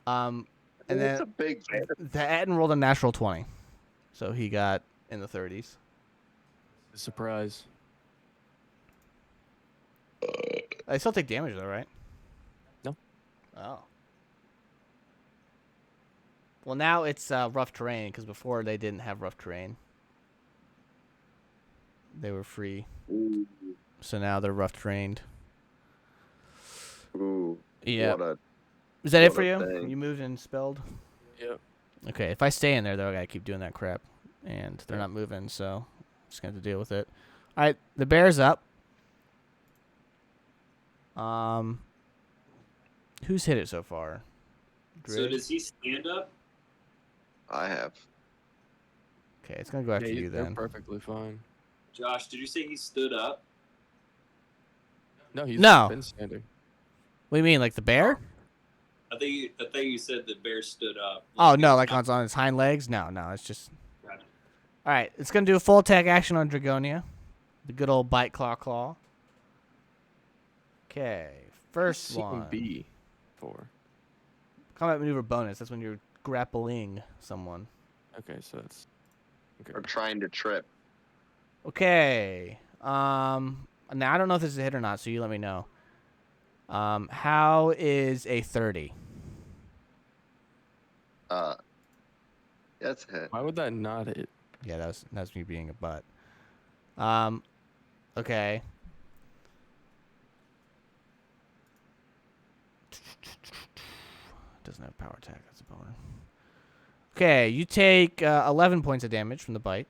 Speaker 1: And
Speaker 5: It's
Speaker 1: then
Speaker 5: a big bear.
Speaker 1: the Atten rolled a natural 20. So he got in the 30s.
Speaker 3: Surprise.
Speaker 1: I still take damage though, right?
Speaker 3: No.
Speaker 1: Oh. Well, now it's rough terrain because before they didn't have rough terrain. They were free.
Speaker 5: Ooh,
Speaker 1: So now they're rough terrained.
Speaker 5: ooh.
Speaker 1: Yeah.
Speaker 5: What a
Speaker 1: Is that it
Speaker 5: what
Speaker 1: for
Speaker 5: a
Speaker 1: you?
Speaker 5: thing.
Speaker 1: You moved and spelled?
Speaker 3: Yep.
Speaker 1: Okay, if I stay in there, though, I gotta keep doing that crap. And they're not moving, so I'm just gonna have to deal with it. Alright, the bear's up. Who's hit it so far?
Speaker 2: So
Speaker 1: Drig?
Speaker 2: does he stand up?
Speaker 5: I have.
Speaker 1: Okay, it's gonna go after you
Speaker 3: they're
Speaker 1: then.
Speaker 3: perfectly fine.
Speaker 2: Josh, did you say he stood up?
Speaker 3: No, he's
Speaker 1: No.
Speaker 3: been standing.
Speaker 1: What do you mean, like the bear?
Speaker 2: I think you said the bear stood up.
Speaker 1: Oh, no,
Speaker 2: he's
Speaker 1: like
Speaker 2: not-
Speaker 1: on its hind legs? No, it's just...
Speaker 2: Right.
Speaker 1: Alright, it's gonna do a full attack action on Dragonia. The good old bite claw. Okay, first
Speaker 3: C
Speaker 1: one.
Speaker 3: and B for.
Speaker 1: Combat maneuver bonus. That's when you're grappling someone.
Speaker 3: Okay, so that's.
Speaker 5: Or
Speaker 3: Okay.
Speaker 5: trying to trip.
Speaker 1: Okay. Now I don't know if this is a hit or not, so you let me know. How is a 30?
Speaker 5: That's a hit.
Speaker 3: Why would that not hit?
Speaker 1: Yeah, that's me being a butt. Okay. Doesn't have power attack. That's a boner. Okay, you take 11 points of damage from the bite.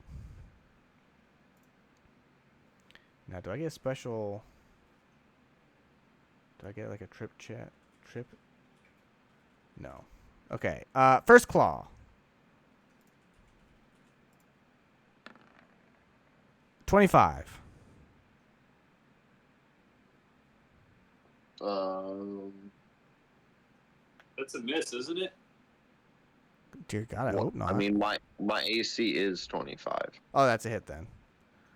Speaker 1: Now, do I get a special? Do I get like a trip? No. Okay. First claw. 25.
Speaker 2: That's a miss, isn't it?
Speaker 1: Dear God, I
Speaker 5: Well,
Speaker 1: hope not.
Speaker 5: I mean, my AC is 25.
Speaker 1: Oh, that's a hit then.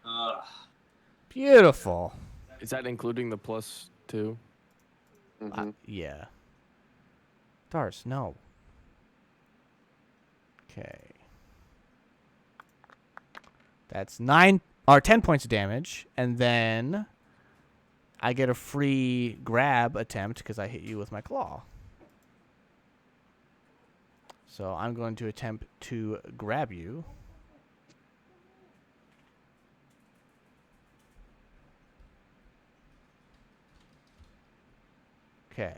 Speaker 2: Ugh.
Speaker 1: Beautiful.
Speaker 3: Is that including the +2?
Speaker 5: Mm-hmm.
Speaker 1: Yeah. Dars, no. Okay. That's 10 points of damage, and then I get a free grab attempt because I hit you with my claw. So I'm going to attempt to grab you. Okay.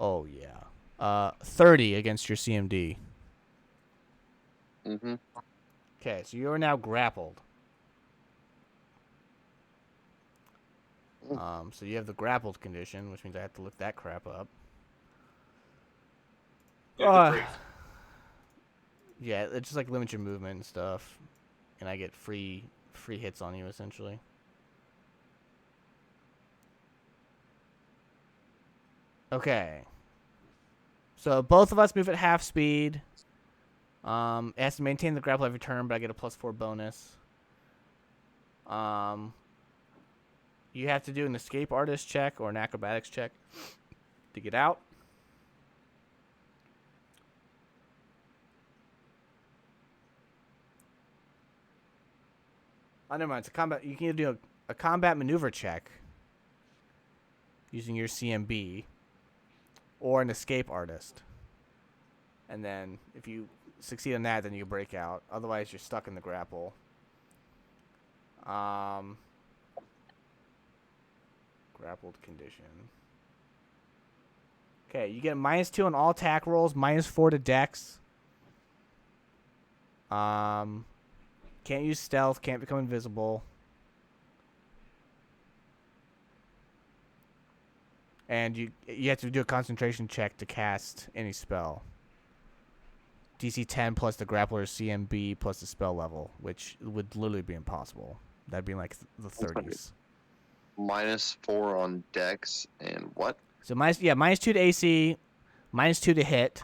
Speaker 1: Oh, yeah. 30 against your CMD.
Speaker 5: Mm-hmm.
Speaker 1: Okay, so you are now grappled. So you have the grappled condition, which means I have to look that crap up.
Speaker 2: You have to break.
Speaker 1: Yeah, it just like limits your movement and stuff, and I get free hits on you essentially. Okay. So both of us move at half speed. It has to maintain the grapple every turn, but I get a +4 bonus. You have to do an escape artist check or an acrobatics check to get out. Oh, never mind. It's a combat. You can either do a combat maneuver check using your CMB or an escape artist. And then if you succeed on that, then you break out. Otherwise, you're stuck in the grapple. Grappled condition. Okay, you get a -2 on all attack rolls, -4 to dex. Can't use stealth, can't become invisible. And you have to do a concentration check to cast any spell. DC 10 plus the grappler's CMB plus the spell level, which would literally be impossible. That'd be in like the 30s.
Speaker 5: -4 on Dex and what?
Speaker 1: So -2 to AC, -2 to hit,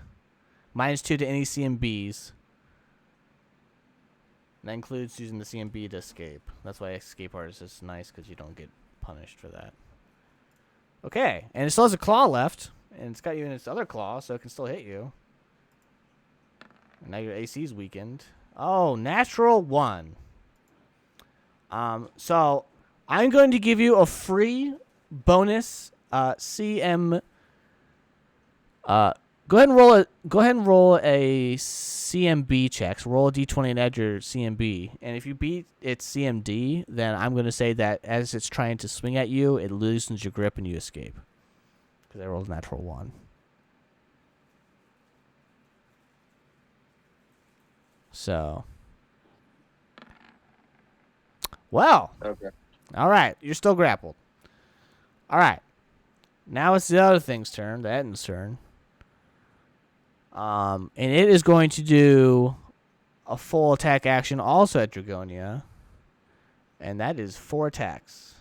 Speaker 1: -2 to any CMBs. That includes using the CMB to escape. That's why escape artist is nice, because you don't get punished for that. Okay, and it still has a claw left, and it's got you in its other claw, so it can still hit you. And now your AC is weakened. Oh, natural 1. So I'm going to give you a free bonus CM. Go ahead and roll a CMB check. So roll a d20 and add your CMB. And if you beat its CMD, then I'm going to say that as it's trying to swing at you, it loosens your grip and you escape. Because I rolled a natural 1. So. Well.
Speaker 5: Okay.
Speaker 1: All right. You're still grappled. All right. Now it's the other thing's turn, the Etton's turn. And it is going to do a full attack action also at Dragonia. And that is 4 attacks.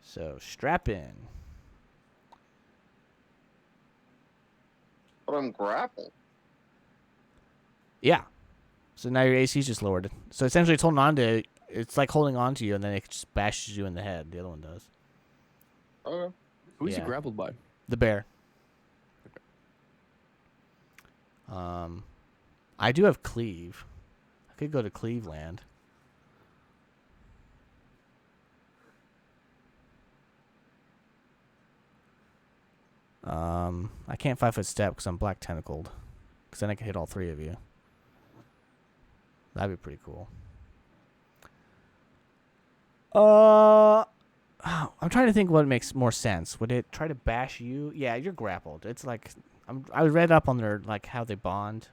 Speaker 1: So strap in.
Speaker 5: But I'm grappled.
Speaker 1: Yeah. So now your AC is just lowered. So essentially it's holding on to, it's like holding on to you and then it just bashes you in the head. The other one does.
Speaker 5: Okay.
Speaker 3: Who's
Speaker 1: Yeah.
Speaker 3: he grappled by?
Speaker 1: The bear. I do have Cleve. I could go to Cleveland. I can't 5-foot step because I'm black tentacled. Because then I can hit all three of you. That'd be pretty cool. I'm trying to think what makes more sense. Would it try to bash you? Yeah, you're grappled. It's like I read up on their like how they bond.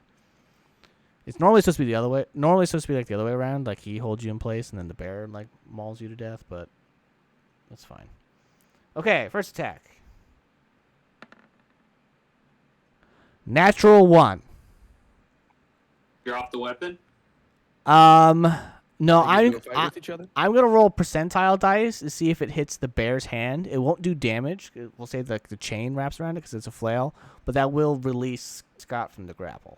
Speaker 1: It's normally supposed to be the other way. Normally it's supposed to be like the other way around. Like he holds you in place and then the bear like mauls you to death. But that's fine. Okay, first attack. Natural 1.
Speaker 2: You're off the weapon?
Speaker 1: No,
Speaker 3: Are you gonna fight with each other?
Speaker 1: I'm gonna roll percentile dice to see if it hits the bear's hand. It won't do damage. We'll say the chain wraps around it because it's a flail, but that will release Scott from the grapple.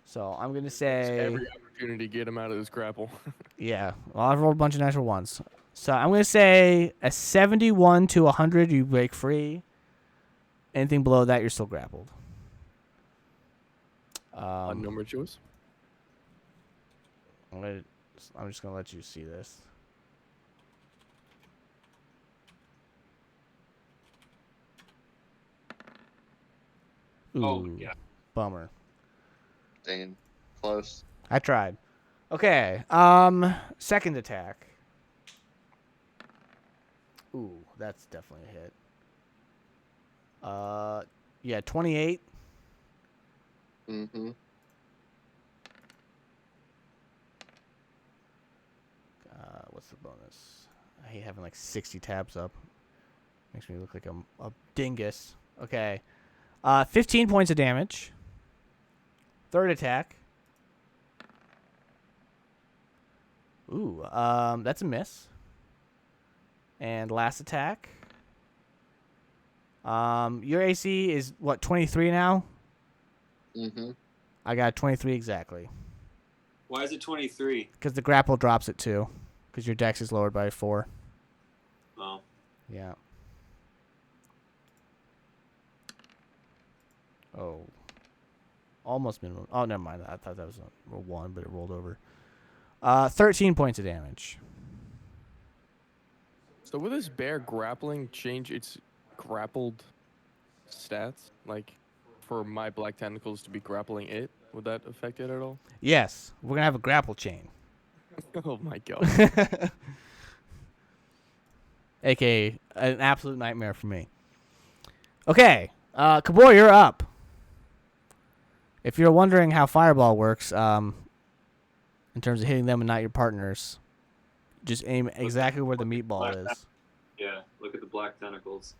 Speaker 1: So I'm gonna say
Speaker 3: Every opportunity to get him out of this grapple.
Speaker 1: yeah. Well, I've rolled a bunch of natural ones, so I'm gonna say a 71 to 100. You break free. Anything below that, you're still grappled.
Speaker 3: No more choice.
Speaker 1: I'm just gonna let you see this. Ooh,
Speaker 2: Oh, yeah.
Speaker 1: bummer.
Speaker 5: Dang, close.
Speaker 1: I tried. Okay. Second attack. Ooh, that's definitely a hit. Yeah, 28.
Speaker 5: Mm-hmm.
Speaker 1: What's the bonus? I hate having like 60 tabs up. Makes me look like a dingus. Okay. 15 points of damage. Third attack. Ooh, that's a miss. And last attack. Your AC is what, 23 now?
Speaker 5: Mm-hmm.
Speaker 1: I got 23 exactly.
Speaker 2: Why is it 23?
Speaker 1: Because the grapple drops it 2. Because your dex is lowered by 4.
Speaker 2: Oh.
Speaker 1: Yeah. Oh. Almost minimum. Oh, never mind. I thought that was a 1, but it rolled over. 13 points of damage.
Speaker 3: So will this bear grappling change its grappled stats? Like, for my black tentacles to be grappling it, would that affect it at all?
Speaker 1: Yes. We're going to have a grapple chain.
Speaker 3: Oh my god.
Speaker 1: AKA an absolute nightmare for me. Okay. Kabor, you're up. If you're wondering how Fireball works, in terms of hitting them and not your partners, just aim exactly where the meatball is.
Speaker 2: Yeah, look at the black tentacles.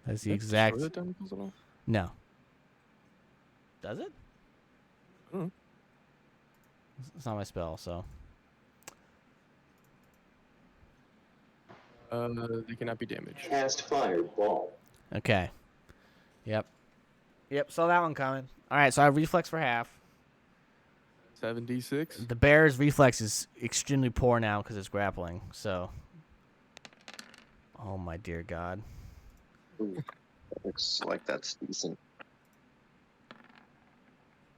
Speaker 1: That's the
Speaker 3: Does that
Speaker 1: exact...
Speaker 3: destroy the tentacles at all?
Speaker 1: No. Does it?
Speaker 3: Hmm.
Speaker 1: It's not my spell, so...
Speaker 3: They cannot be damaged.
Speaker 4: Cast fireball.
Speaker 1: Okay. Yep. Saw that one coming. Alright, so I have reflex for half.
Speaker 3: 7d6.
Speaker 1: The bear's reflex is extremely poor now because it's grappling, so... Oh my dear god.
Speaker 5: Ooh, looks like that's decent.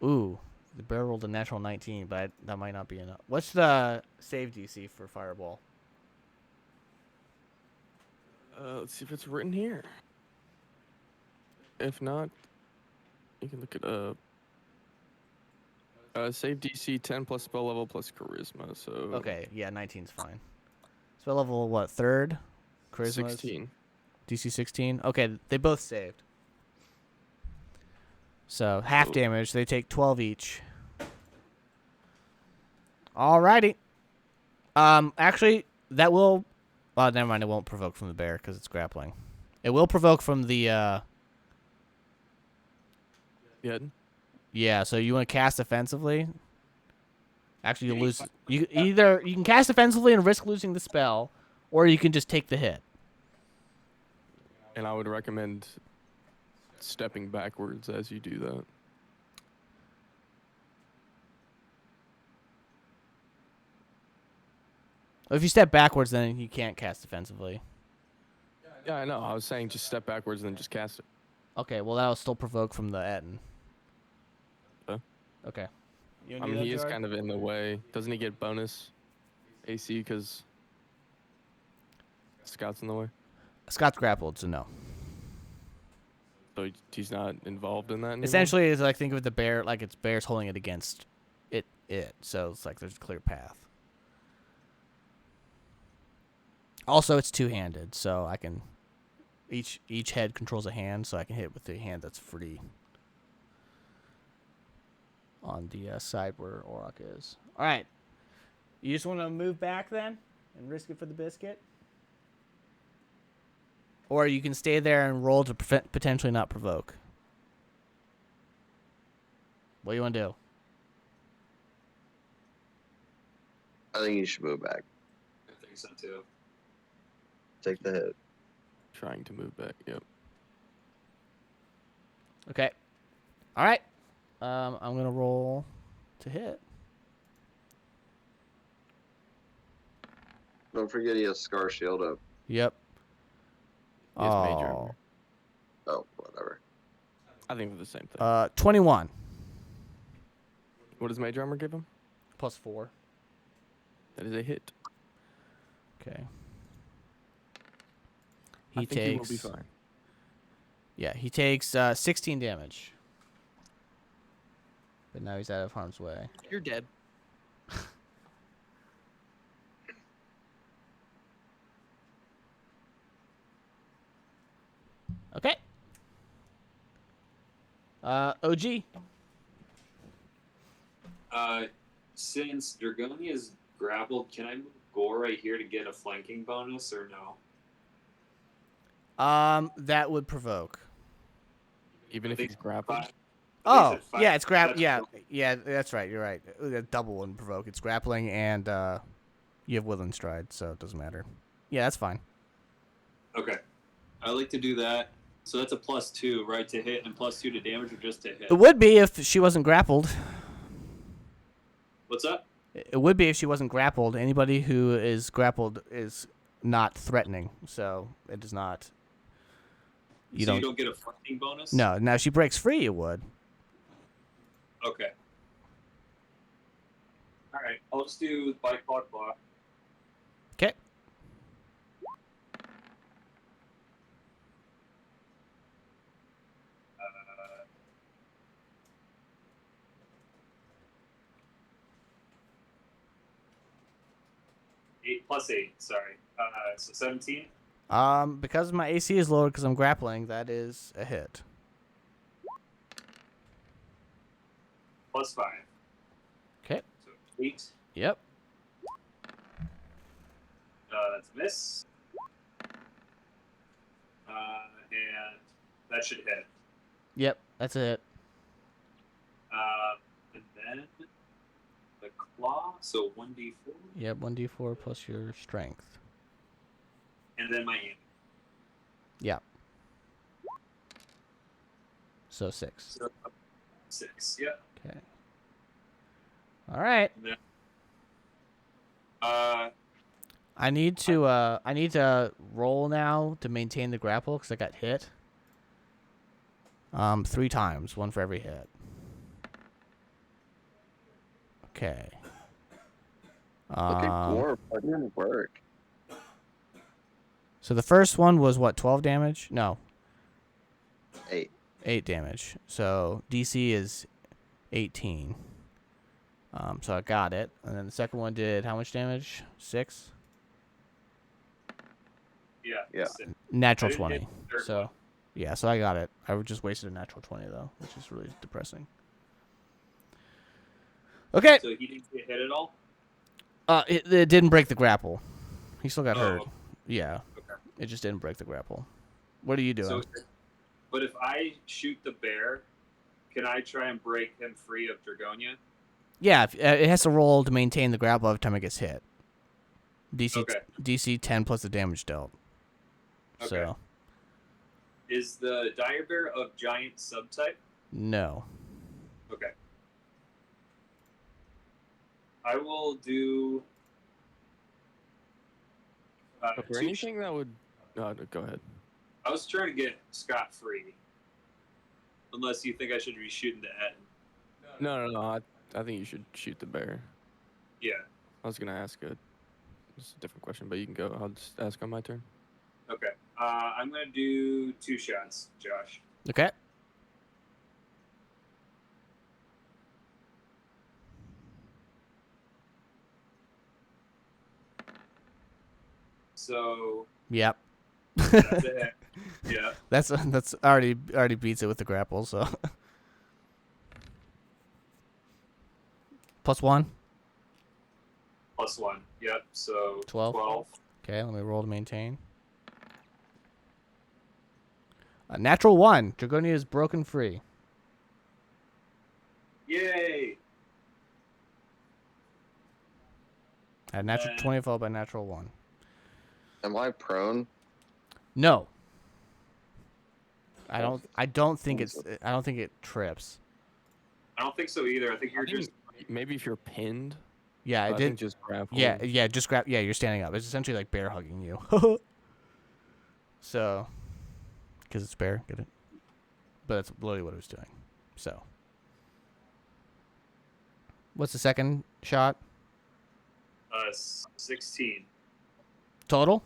Speaker 1: Ooh. The bear rolled a natural 19, but that might not be enough. What's the save DC for Fireball?
Speaker 3: Let's see if it's written here. If not, you can look it up. Save DC 10 plus spell level plus charisma. So
Speaker 1: Okay, yeah, 19's fine. Spell level, what, 3rd? Charisma?
Speaker 3: 16.
Speaker 1: DC 16? Okay, they both saved. So, half
Speaker 3: Cool.
Speaker 1: damage. They take 12 each. Alrighty. Actually, that will... Well, never mind. It won't provoke from the bear because it's grappling. It will provoke from the...
Speaker 3: Yeah.
Speaker 1: Yeah, so you want to cast offensively? Actually, you lose... You can cast offensively and risk losing the spell, or you can just take the hit.
Speaker 3: And I would recommend stepping backwards as you do that.
Speaker 1: If you step backwards, then you can't cast offensively.
Speaker 3: Yeah, I know. I was saying just step backwards and then just cast it.
Speaker 1: Okay, well, that'll still provoke from the Etten. Okay. You
Speaker 3: I
Speaker 1: wanna do
Speaker 3: mean,
Speaker 1: that,
Speaker 3: he is
Speaker 1: Gerard?
Speaker 3: kind of in the way. Doesn't he get bonus AC because Scout's in the way?
Speaker 1: Scott's grappled, so no.
Speaker 3: So he's not involved in that anymore?
Speaker 1: Essentially, it's like think of the bear like it's bears holding it against it. So it's like there's a clear path. Also, it's two-handed, so I can each head controls a hand, so I can hit with the hand that's free on the side where Auroch is. All right, you just want to move back then and risk it for the biscuit, or you can stay there and roll to potentially not provoke. What do you want to do?
Speaker 5: I think you should move back.
Speaker 2: I think so too.
Speaker 5: Take the hit.
Speaker 3: Trying to move back, yep.
Speaker 1: Okay. All right. I'm gonna roll to hit.
Speaker 5: Don't forget he has Scar Shield up.
Speaker 1: Yep.
Speaker 3: He has Mage Armor.
Speaker 5: Oh, whatever.
Speaker 3: I think they're the same thing.
Speaker 1: 21
Speaker 3: What does Mage Armor give him?
Speaker 1: plus 4.
Speaker 3: That is a hit.
Speaker 1: Okay.
Speaker 3: I
Speaker 1: He
Speaker 3: think he will
Speaker 1: takes.
Speaker 3: be fine.
Speaker 1: Yeah, he takes 16 damage. But now he's out of harm's way.
Speaker 3: You're dead.
Speaker 1: Okay. OG.
Speaker 2: Since Dragonia is grappled, can I move Gore right here to get a flanking bonus or no?
Speaker 1: That would provoke.
Speaker 3: Even if
Speaker 2: think
Speaker 3: he's grappled?
Speaker 2: Five-
Speaker 1: Oh,
Speaker 2: said five-
Speaker 1: yeah, it's
Speaker 2: that's
Speaker 1: Yeah,
Speaker 2: cool.
Speaker 1: yeah, that's right. You're right. Double wouldn't provoke. It's grappling and you have Woodland Stride, so it doesn't matter. Yeah, that's fine.
Speaker 2: Okay. I like to do that. So that's a +2, right, to hit, and +2 to damage, or just to hit?
Speaker 1: It would be if she wasn't grappled.
Speaker 2: What's up?
Speaker 1: It would be if she wasn't grappled. Anybody who is grappled is not threatening, so it does not. You
Speaker 2: You
Speaker 1: don't.
Speaker 2: don't get a flanking bonus?
Speaker 1: No, now if she breaks free, it would.
Speaker 2: Okay. Alright, I'll just do Bite Claw.
Speaker 1: Okay.
Speaker 2: Eight plus 8, sorry. So 17?
Speaker 1: Because my AC is lower because I'm grappling, that is a hit.
Speaker 2: Plus 5.
Speaker 1: Okay.
Speaker 2: So 8.
Speaker 1: Yep.
Speaker 2: That's a miss. And that should hit.
Speaker 1: Yep, that's a hit.
Speaker 2: And then the claw, so 1d4.
Speaker 1: Yep, 1d4 plus your strength.
Speaker 2: And then my aim.
Speaker 1: Yeah. So 6.
Speaker 2: So 6, yep.
Speaker 1: Okay. All right.
Speaker 2: And then,
Speaker 1: I need to roll now to maintain the grapple because I got hit. 3 times, 1 for every hit. Okay.
Speaker 5: Look at Gore putting in work.
Speaker 1: So the first one was what, 12 damage? No,
Speaker 5: 8.
Speaker 1: 8 damage. So DC is 18. So I got it. And then the second one did how much damage? 6?
Speaker 2: yeah.
Speaker 1: Natural
Speaker 2: I didn't hit
Speaker 1: 20.
Speaker 2: the third
Speaker 1: So
Speaker 2: one.
Speaker 1: yeah, so I got it. I just wasted a natural 20 though, which is really depressing. Okay.
Speaker 2: So he didn't get hit at all?
Speaker 1: It didn't break the grapple. He still got hurt.
Speaker 2: Oh,
Speaker 1: Yeah.
Speaker 2: okay.
Speaker 1: It just didn't break the grapple. What are you doing?
Speaker 2: So, but if I shoot the bear, can I try and break him free of Dragonia?
Speaker 1: Yeah, it has to roll to maintain the grapple every time it gets hit.
Speaker 2: Okay.
Speaker 1: DC 10 plus the damage dealt.
Speaker 2: Okay.
Speaker 1: So
Speaker 2: Is the dire bear of giant subtype?
Speaker 1: no.
Speaker 2: Okay. I will do.
Speaker 3: Is there
Speaker 2: 2
Speaker 3: anything that would... No, go ahead.
Speaker 2: I was trying to get Scott free. Unless you think I should be shooting to Ed.
Speaker 6: No,
Speaker 3: No. I think you should shoot the bear.
Speaker 2: Yeah.
Speaker 3: I was gonna ask it's a different question, but you can go. I'll just ask on my turn.
Speaker 2: Okay. I'm gonna do 2 shots, Josh.
Speaker 1: Okay.
Speaker 2: So
Speaker 1: Yep.
Speaker 2: that's it. Yeah.
Speaker 1: That's already beats it with the grapple. So +1.
Speaker 2: +1. Yep. So
Speaker 1: 12. Okay, let me roll to maintain. A natural 1. Dragonia is broken free.
Speaker 2: Yay!
Speaker 1: A natural 20 followed by natural 1.
Speaker 5: Am I prone?
Speaker 1: No. I don't think it trips.
Speaker 2: I don't think so either. I think you're just.
Speaker 3: Maybe if you're pinned.
Speaker 1: Yeah,
Speaker 3: I
Speaker 1: it
Speaker 3: think
Speaker 1: did.
Speaker 3: just grab.
Speaker 1: Yeah,
Speaker 3: hold.
Speaker 1: yeah, just grab. Yeah, you're standing up. It's essentially like bear hugging you. So, because it's bear, get it? But that's literally what it was doing. So, what's the second shot
Speaker 2: 16.
Speaker 1: total?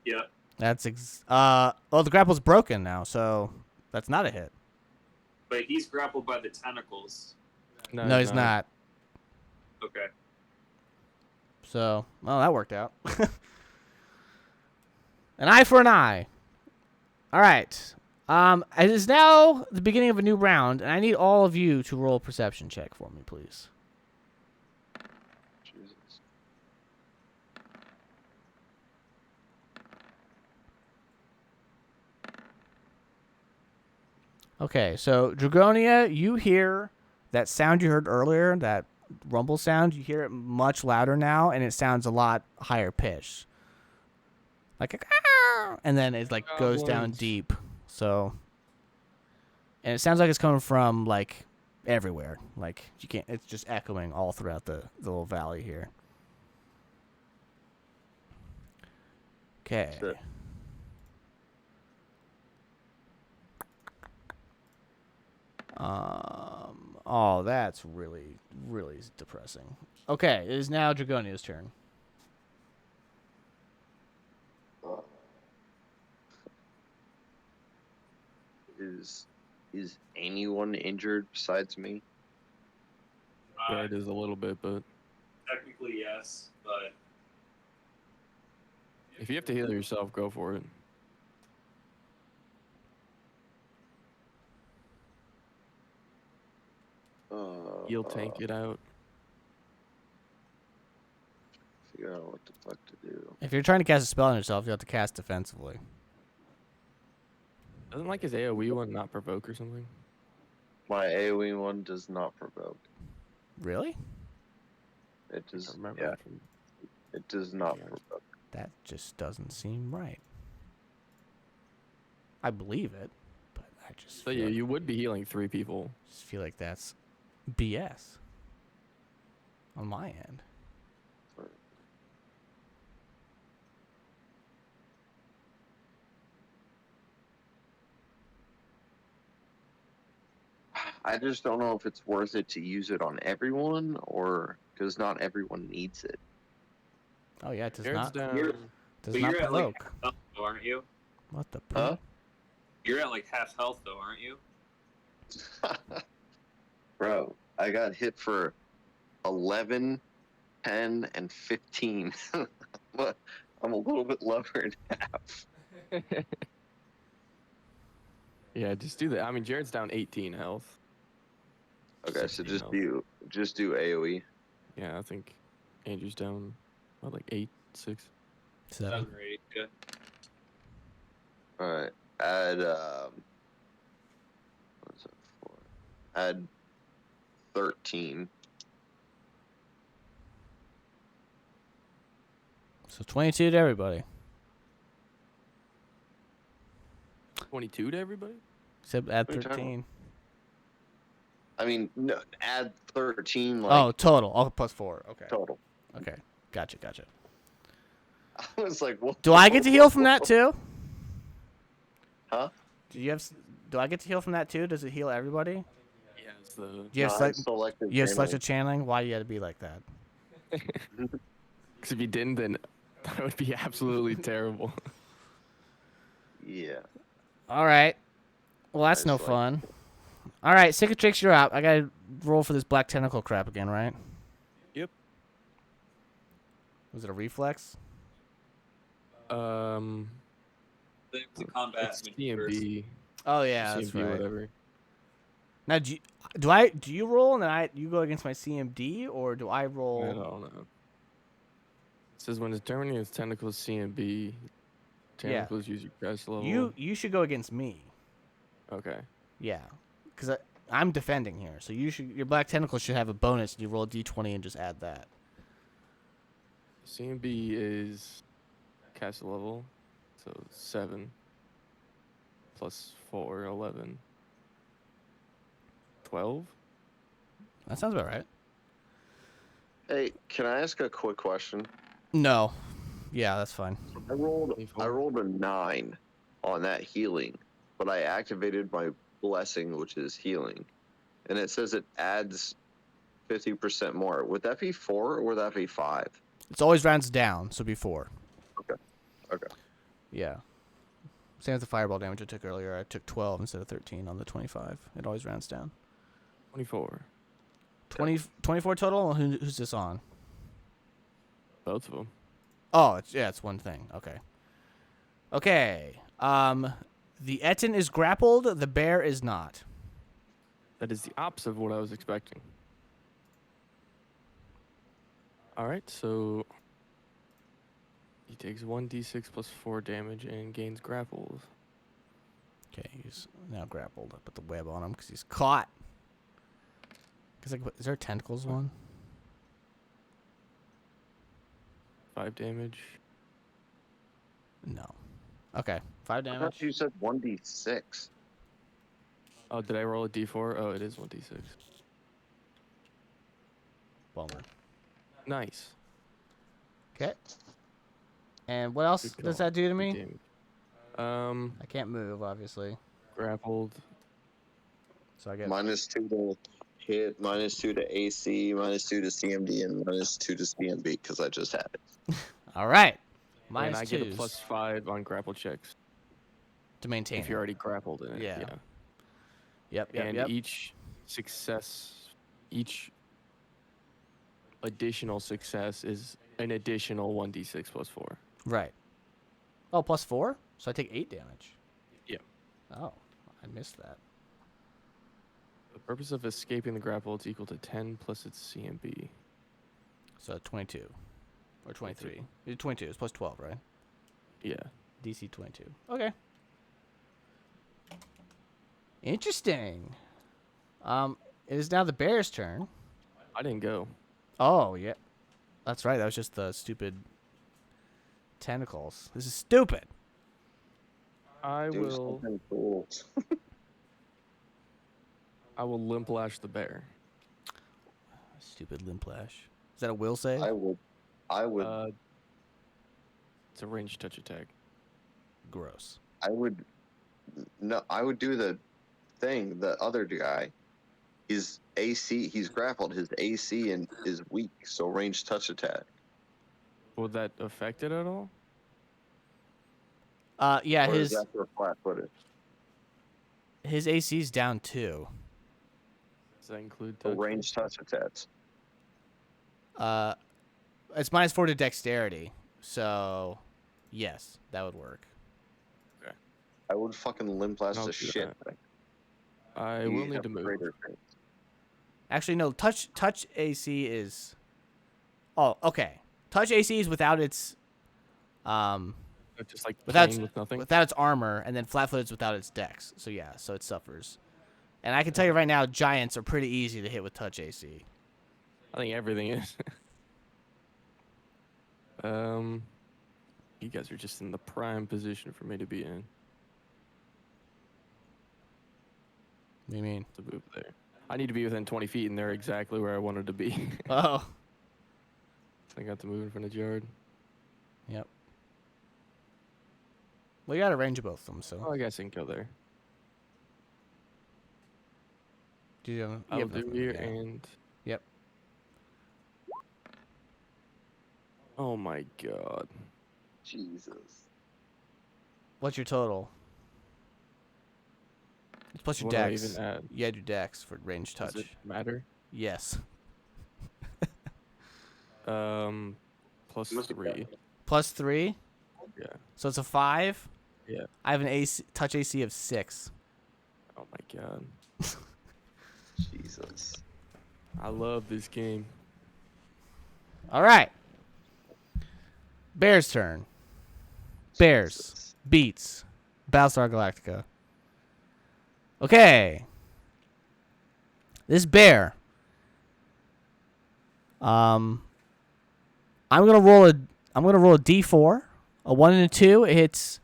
Speaker 2: Yep.
Speaker 1: That's the grapple's broken now, so that's not a hit.
Speaker 2: But he's grappled by the tentacles.
Speaker 1: No, he's not.
Speaker 2: Okay.
Speaker 1: So, well, that worked out. An eye for an eye. All right. It is now the beginning of a new round, and I need all of you to roll a perception check for me, please.
Speaker 5: Jesus.
Speaker 1: Okay, so Dragonia, you hear that sound you heard earlier, that rumble sound. You hear it much louder now, and it sounds a lot higher pitched. Like a, and then it like goes down
Speaker 3: Goblins.
Speaker 1: deep. So, and it sounds like it's coming from like everywhere. Like you can't. It's just echoing all throughout the little valley here. Okay.
Speaker 5: Shit.
Speaker 1: Oh, that's really, really depressing. Okay, it is now Dragonia's turn.
Speaker 5: Is anyone injured besides me?
Speaker 3: Yeah, it is a little bit, but
Speaker 2: Technically, yes, but
Speaker 3: if you have to heal yourself, go for it. You'll tank it out.
Speaker 5: Figure out what the fuck to do.
Speaker 1: If you're trying to cast a spell on yourself, you have to cast defensively.
Speaker 3: Doesn't like his AoE one not provoke or something?
Speaker 5: My AoE one does not provoke.
Speaker 1: Really?
Speaker 5: It
Speaker 3: I
Speaker 5: does.
Speaker 3: remember
Speaker 5: Yeah,
Speaker 3: from-
Speaker 5: it does not
Speaker 3: Yeah.
Speaker 5: provoke.
Speaker 1: That just doesn't seem right. I believe it, but I just
Speaker 3: So
Speaker 1: feel,
Speaker 3: yeah, you would be healing 3 people.
Speaker 1: just feel like that's BS on my end.
Speaker 5: I just don't know if it's worth it to use it on everyone, or because not everyone needs it.
Speaker 1: Oh yeah, it does
Speaker 3: Jared's
Speaker 1: not
Speaker 3: down.
Speaker 2: You're-
Speaker 1: does
Speaker 2: but
Speaker 1: not
Speaker 2: you're at like
Speaker 1: provoke.
Speaker 2: half health, though, aren't you?
Speaker 1: What the?
Speaker 5: Huh?
Speaker 2: You're at like half health, though, aren't you?
Speaker 5: Bro, I got hit for 11, 10, and 15. But I'm a little bit lower in half.
Speaker 3: Yeah, just do that. I mean, Jared's down 18 health.
Speaker 5: Okay, so
Speaker 3: 16
Speaker 5: just
Speaker 3: health.
Speaker 5: do AoE.
Speaker 3: Yeah, I think Andrew's down, what, like 8, 6?
Speaker 1: 7.
Speaker 2: 7 or 8. Yeah.
Speaker 5: All right, add what's that for? Add 13.
Speaker 1: So 22 to everybody.
Speaker 3: 22 to everybody?
Speaker 1: Except add
Speaker 5: What are you talking
Speaker 1: 13.
Speaker 5: I mean, no, add 13. Like,
Speaker 1: Oh, total. Oh, +4. Okay.
Speaker 5: total.
Speaker 1: Okay. Gotcha.
Speaker 5: I was like, what?
Speaker 1: Do I get to heal from that too?
Speaker 5: Huh?
Speaker 1: Do I get to heal from that too? Does it heal everybody?
Speaker 3: Yeah, It's the
Speaker 1: You have,
Speaker 5: No, I
Speaker 1: select,
Speaker 5: selected
Speaker 1: you have
Speaker 5: channeling.
Speaker 1: selected channeling? Why you gotta be like that?
Speaker 3: because if you didn't, then that would be absolutely terrible.
Speaker 5: Yeah.
Speaker 1: All right. Well, that's
Speaker 5: I
Speaker 1: no
Speaker 5: select-
Speaker 1: fun. All right, Cicatrix, you're out. I gotta roll for this black tentacle crap again, right?
Speaker 3: Yep.
Speaker 1: Was it a reflex?
Speaker 2: The combat
Speaker 3: It's
Speaker 2: maneuvers.
Speaker 3: CMB.
Speaker 1: Oh yeah, that's
Speaker 3: CMB,
Speaker 1: right.
Speaker 3: whatever.
Speaker 1: Now, do you roll and then you go against my CMD, or do I
Speaker 3: I
Speaker 1: roll?
Speaker 3: don't know. It says when determining its tentacles CMB,
Speaker 1: Yeah.
Speaker 3: tentacles use your crest level.
Speaker 1: You should go against me.
Speaker 3: Okay.
Speaker 1: Yeah, because I'm defending here, so your black tentacle should have a bonus. And you roll a d20 and just add that.
Speaker 3: CMB is cast level, so 7 plus 4, 11. 12?
Speaker 1: That sounds about right.
Speaker 5: Hey, can I ask a quick question?
Speaker 1: No. Yeah, that's fine.
Speaker 5: I rolled
Speaker 3: 24.
Speaker 5: a 9 on that healing, but I activated my blessing, which is healing, and it says it adds 50% more. Would that be 4 or would that be 5?
Speaker 1: It's always rounds down, so before.
Speaker 5: Okay.
Speaker 1: Yeah. Same with the fireball damage I took earlier. I took 12 instead of 13 on the 25. It always rounds down.
Speaker 3: 24.
Speaker 1: 24 total? Who's this on?
Speaker 3: Both of them.
Speaker 1: Oh, it's one thing. Okay. Okay. The Etten is grappled. The bear is not.
Speaker 3: That is the opposite of what I was expecting. Alright, so he takes 1d6 plus 4 damage and gains grapples.
Speaker 1: Okay, he's now grappled. I put the web on him because he's caught. Is there a tentacles one?
Speaker 3: 5 damage.
Speaker 1: No. Okay, 5
Speaker 5: I
Speaker 1: damage.
Speaker 5: thought you said 1d6.
Speaker 3: Oh, did I roll a d4? Oh, it is 1d6.
Speaker 1: Bummer.
Speaker 3: Nice.
Speaker 1: Okay. And what else
Speaker 3: Good
Speaker 1: does
Speaker 3: call.
Speaker 1: that do to
Speaker 3: Good
Speaker 1: me?
Speaker 3: damage.
Speaker 1: I can't move, obviously.
Speaker 3: Grappled.
Speaker 1: So I get
Speaker 5: -2 to hit, -2 to AC, -2 to CMD, and -2 to CMB because I just had it.
Speaker 1: all right.
Speaker 3: And
Speaker 1: Minus
Speaker 3: I
Speaker 1: two
Speaker 3: get a +5 on grapple checks
Speaker 1: to maintain.
Speaker 3: if you're already grappled in it.
Speaker 1: Yeah. Yep.
Speaker 3: And each additional success is an additional 1d6 plus 4.
Speaker 1: Right. Oh, +4? So I take 8 damage.
Speaker 3: Yeah.
Speaker 1: Oh, I missed that.
Speaker 3: The purpose of escaping the grapple is equal to 10 plus its CMB.
Speaker 1: So 22. Or 23. 22. It's +12, right?
Speaker 3: Yeah.
Speaker 1: DC 22. Okay. Interesting. It is now the bear's turn.
Speaker 3: I didn't go.
Speaker 1: Oh, yeah. That's right. That was just the stupid tentacles. This is stupid.
Speaker 3: I
Speaker 5: Do
Speaker 3: will
Speaker 5: something cool.
Speaker 3: limp lash the bear.
Speaker 1: Stupid limplash. Is that a will save?
Speaker 5: I would,
Speaker 3: It's a ranged touch attack.
Speaker 1: Gross.
Speaker 5: I would do the thing. The other guy, his AC, he's grappled. His AC and is weak, so ranged touch attack.
Speaker 3: Would that affect it at all?
Speaker 1: Yeah,
Speaker 5: Or is that for flat-footed?
Speaker 1: his AC's down 2.
Speaker 3: Does that include
Speaker 5: So
Speaker 3: touch?
Speaker 5: ranged touch attacks.
Speaker 1: It's -4 to dexterity. So, yes, that would work.
Speaker 5: I would fucking limp blast
Speaker 3: I'll
Speaker 5: the
Speaker 3: do
Speaker 5: shit.
Speaker 3: that. I
Speaker 5: You
Speaker 3: will need
Speaker 5: have
Speaker 3: to move.
Speaker 5: greater things.
Speaker 1: Actually, no. Touch AC is. Oh, okay. Touch AC is without its,
Speaker 3: Just like
Speaker 1: without
Speaker 3: plain with nothing.
Speaker 1: without its armor, and then flat-footed's without its dex. So yeah, so it suffers. And I can tell you right now, giants are pretty easy to hit with touch AC.
Speaker 3: I think everything is. You guys are just in the prime position for me to be in.
Speaker 1: What do you mean?
Speaker 3: To move there. I need to be within 20 feet, and they're exactly where I wanted to be.
Speaker 1: Oh.
Speaker 3: I got to move in front of Jared.
Speaker 1: Yep. Well, you got a range of both of them, so.
Speaker 3: Oh, I guess I can go there.
Speaker 1: Do you have,
Speaker 3: I'll do here
Speaker 1: yeah.
Speaker 3: and.
Speaker 1: Yep.
Speaker 3: Oh my god.
Speaker 5: Jesus.
Speaker 1: What's your total? Plus your
Speaker 3: What do I
Speaker 1: dex.
Speaker 3: even add?
Speaker 1: You add your dex for range touch.
Speaker 3: Does it matter?
Speaker 1: Yes.
Speaker 3: Plus 3.
Speaker 1: Plus 3.
Speaker 3: Yeah.
Speaker 1: So it's a 5.
Speaker 3: Yeah.
Speaker 1: I have an touch AC of 6.
Speaker 3: Oh my god.
Speaker 5: Jesus.
Speaker 3: I love this game.
Speaker 1: All right. Bear's turn. Bears
Speaker 5: Jesus.
Speaker 1: beats Battlestar Galactica. Okay. This bear. I'm gonna roll a D4. A 1 and a 2, it hits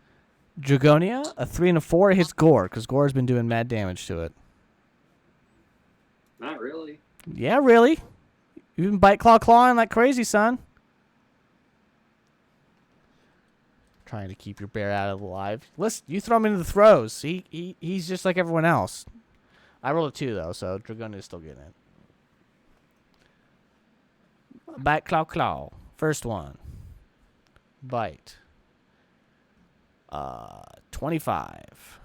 Speaker 1: Dragonia. A 3 and a 4, it hits Gore, because Gore's been doing mad damage to it.
Speaker 2: Not really.
Speaker 1: Yeah, really. You've been clawing like crazy, son. Trying to keep your bear out of the live. Listen, you throw him into the throws. He's just like everyone else. I rolled a 2 though, so Dragonia's still getting it. Bite, claw. First one. Bite. 25.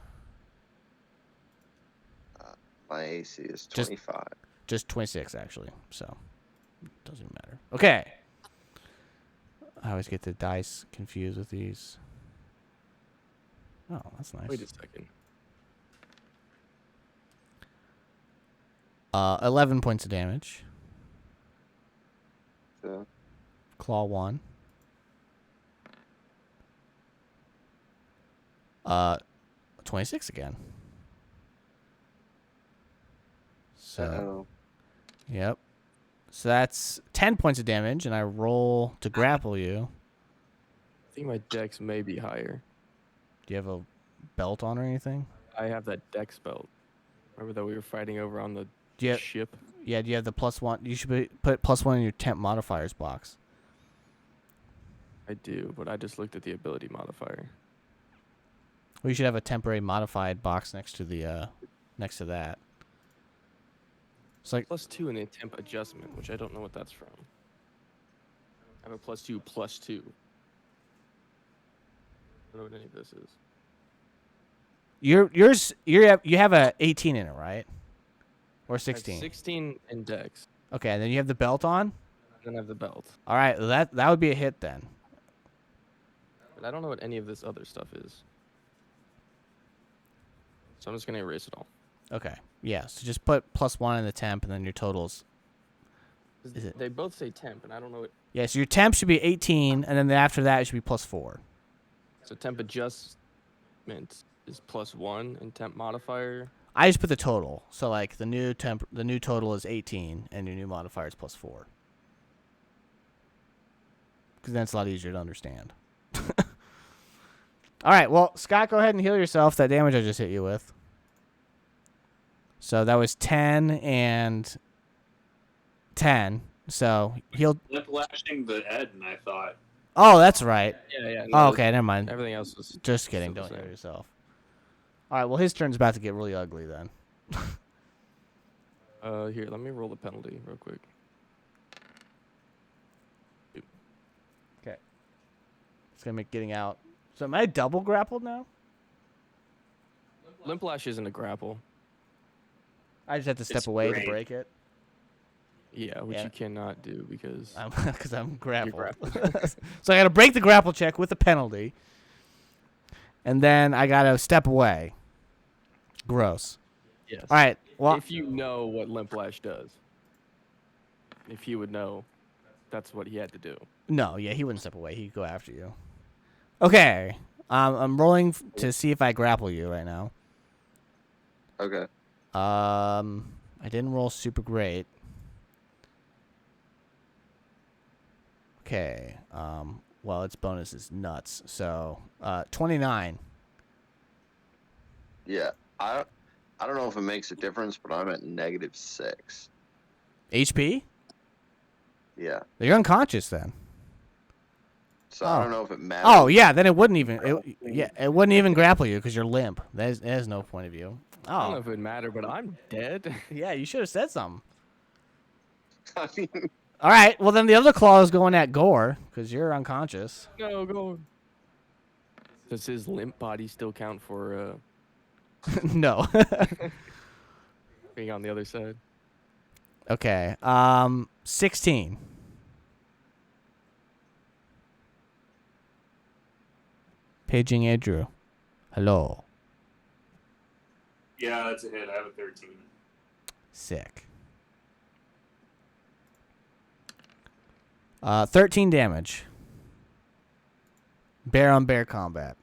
Speaker 5: My AC is 25.
Speaker 1: Just 26 actually, so it doesn't matter. Okay. I always get the dice confused with these. Oh, that's nice.
Speaker 3: Wait a second.
Speaker 1: 11 points of damage.
Speaker 5: So,
Speaker 1: Claw 1. 26 again. So,
Speaker 5: uh-oh.
Speaker 1: yep. So that's 10 points of damage, and I roll to grapple you.
Speaker 3: I think my dex may be higher.
Speaker 1: Do you have a belt on or anything?
Speaker 3: I have that dex belt. Remember that we were fighting over on the
Speaker 1: Do you,
Speaker 3: ship?
Speaker 1: yeah, do you have the +1? You should put +1 in your temp modifiers box.
Speaker 3: I do, but I just looked at the ability modifier.
Speaker 1: Well, you should have a temporary modified box next to the next to that. It's like
Speaker 3: +2 in the temp adjustment, which I don't know what that's from. I have a +2 +2. I don't know what any of this is.
Speaker 1: you have a 18 in it, right? Or
Speaker 3: I have
Speaker 1: 16.
Speaker 3: 16 in dex,
Speaker 1: Okay, and then you have the belt on.
Speaker 3: then I have the belt.
Speaker 1: All right, that would be a hit then.
Speaker 3: But I don't know what any of this other stuff is. So I'm just gonna erase it all.
Speaker 1: Okay, yeah. So just put +1 in the temp, and then your totals. Is it?
Speaker 3: They both say temp, and I don't know what.
Speaker 1: Yeah, so your temp should be 18, and then after that it should be +4.
Speaker 3: So temp adjustment is +1 and temp modifier.
Speaker 1: I just put the total. So like the new total is 18, and your new modifier is +4. Because then it's a lot easier to understand. All right, well, Scott, go ahead and heal yourself. That damage I just hit you with. So that was 10 and 10. So heal.
Speaker 2: Lip lashing the Ed, and I thought.
Speaker 1: Oh, that's right.
Speaker 3: Yeah.
Speaker 1: Oh, okay, never mind.
Speaker 3: Everything else was.
Speaker 1: Just kidding.
Speaker 3: still the
Speaker 1: Don't heal
Speaker 3: same.
Speaker 1: yourself. All right, well, his turn's about to get really ugly then.
Speaker 3: Here, let me roll the penalty real quick.
Speaker 1: Okay. It's going to make getting out. So am I double grappled now?
Speaker 3: Limp lash isn't a grapple.
Speaker 1: I just have to step
Speaker 2: It's
Speaker 1: away
Speaker 2: great.
Speaker 1: to break it.
Speaker 3: Yeah, which
Speaker 1: Yeah.
Speaker 3: you cannot do because
Speaker 1: Because I'm grappled.
Speaker 3: grappled.
Speaker 1: So I got to break the grapple check with a penalty. And then I got to step away. Gross.
Speaker 3: yes.
Speaker 1: All right. Well,
Speaker 3: If you know what limp lash does, if he would know, that's what he had to do.
Speaker 1: no, yeah, he wouldn't step away. He'd go after you. Okay. I'm rolling to see if I grapple you right now.
Speaker 5: Okay.
Speaker 1: I didn't roll super great. Okay. Well, its bonus is nuts. So, 29.
Speaker 5: Yeah. I don't know if it makes a difference, but I'm at -6.
Speaker 1: HP?
Speaker 5: Yeah.
Speaker 1: You're unconscious then.
Speaker 5: So I don't know if it matters.
Speaker 1: Oh yeah, then it wouldn't even. It wouldn't even grapple you because you're limp. There's no point of view.
Speaker 3: I don't know
Speaker 1: Oh
Speaker 3: if it would matter, but I'm dead.
Speaker 1: yeah, you should have said something.
Speaker 5: I mean,
Speaker 1: All right, well then the other claw is going at Gore because you're unconscious.
Speaker 3: No, go. Does his limp body still count for
Speaker 1: No.
Speaker 3: being on the other side?
Speaker 1: Okay. 16. Paging Andrew. Hello.
Speaker 2: Yeah, that's a hit. I have a 13.
Speaker 1: Sick. 13 damage. Bear on bear combat.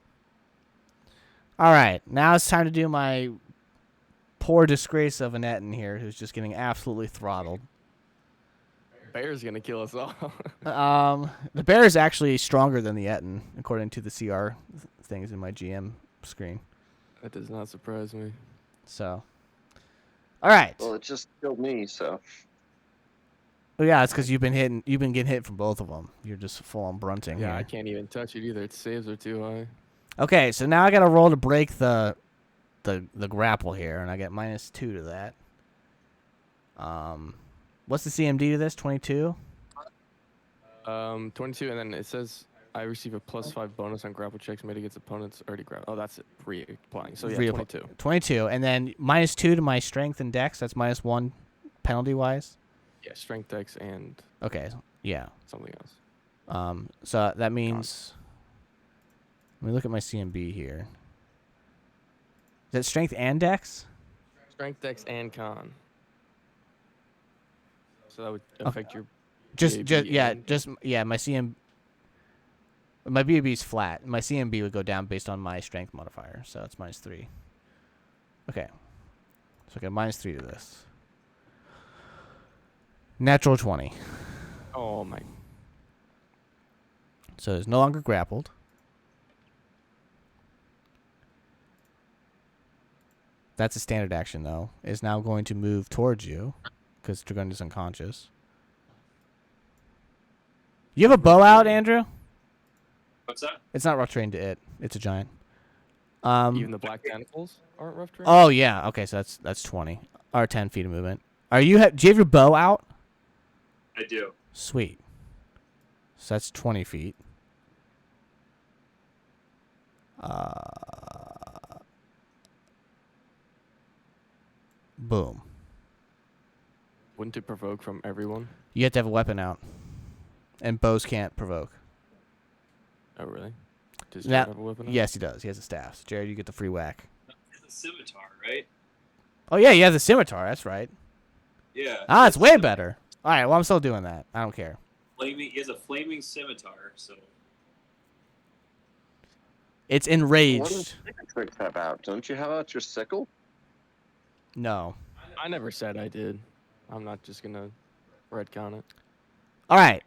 Speaker 1: All right, now it's time to do my poor disgrace of an Etten here, who's just getting absolutely throttled.
Speaker 3: Bear's gonna kill us all.
Speaker 1: The bear is actually stronger than the Etten, according to the CR things in my GM screen.
Speaker 3: That does not surprise me.
Speaker 1: So, all right.
Speaker 5: well, it just killed me, so.
Speaker 1: Well, yeah, it's because you've been getting hit from both of them. You're just full on brunting.
Speaker 3: Yeah,
Speaker 1: here.
Speaker 3: I can't even touch it either. Its saves are too high.
Speaker 1: Okay, so now I got to roll to break the grapple here, and I get -2 to that. What's the CMD to this? 22.
Speaker 3: 22, and then it says I receive a +5 bonus on grapple checks made against opponents already grappled. Oh, that's it. Reapplying. So yeah, 22.
Speaker 1: 22, and then -2 to my strength and dex. That's -1 penalty wise.
Speaker 3: Yeah, strength, dex, and
Speaker 1: Okay, yeah.
Speaker 3: something else.
Speaker 1: So that means. Let me look at my CMB here. Is that strength and dex?
Speaker 3: Strength, dex, and con. So that would affect your.
Speaker 1: Just
Speaker 3: BAB and-
Speaker 1: my CM. My BAB is flat. My CMB would go down based on my strength modifier, so it's -3. Okay, so I get -3 to this. Natural 20.
Speaker 3: Oh my.
Speaker 1: So it's no longer grappled. That's a standard action, though. Is now going to move towards you because Dragun is unconscious. You have a bow out, Andrew?
Speaker 2: What's that?
Speaker 1: It's not rough terrain to it. It's a giant.
Speaker 3: Even the black tentacles aren't rough terrain.
Speaker 1: Oh yeah. Okay, so that's 20 or 10 feet of movement. Do you have your bow out?
Speaker 2: I do.
Speaker 1: Sweet. So that's 20 feet. Boom.
Speaker 3: Wouldn't it provoke from everyone?
Speaker 1: You have to have a weapon out, and bows can't provoke.
Speaker 3: Oh really? Does
Speaker 1: Now-
Speaker 3: Jared have a weapon? out?
Speaker 1: Yes, he does. He has a staff. So Jared, you get the free whack.
Speaker 2: It's a scimitar, right?
Speaker 1: Oh yeah, you have the scimitar. That's right.
Speaker 2: Yeah.
Speaker 1: Ah, it's way better. All right, well I'm still doing that. I don't care.
Speaker 2: He has a flaming scimitar, so.
Speaker 1: It's
Speaker 5: What
Speaker 1: enraged.
Speaker 5: does Cicatrix have out? Don't you have out your sickle?
Speaker 1: No.
Speaker 3: I never said I did. I'm not just gonna retcon it.
Speaker 1: All right.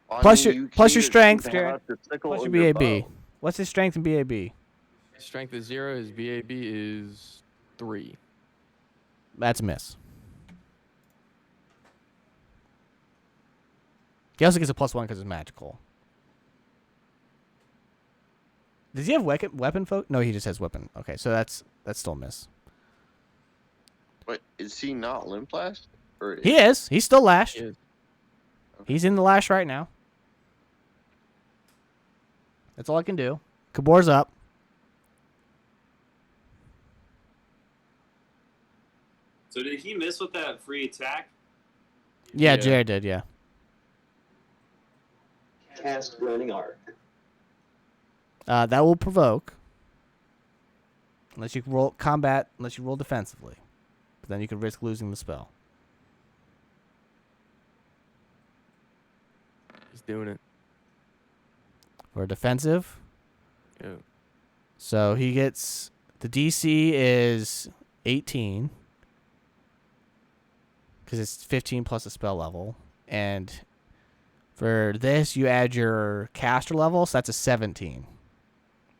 Speaker 5: I
Speaker 1: Plus
Speaker 5: mean,
Speaker 1: your-
Speaker 5: you
Speaker 1: plus
Speaker 5: can
Speaker 1: your
Speaker 5: either
Speaker 1: strength,
Speaker 5: choose to have
Speaker 1: Jared.
Speaker 5: out your sickle
Speaker 1: What's
Speaker 5: or
Speaker 1: your BAB?
Speaker 5: bow.
Speaker 1: What's his strength and BAB?
Speaker 3: His strength is 0. His BAB is 3.
Speaker 1: That's a miss. He also gets a +1 because it's magical. Does he have weapon folk? No, he just has weapon. Okay, so that's still a miss.
Speaker 5: But is he not limp last? Or
Speaker 1: He is. He's still lashed.
Speaker 3: He is.
Speaker 1: He's in the lash right now. That's all I can do. Kabor's up.
Speaker 2: So did he miss with that free attack?
Speaker 1: Yeah,
Speaker 3: Yeah.
Speaker 1: Jared did, yeah.
Speaker 4: Cast Burning Arc.
Speaker 1: That will provoke. Unless you roll combat, unless you roll defensively. But then you could risk losing the spell.
Speaker 3: He's doing it.
Speaker 1: For defensive.
Speaker 3: Yeah.
Speaker 1: So he gets the DC is 18 because it's 15 plus a spell level, and for this you add your caster level, so that's a 17.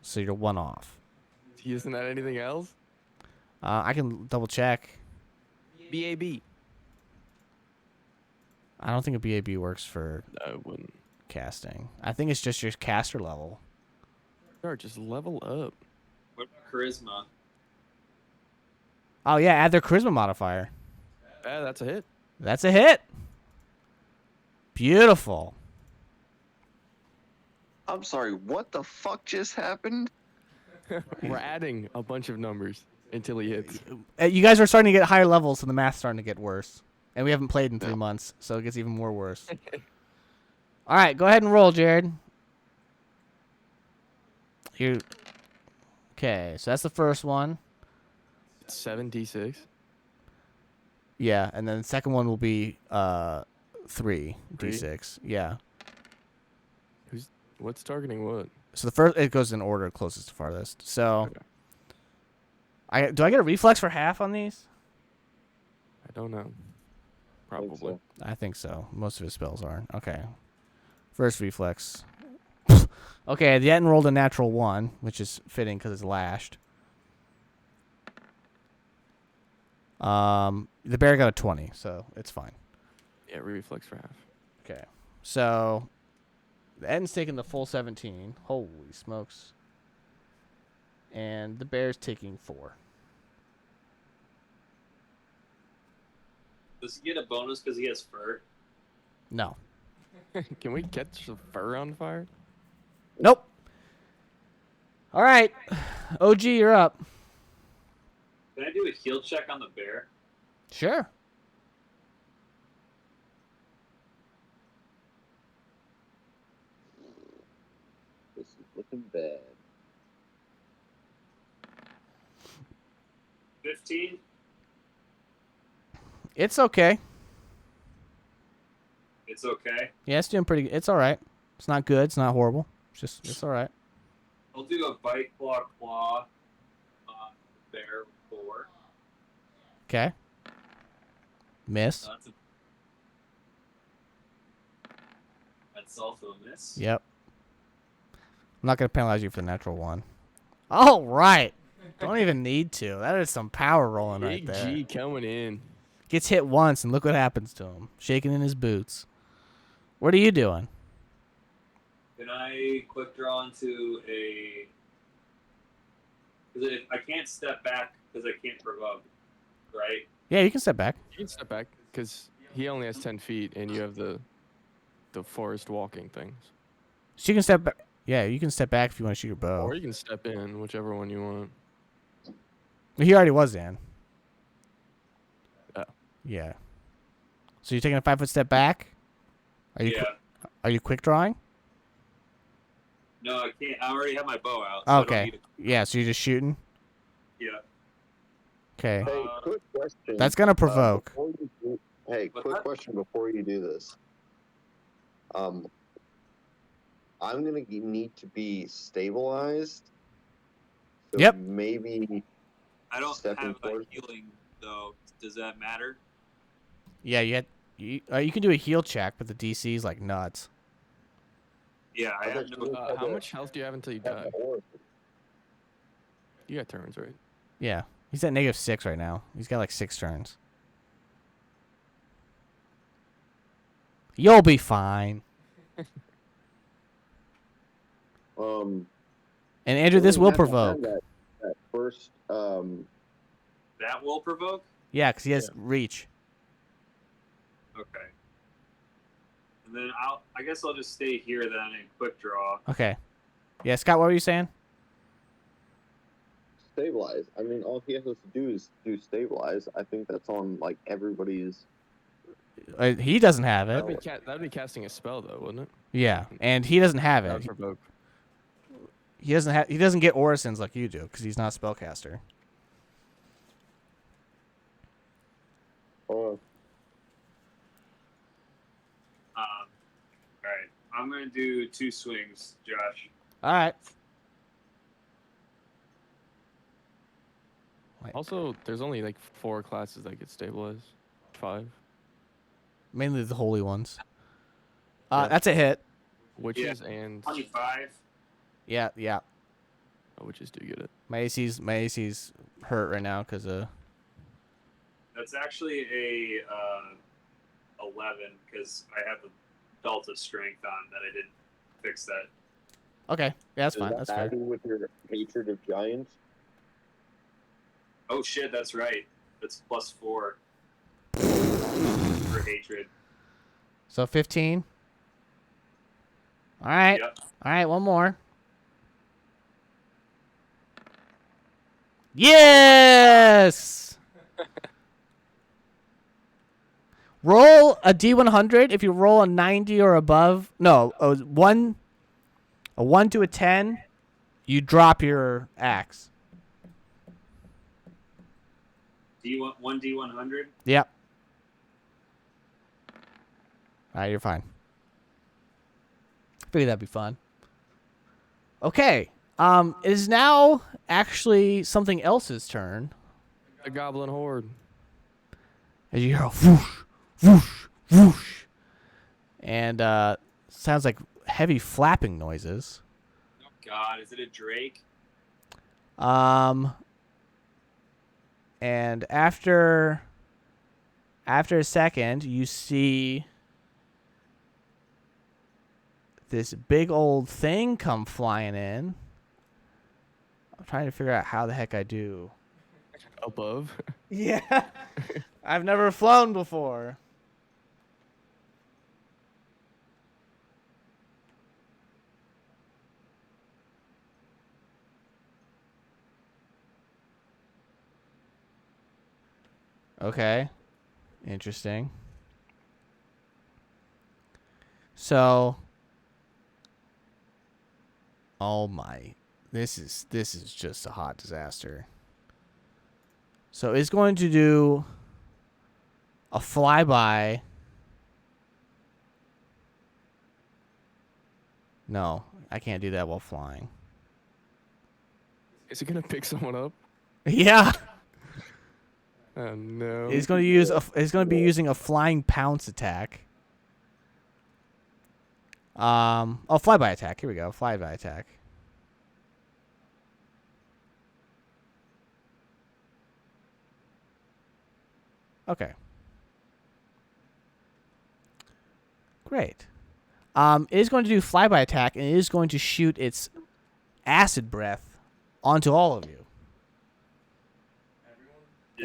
Speaker 1: So you're one off.
Speaker 3: He isn't that anything else?
Speaker 1: I can double check.
Speaker 3: BAB.
Speaker 1: I don't think a BAB works for.
Speaker 3: No, it wouldn't.
Speaker 1: casting. I think it's just your caster level.
Speaker 3: Sure, just level up.
Speaker 2: What about charisma?
Speaker 1: Oh yeah, add their charisma modifier.
Speaker 3: That's a hit.
Speaker 1: That's a hit. Beautiful.
Speaker 5: I'm sorry, what the fuck just happened?
Speaker 3: We're adding a bunch of numbers until he hits.
Speaker 1: You guys are starting to get higher levels, so the math's starting to get worse. And we haven't played in 3
Speaker 5: Yeah.
Speaker 1: months, so it gets even more worse. All right, go ahead and roll, Jared. Okay, so that's the first one.
Speaker 3: 7d6.
Speaker 1: Yeah, and then the second one will be 3d6. Yeah.
Speaker 3: What's targeting what?
Speaker 1: So the first, it goes in order, closest to farthest. So,
Speaker 3: Okay.
Speaker 1: do I get a reflex for half on these?
Speaker 3: I don't know.
Speaker 5: I think
Speaker 3: Probably.
Speaker 5: so.
Speaker 1: I think so. Most of his spells are. Okay. First reflex. Okay, the Etten rolled a natural 1, which is fitting because it's lashed. The bear got a 20, so it's fine.
Speaker 3: Yeah, reflex for half.
Speaker 1: Okay. So, the Etten's taking the full 17. Holy smokes. And the bear's taking 4.
Speaker 2: Does he get a bonus because he has fur?
Speaker 1: No.
Speaker 3: Can we catch the fur on fire?
Speaker 1: Nope. All right. OG, you're up.
Speaker 2: Can I do a heal check on the bear?
Speaker 1: Sure.
Speaker 5: This is looking bad.
Speaker 2: 15?
Speaker 1: It's okay.
Speaker 2: It's okay.
Speaker 1: Yeah, it's doing pretty good. It's all right. It's not good. It's not horrible. It's all right.
Speaker 2: I'll do a bite claw on the bear 4.
Speaker 1: Okay. Miss.
Speaker 2: That's also a miss.
Speaker 1: Yep. I'm not going to penalize you for the natural 1. All right. Don't even need to. That is some power rolling right
Speaker 3: Big
Speaker 1: there.
Speaker 3: G coming in.
Speaker 1: Gets hit once, and look what happens to him. Shaking in his boots. What are you doing?
Speaker 2: Can I quick draw into a... Because I can't step back because I can't provoke, right?
Speaker 1: Yeah, you can step back.
Speaker 3: You can step back because he only has 10 feet, and you have the forest walking things.
Speaker 1: So you can step back. Yeah, you can step back if you want to shoot your bow.
Speaker 3: Or you can step in, whichever one you want.
Speaker 1: He already was in.
Speaker 3: Oh.
Speaker 1: Yeah. So you're taking a 5-foot step back? Are you
Speaker 2: Yeah.
Speaker 1: Are you quick drawing?
Speaker 2: No, I can't. I already have my bow out. So I don't
Speaker 1: Okay.
Speaker 2: need
Speaker 1: Yeah, so you're just shooting?
Speaker 2: yeah.
Speaker 1: Okay.
Speaker 5: Hey, quick question.
Speaker 1: That's going to provoke.
Speaker 5: Before you do, hey,
Speaker 2: What's
Speaker 5: quick
Speaker 2: that?
Speaker 5: question before you do this. I'm gonna need to be stabilized. So
Speaker 1: Yep.
Speaker 5: Maybe
Speaker 2: I don't
Speaker 5: stepping
Speaker 2: have a
Speaker 5: forward.
Speaker 2: healing, though. Does that matter?
Speaker 1: Yeah, you can do a heal check, but the DC is like nuts.
Speaker 2: Yeah, I
Speaker 5: I
Speaker 2: have
Speaker 5: thought
Speaker 2: no...
Speaker 5: you
Speaker 3: How much health do you have until you die? You got turns, right?
Speaker 1: Yeah. He's at -6 right now. He's got like 6 turns. You'll be fine.
Speaker 5: Um.
Speaker 1: And Andrew, this
Speaker 5: we
Speaker 1: will
Speaker 5: have to have
Speaker 1: provoke.
Speaker 5: That first.
Speaker 2: That will provoke?
Speaker 1: Yeah, because he has reach.
Speaker 2: Okay. And then I guess I'll just stay here then and quick draw.
Speaker 1: Okay. Yeah, Scott, what were you saying?
Speaker 5: Stabilize. I mean, all he has to do is do stabilize. I think that's on like everybody's.
Speaker 1: He doesn't have it.
Speaker 3: That'd be casting a spell, though, wouldn't it?
Speaker 1: Yeah, and he doesn't have
Speaker 3: That would
Speaker 1: it.
Speaker 3: provoke.
Speaker 1: He doesn't get Orisons like you do because he's not a spellcaster.
Speaker 5: Oh,
Speaker 2: Alright. I'm going to do 2 swings, Josh.
Speaker 1: All right.
Speaker 3: Also, there's only like 4 classes that get stabilized. 5.
Speaker 1: Mainly the holy ones.
Speaker 3: Yeah.
Speaker 1: That's a hit.
Speaker 3: Witches and
Speaker 2: 25.
Speaker 1: Yeah.
Speaker 3: witches do get it.
Speaker 1: My AC's hurt right now because
Speaker 2: That's actually a 11 because I have Delta strength on that I didn't fix that.
Speaker 1: Okay, yeah, that's
Speaker 5: Does
Speaker 1: fine.
Speaker 5: that
Speaker 1: That's fair.
Speaker 5: add with your hatred of giants?
Speaker 2: Oh shit, that's right. That's +4 for hatred.
Speaker 1: So 15. All right.
Speaker 2: Yep.
Speaker 1: All right, one more. Yes! Roll a D100. If you roll a 90 or above, no, a 1 to a 10, you drop your axe.
Speaker 2: D100.
Speaker 1: Yep. All right, you're fine. Figured that'd be fun. Okay. It is now actually something else's turn.
Speaker 3: The goblin horde.
Speaker 1: As you hear a whoosh, whoosh, whoosh. And sounds like heavy flapping noises.
Speaker 2: Oh God, is it a drake?
Speaker 1: And after a second, you see this big old thing come flying in. I'm trying to figure out how the heck I do.
Speaker 3: Above.
Speaker 1: Yeah. I've never flown before. Okay. Interesting. So, oh my. This is just a hot disaster. So it's going to do a flyby. No, I can't do that while flying.
Speaker 3: Is it gonna pick someone up?
Speaker 1: Yeah.
Speaker 3: Oh no.
Speaker 1: He's going to use he's going to be using a flying pounce attack. Flyby attack. Here we go. Flyby attack. Okay. Great. It is going to do flyby attack, and it is going to shoot its acid breath onto all of you.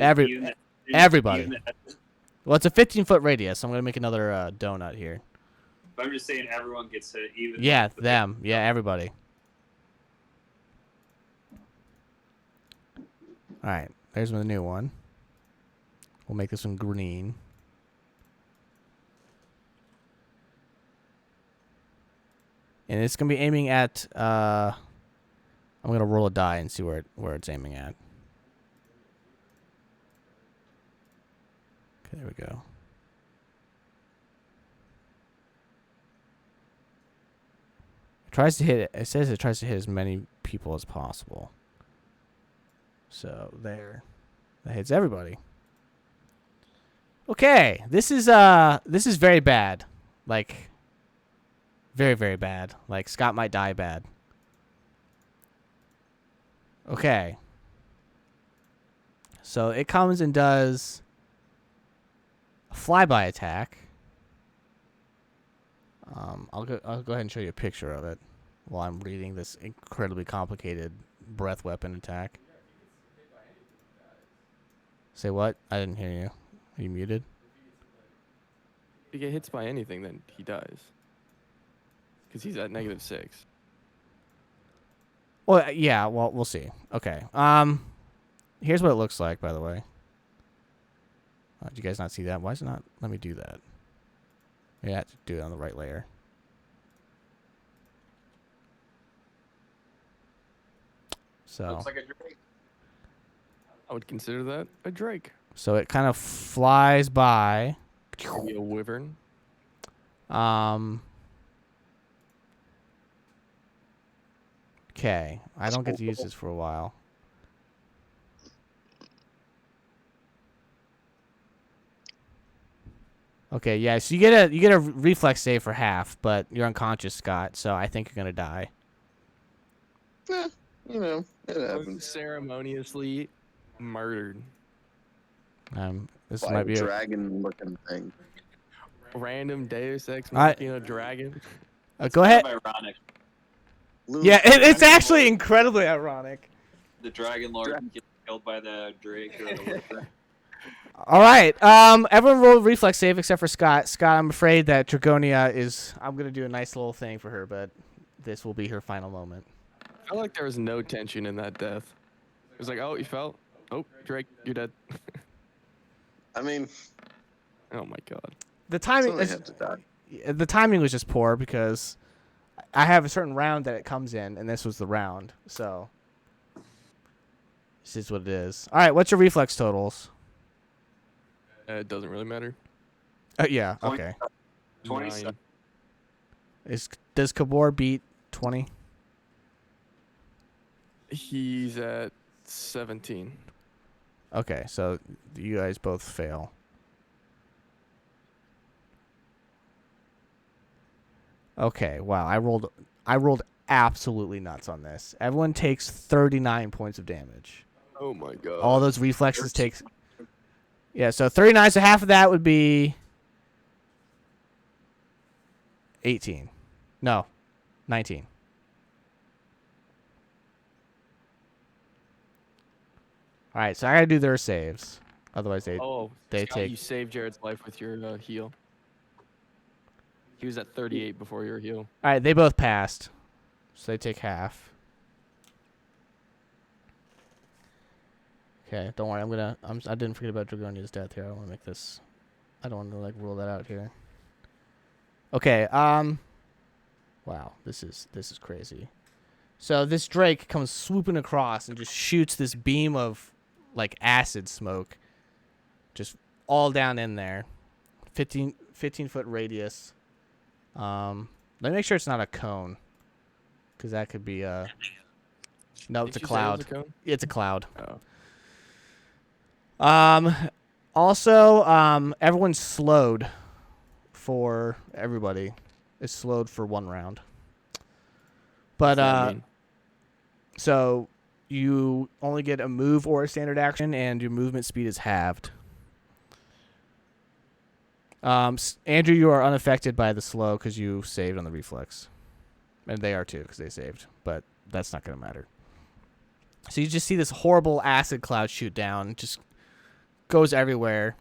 Speaker 1: Everybody. Well, it's a 15-foot radius. So I'm going to make another donut here.
Speaker 2: But I'm just saying everyone gets hit. Even
Speaker 1: Yeah, them. Yeah, everybody. All right. There's the new one. We'll make this one green. And it's going to be aiming at... I'm going to roll a die and see where it's aiming at. Okay, there we go. Tries to hit it. It says it tries to hit as many people as possible. So there, that hits everybody. Okay, this is very bad. Like, very, very bad. Like, Scott might die bad. Okay. So it comes and does a flyby attack. I'll go ahead and show you a picture of it while I'm reading this incredibly complicated breath weapon attack. Say what? I didn't hear you. Are you muted?
Speaker 3: If he get hits by anything, then he dies. Because he's at -6.
Speaker 1: Well, yeah. Well, we'll see. Okay. Here's what it looks like, by the way. Did you guys not see that? Why is it not? Let me do that. Yeah, I have to do it on the right layer. So.
Speaker 2: Looks like a drake.
Speaker 3: I would consider that a drake.
Speaker 1: So it kind of flies by.
Speaker 3: Maybe a wyvern.
Speaker 1: Okay, I don't get to use this for a while. Okay, yeah, so you get a reflex save for half, but you're unconscious, Scott, so I think you're gonna die.
Speaker 5: You know, it happens.
Speaker 3: Unceremoniously murdered.
Speaker 1: This
Speaker 5: By
Speaker 1: might be
Speaker 5: a dragon-looking thing.
Speaker 3: random Deus Ex
Speaker 1: All right.
Speaker 3: Machina dragon.
Speaker 1: Go ahead.
Speaker 2: Kind of ironic.
Speaker 1: Yeah, it's actually incredibly ironic.
Speaker 2: The Dragon Lord gets killed by the Drake or the Whipper.
Speaker 1: All right. Everyone roll reflex save except for Scott. Scott, I'm afraid that Dragonia is. I'm gonna do a nice little thing for her, but this will be her final moment.
Speaker 3: I felt like there was no tension in that death. It was like, oh, you fell. Oh, Drake, you're dead.
Speaker 5: I mean,
Speaker 3: Oh my god.
Speaker 1: The timing.
Speaker 5: somebody have to die.
Speaker 1: The timing was just poor because I have a certain round that it comes in, and this was the round. So this is what it is. All right. What's your reflex totals?
Speaker 3: It doesn't really matter.
Speaker 1: Yeah. Okay.
Speaker 2: 27.
Speaker 1: Does Kabor beat 20?
Speaker 3: He's at 17.
Speaker 1: Okay, so you guys both fail. Okay, wow, I rolled absolutely nuts on this. Everyone takes 39 points of damage.
Speaker 3: Oh my god.
Speaker 1: All those reflexes takes. Yeah, so 39, so half of that would be 18. No, 19. All right, so I gotta do their saves. Otherwise, they
Speaker 3: Oh,
Speaker 1: they
Speaker 3: Scott,
Speaker 1: take.
Speaker 3: you saved Jared's life with your heal. He was at 38 before your heal.
Speaker 1: All right, they both passed, so they take half. Okay, don't worry. I didn't forget about Dragonia's death here. I don't want to make this. I don't want to like rule that out here. Okay. Wow, this is crazy. So this Drake comes swooping across and just shoots this beam of like acid smoke, just all down in there. 15-foot radius. Let me make sure it's not a cone, because that could be no, it's a
Speaker 3: Did you say it was
Speaker 1: cloud.
Speaker 3: a cone?
Speaker 1: It's a cloud.
Speaker 3: Oh.
Speaker 1: Also, everyone's slowed for everybody. It's slowed for one round. But
Speaker 3: What's that mean?
Speaker 1: so you only get a move or a standard action, and your movement speed is halved. Andrew, you are unaffected by the slow because you saved on the reflex, and they are too because they saved. But that's not going to matter. So you just see this horrible acid cloud shoot down, just goes everywhere,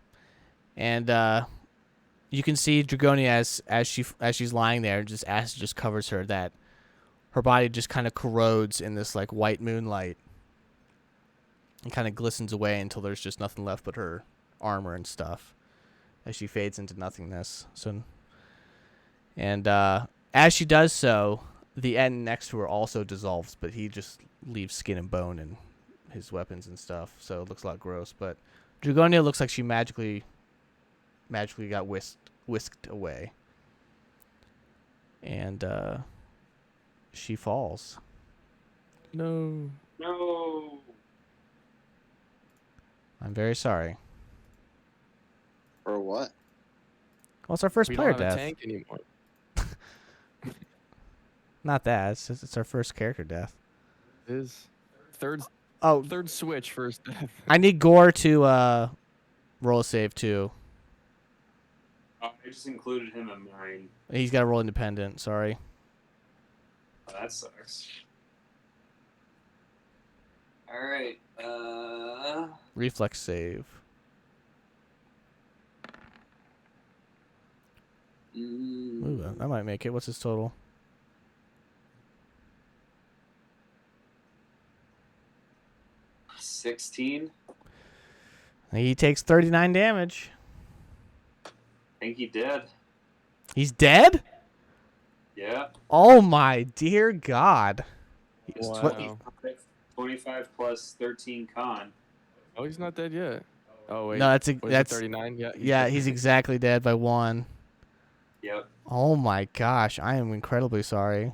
Speaker 1: and you can see Dragonia as she's lying there, just acid just covers her. That her body just kind of corrodes in this like white moonlight, and kind of glistens away until there's just nothing left but her armor and stuff, as she fades into nothingness. So, and as she does so, the end next to her also dissolves, but he just leaves skin and bone and his weapons and stuff. So it looks a lot gross. But Dragonia looks like she magically got whisked away, and she falls.
Speaker 3: No.
Speaker 2: No.
Speaker 1: I'm very sorry.
Speaker 5: Or what?
Speaker 1: Well, it's our first
Speaker 3: We
Speaker 1: player
Speaker 3: don't have
Speaker 1: death.
Speaker 3: a tank anymore.
Speaker 1: Not that. It's our first character death.
Speaker 3: It is third
Speaker 1: Oh,
Speaker 3: switch first death.
Speaker 1: I need Gore to roll a save too.
Speaker 2: I just included him in mine.
Speaker 1: He's got to roll independent. Sorry.
Speaker 2: Oh, that sucks. All right.
Speaker 1: Reflex save. Ooh, that might make it. What's his total?
Speaker 2: 16.
Speaker 1: He takes 39 damage.
Speaker 2: I think he did.
Speaker 1: He's dead?
Speaker 2: Yeah.
Speaker 1: Oh my dear God.
Speaker 2: It's
Speaker 3: Wow.
Speaker 2: 25 plus 13 con.
Speaker 3: Oh, he's not dead yet. Oh wait.
Speaker 1: No,
Speaker 3: Was it
Speaker 1: that's
Speaker 3: 39. Yeah.
Speaker 1: yeah. He's exactly dead by 1.
Speaker 2: Yep.
Speaker 1: Oh my gosh, I am incredibly sorry.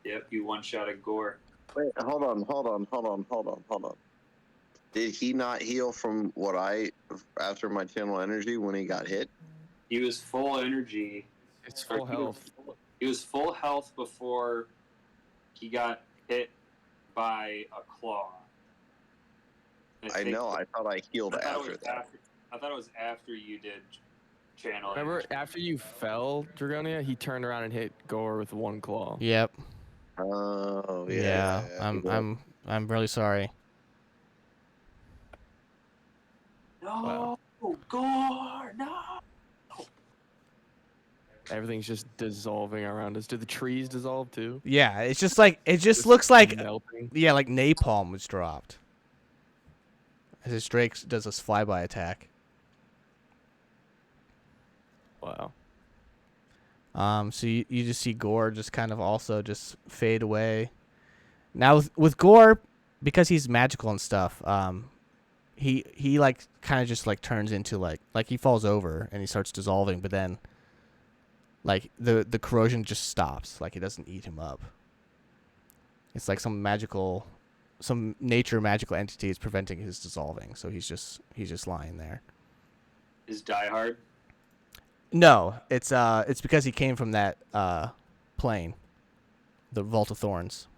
Speaker 2: Yep. You one-shotted Gore.
Speaker 5: Wait, hold on. Did he not heal from after my channel energy when he got hit?
Speaker 2: He was full energy.
Speaker 3: It's full health.
Speaker 2: He was full health before he got hit by a claw.
Speaker 5: I know. I thought I healed
Speaker 2: I thought
Speaker 5: after that.
Speaker 2: I thought it was after you did channel.
Speaker 3: Remember, after you fell, Dragonia, he turned around and hit Gore with one claw.
Speaker 1: Yep.
Speaker 5: Oh
Speaker 1: Yeah.
Speaker 5: yeah.
Speaker 1: I'm really sorry.
Speaker 2: No, Gore, no.
Speaker 3: Everything's just dissolving around us. Do the trees dissolve too?
Speaker 1: Yeah, it's just like it just looks like
Speaker 3: melting.
Speaker 1: yeah, like napalm was dropped. As his Drake does this flyby attack.
Speaker 3: Wow.
Speaker 1: So you just see Gore just kind of also just fade away. Now with Gore, because he's magical and stuff, he like kind of just like turns into like he falls over and he starts dissolving, but then like the corrosion just stops, like it doesn't eat him up. It's like some nature magical entity is preventing his dissolving, so he's just lying there.
Speaker 2: Is Die Hard?
Speaker 1: No, it's because he came from that plane, the Vault of Thorns.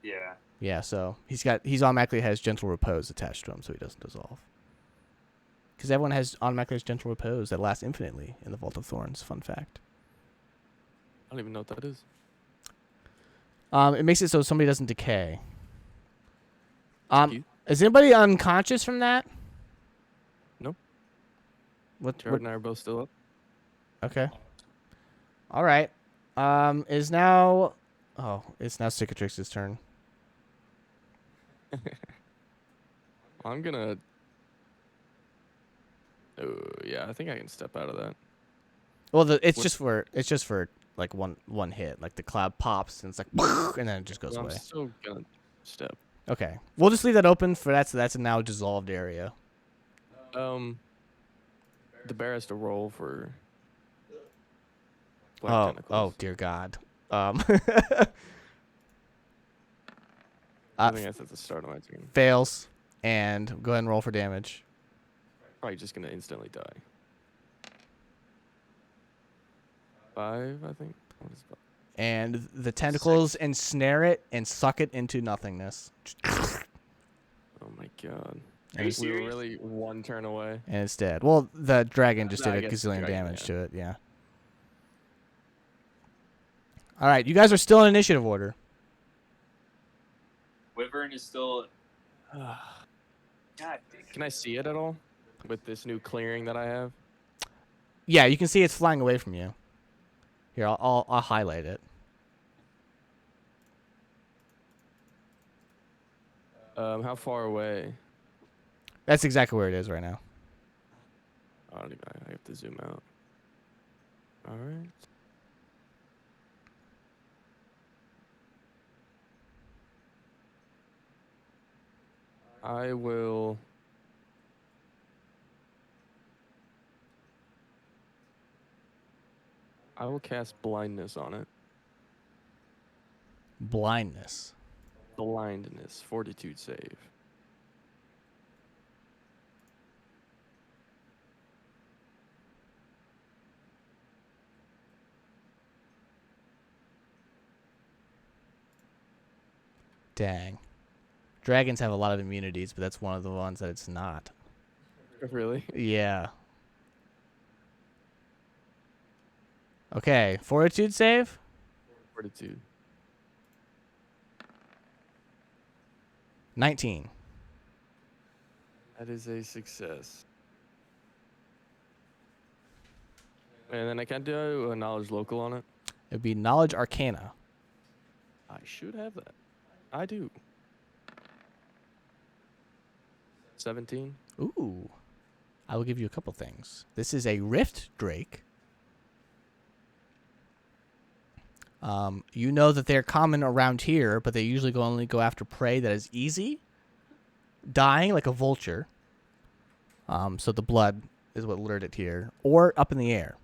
Speaker 2: Yeah.
Speaker 1: Yeah, so he's automatically has gentle repose attached to him, so he doesn't dissolve. Because everyone automatically has gentle repose that lasts infinitely in the Vault of Thorns. Fun fact.
Speaker 3: I don't even know what that is.
Speaker 1: It makes it so somebody doesn't decay. Is anybody unconscious from that?
Speaker 3: No.
Speaker 1: What
Speaker 3: Jared and I are both still up.
Speaker 1: Okay. All right. It's now Cicatrix's turn.
Speaker 3: I'm gonna. Oh yeah, I think I can step out of that.
Speaker 1: Well, it's just for like one hit. Like the cloud pops and it's like, and then it just goes
Speaker 3: I'm
Speaker 1: away.
Speaker 3: still gonna step.
Speaker 1: Okay, we'll just leave that open for that. So that's a now dissolved area.
Speaker 3: The bear has to roll for. Black tentacles.
Speaker 1: Oh dear God.
Speaker 3: I think that's at the start of my turn.
Speaker 1: Fails, and go ahead and roll for damage.
Speaker 3: Probably just gonna instantly die. 5, I think. What is that?
Speaker 1: And the tentacles ensnare it and suck it into nothingness.
Speaker 3: Oh my God.
Speaker 2: Are you
Speaker 3: We were
Speaker 2: serious?
Speaker 3: really one turn away.
Speaker 1: And it's dead. Well, the dragon just
Speaker 3: No, I
Speaker 1: did a
Speaker 3: guess
Speaker 1: gazillion
Speaker 3: dragon,
Speaker 1: damage
Speaker 3: yeah.
Speaker 1: to it, yeah. All right, you guys are still in initiative order.
Speaker 2: Wyvern is still. God damn.
Speaker 3: Can I see it at all with this new clearing that I have?
Speaker 1: Yeah, you can see it's flying away from you. Here, I'll highlight it.
Speaker 3: How far away?
Speaker 1: That's exactly where it is right now.
Speaker 3: Oh, I have to zoom out. All right. I will. I will cast blindness on it.
Speaker 1: Blindness.
Speaker 3: Blindness, fortitude save.
Speaker 1: Dang. Dragons have a lot of immunities, but that's one of the ones that it's not.
Speaker 3: Really?
Speaker 1: Yeah. Okay, fortitude save?
Speaker 3: Fortitude.
Speaker 1: 19.
Speaker 3: That is a success. And then I can do a knowledge local on it.
Speaker 1: It'd be knowledge arcana.
Speaker 3: I should have that. I do. 17.
Speaker 1: Ooh. I will give you a couple things. This is a rift drake. You know that they're common around here, but they usually only go after prey that is easy, dying like a vulture. So the blood is what lured it here, or up in the air.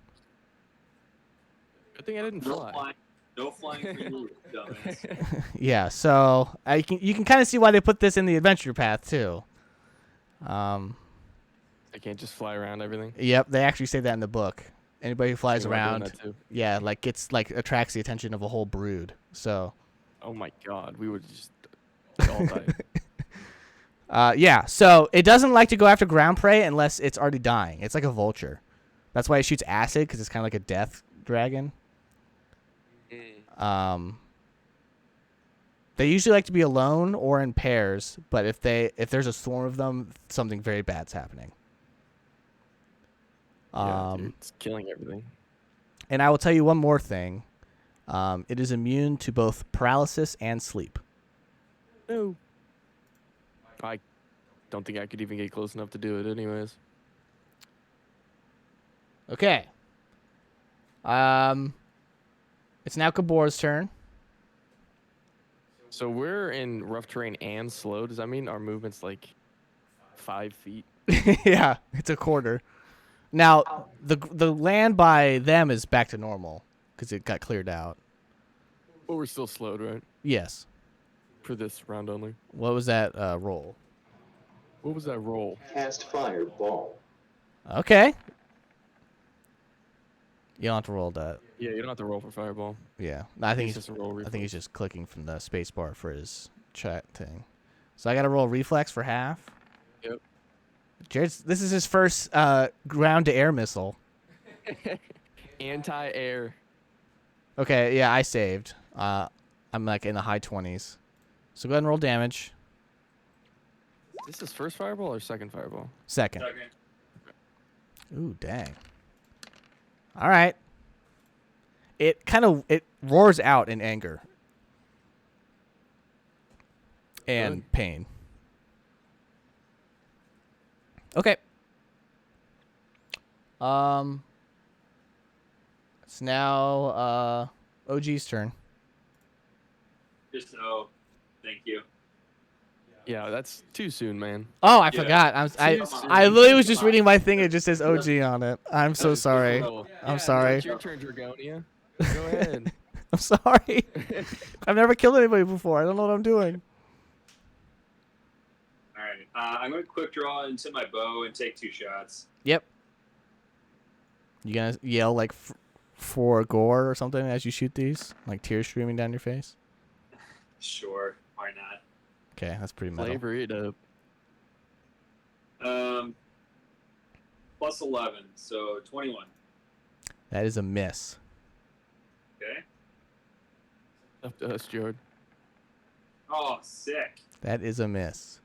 Speaker 3: Good thing I didn't fly.
Speaker 2: No flying for you, dumbass.
Speaker 1: Yeah, so you can kind of see why they put this in the adventure path too.
Speaker 3: I can't just fly around everything.
Speaker 1: Yep, they actually say that in the book. Anybody who flies
Speaker 3: Think about doing
Speaker 1: around,
Speaker 3: that too.
Speaker 1: yeah, attracts the attention of a whole brood. So,
Speaker 3: Oh my God, we would just all die.
Speaker 1: yeah, so it doesn't like to go after ground prey unless it's already dying. It's like a vulture. That's why it shoots acid, because it's kind of like a death dragon. They usually like to be alone or in pairs, but if there's a swarm of them, something very bad's happening.
Speaker 3: Yeah, dude, it's killing everything.
Speaker 1: And I will tell you one more thing. It is immune to both paralysis and sleep.
Speaker 3: No. I don't think I could even get close enough to do it anyways.
Speaker 1: Okay. It's now Kabor's turn.
Speaker 3: So we're in rough terrain and slow. Does that mean our movement's like 5 feet?
Speaker 1: Yeah, it's a quarter. Now, the land by them is back to normal because it got cleared out.
Speaker 3: But we're still slowed, right?
Speaker 1: Yes.
Speaker 3: For this round only.
Speaker 1: What was that roll?
Speaker 3: What was that roll?
Speaker 4: Cast fireball.
Speaker 1: Okay. You don't have to roll that.
Speaker 3: Yeah, you don't have to roll for fireball.
Speaker 1: Yeah. No, I think
Speaker 3: It's
Speaker 1: he's
Speaker 3: just a roll
Speaker 1: I think
Speaker 3: reflex.
Speaker 1: he's just clicking from the space bar for his chat thing. So I got to roll reflex for half.
Speaker 3: Yep.
Speaker 1: This is his first ground to air missile.
Speaker 3: Anti-air.
Speaker 1: Okay, yeah, I saved. I'm like in the high 20s. So go ahead and roll damage.
Speaker 3: Is this his first fireball or second fireball?
Speaker 1: Second.
Speaker 2: Second.
Speaker 1: Ooh, dang. All right. It roars out in anger and pain. Okay. It's now OG's turn.
Speaker 2: Just thank you.
Speaker 3: Yeah, that's too soon, man.
Speaker 1: Oh, I
Speaker 2: Yeah.
Speaker 1: forgot. I
Speaker 3: Too soon.
Speaker 1: literally was just reading my thing. It just says OG on it. I'm so sorry.
Speaker 3: Cool.
Speaker 1: I'm
Speaker 3: Yeah,
Speaker 1: sorry.
Speaker 3: It's your turn, Dragonia. Go ahead.
Speaker 1: I'm sorry. I've never killed anybody before. I don't know what I'm doing.
Speaker 2: All right. I'm going to quick draw into my bow and take 2 shots.
Speaker 1: Yep. You gonna yell like for gore or something as you shoot these? Like tears streaming down your face?
Speaker 2: Sure. Why not?
Speaker 1: Okay, that's pretty metal.
Speaker 3: Flavor it up.
Speaker 2: Plus 11, so 21.
Speaker 1: That is a miss.
Speaker 2: Okay.
Speaker 3: Up to us, Jord.
Speaker 2: Oh, sick.
Speaker 1: That is a miss.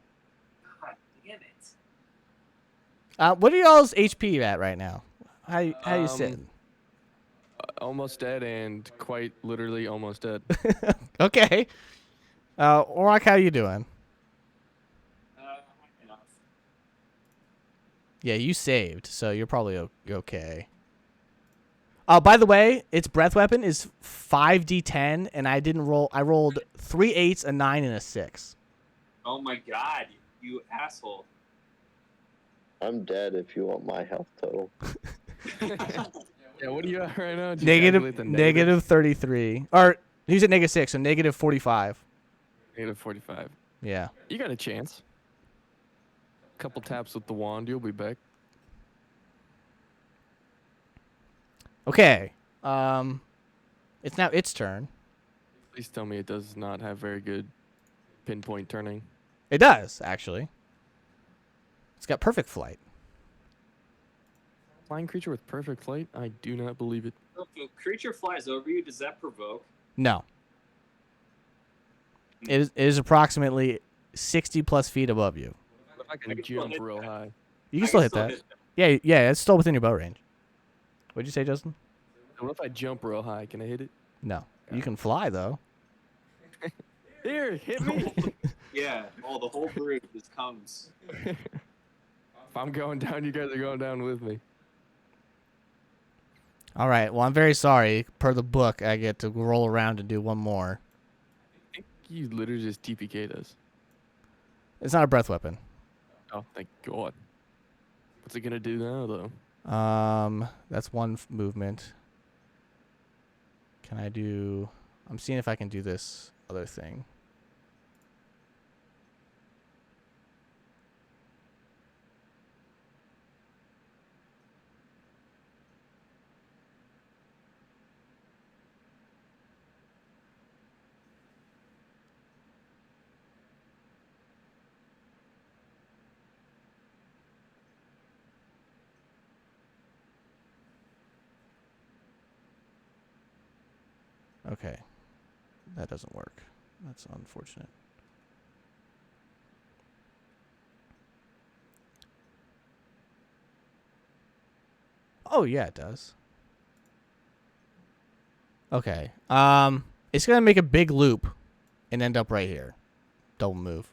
Speaker 2: God damn it.
Speaker 1: What are y'all's HP at right now? How you sitting?
Speaker 3: Almost dead and quite literally almost dead.
Speaker 1: Okay. Orak, how you doing?
Speaker 2: Enough.
Speaker 1: Yeah, you saved, so you're probably okay. By the way, its breath weapon is 5d10, and I didn't roll. I rolled 3 8s, a 9, and a 6.
Speaker 2: Oh my god, you asshole.
Speaker 5: I'm dead if you want my health total.
Speaker 3: Yeah, what are you at right now? Did you
Speaker 1: Negative
Speaker 3: calculate the
Speaker 1: negative 33. Or he's at negative 6, so negative 45.
Speaker 3: Negative 45.
Speaker 1: Yeah.
Speaker 3: You got a chance. Couple taps with the wand, you'll be back.
Speaker 1: Okay. It's now its turn.
Speaker 3: Please tell me it does not have very good pinpoint turning.
Speaker 1: It does, actually. It's got perfect flight.
Speaker 3: Flying creature with perfect flight? I do not believe it.
Speaker 2: If a creature flies over you, does that provoke?
Speaker 1: No. It is approximately 60 plus feet above you.
Speaker 3: I can
Speaker 2: I can still
Speaker 3: jump
Speaker 2: hit
Speaker 3: real
Speaker 2: that.
Speaker 3: high.
Speaker 1: You can still hit that. Yeah, it's still within your bow range. What'd you say, Justin?
Speaker 3: What if I jump real high? Can I hit it?
Speaker 1: No. You can fly, though.
Speaker 3: Here, hit me!
Speaker 2: Yeah, oh, the whole brood just comes.
Speaker 3: If I'm going down, you guys are going down with me.
Speaker 1: All right. Well, I'm very sorry. Per the book, I get to roll around and do one more.
Speaker 3: I think you literally just TPK'd us.
Speaker 1: It's not a breath weapon.
Speaker 3: Oh, thank God. What's it gonna do now, though?
Speaker 1: That's one movement. Can I do... I'm seeing if I can do this other thing. Okay. That doesn't work. That's unfortunate. Oh, yeah, it does. Okay. It's going to make a big loop and end up right here. Double move.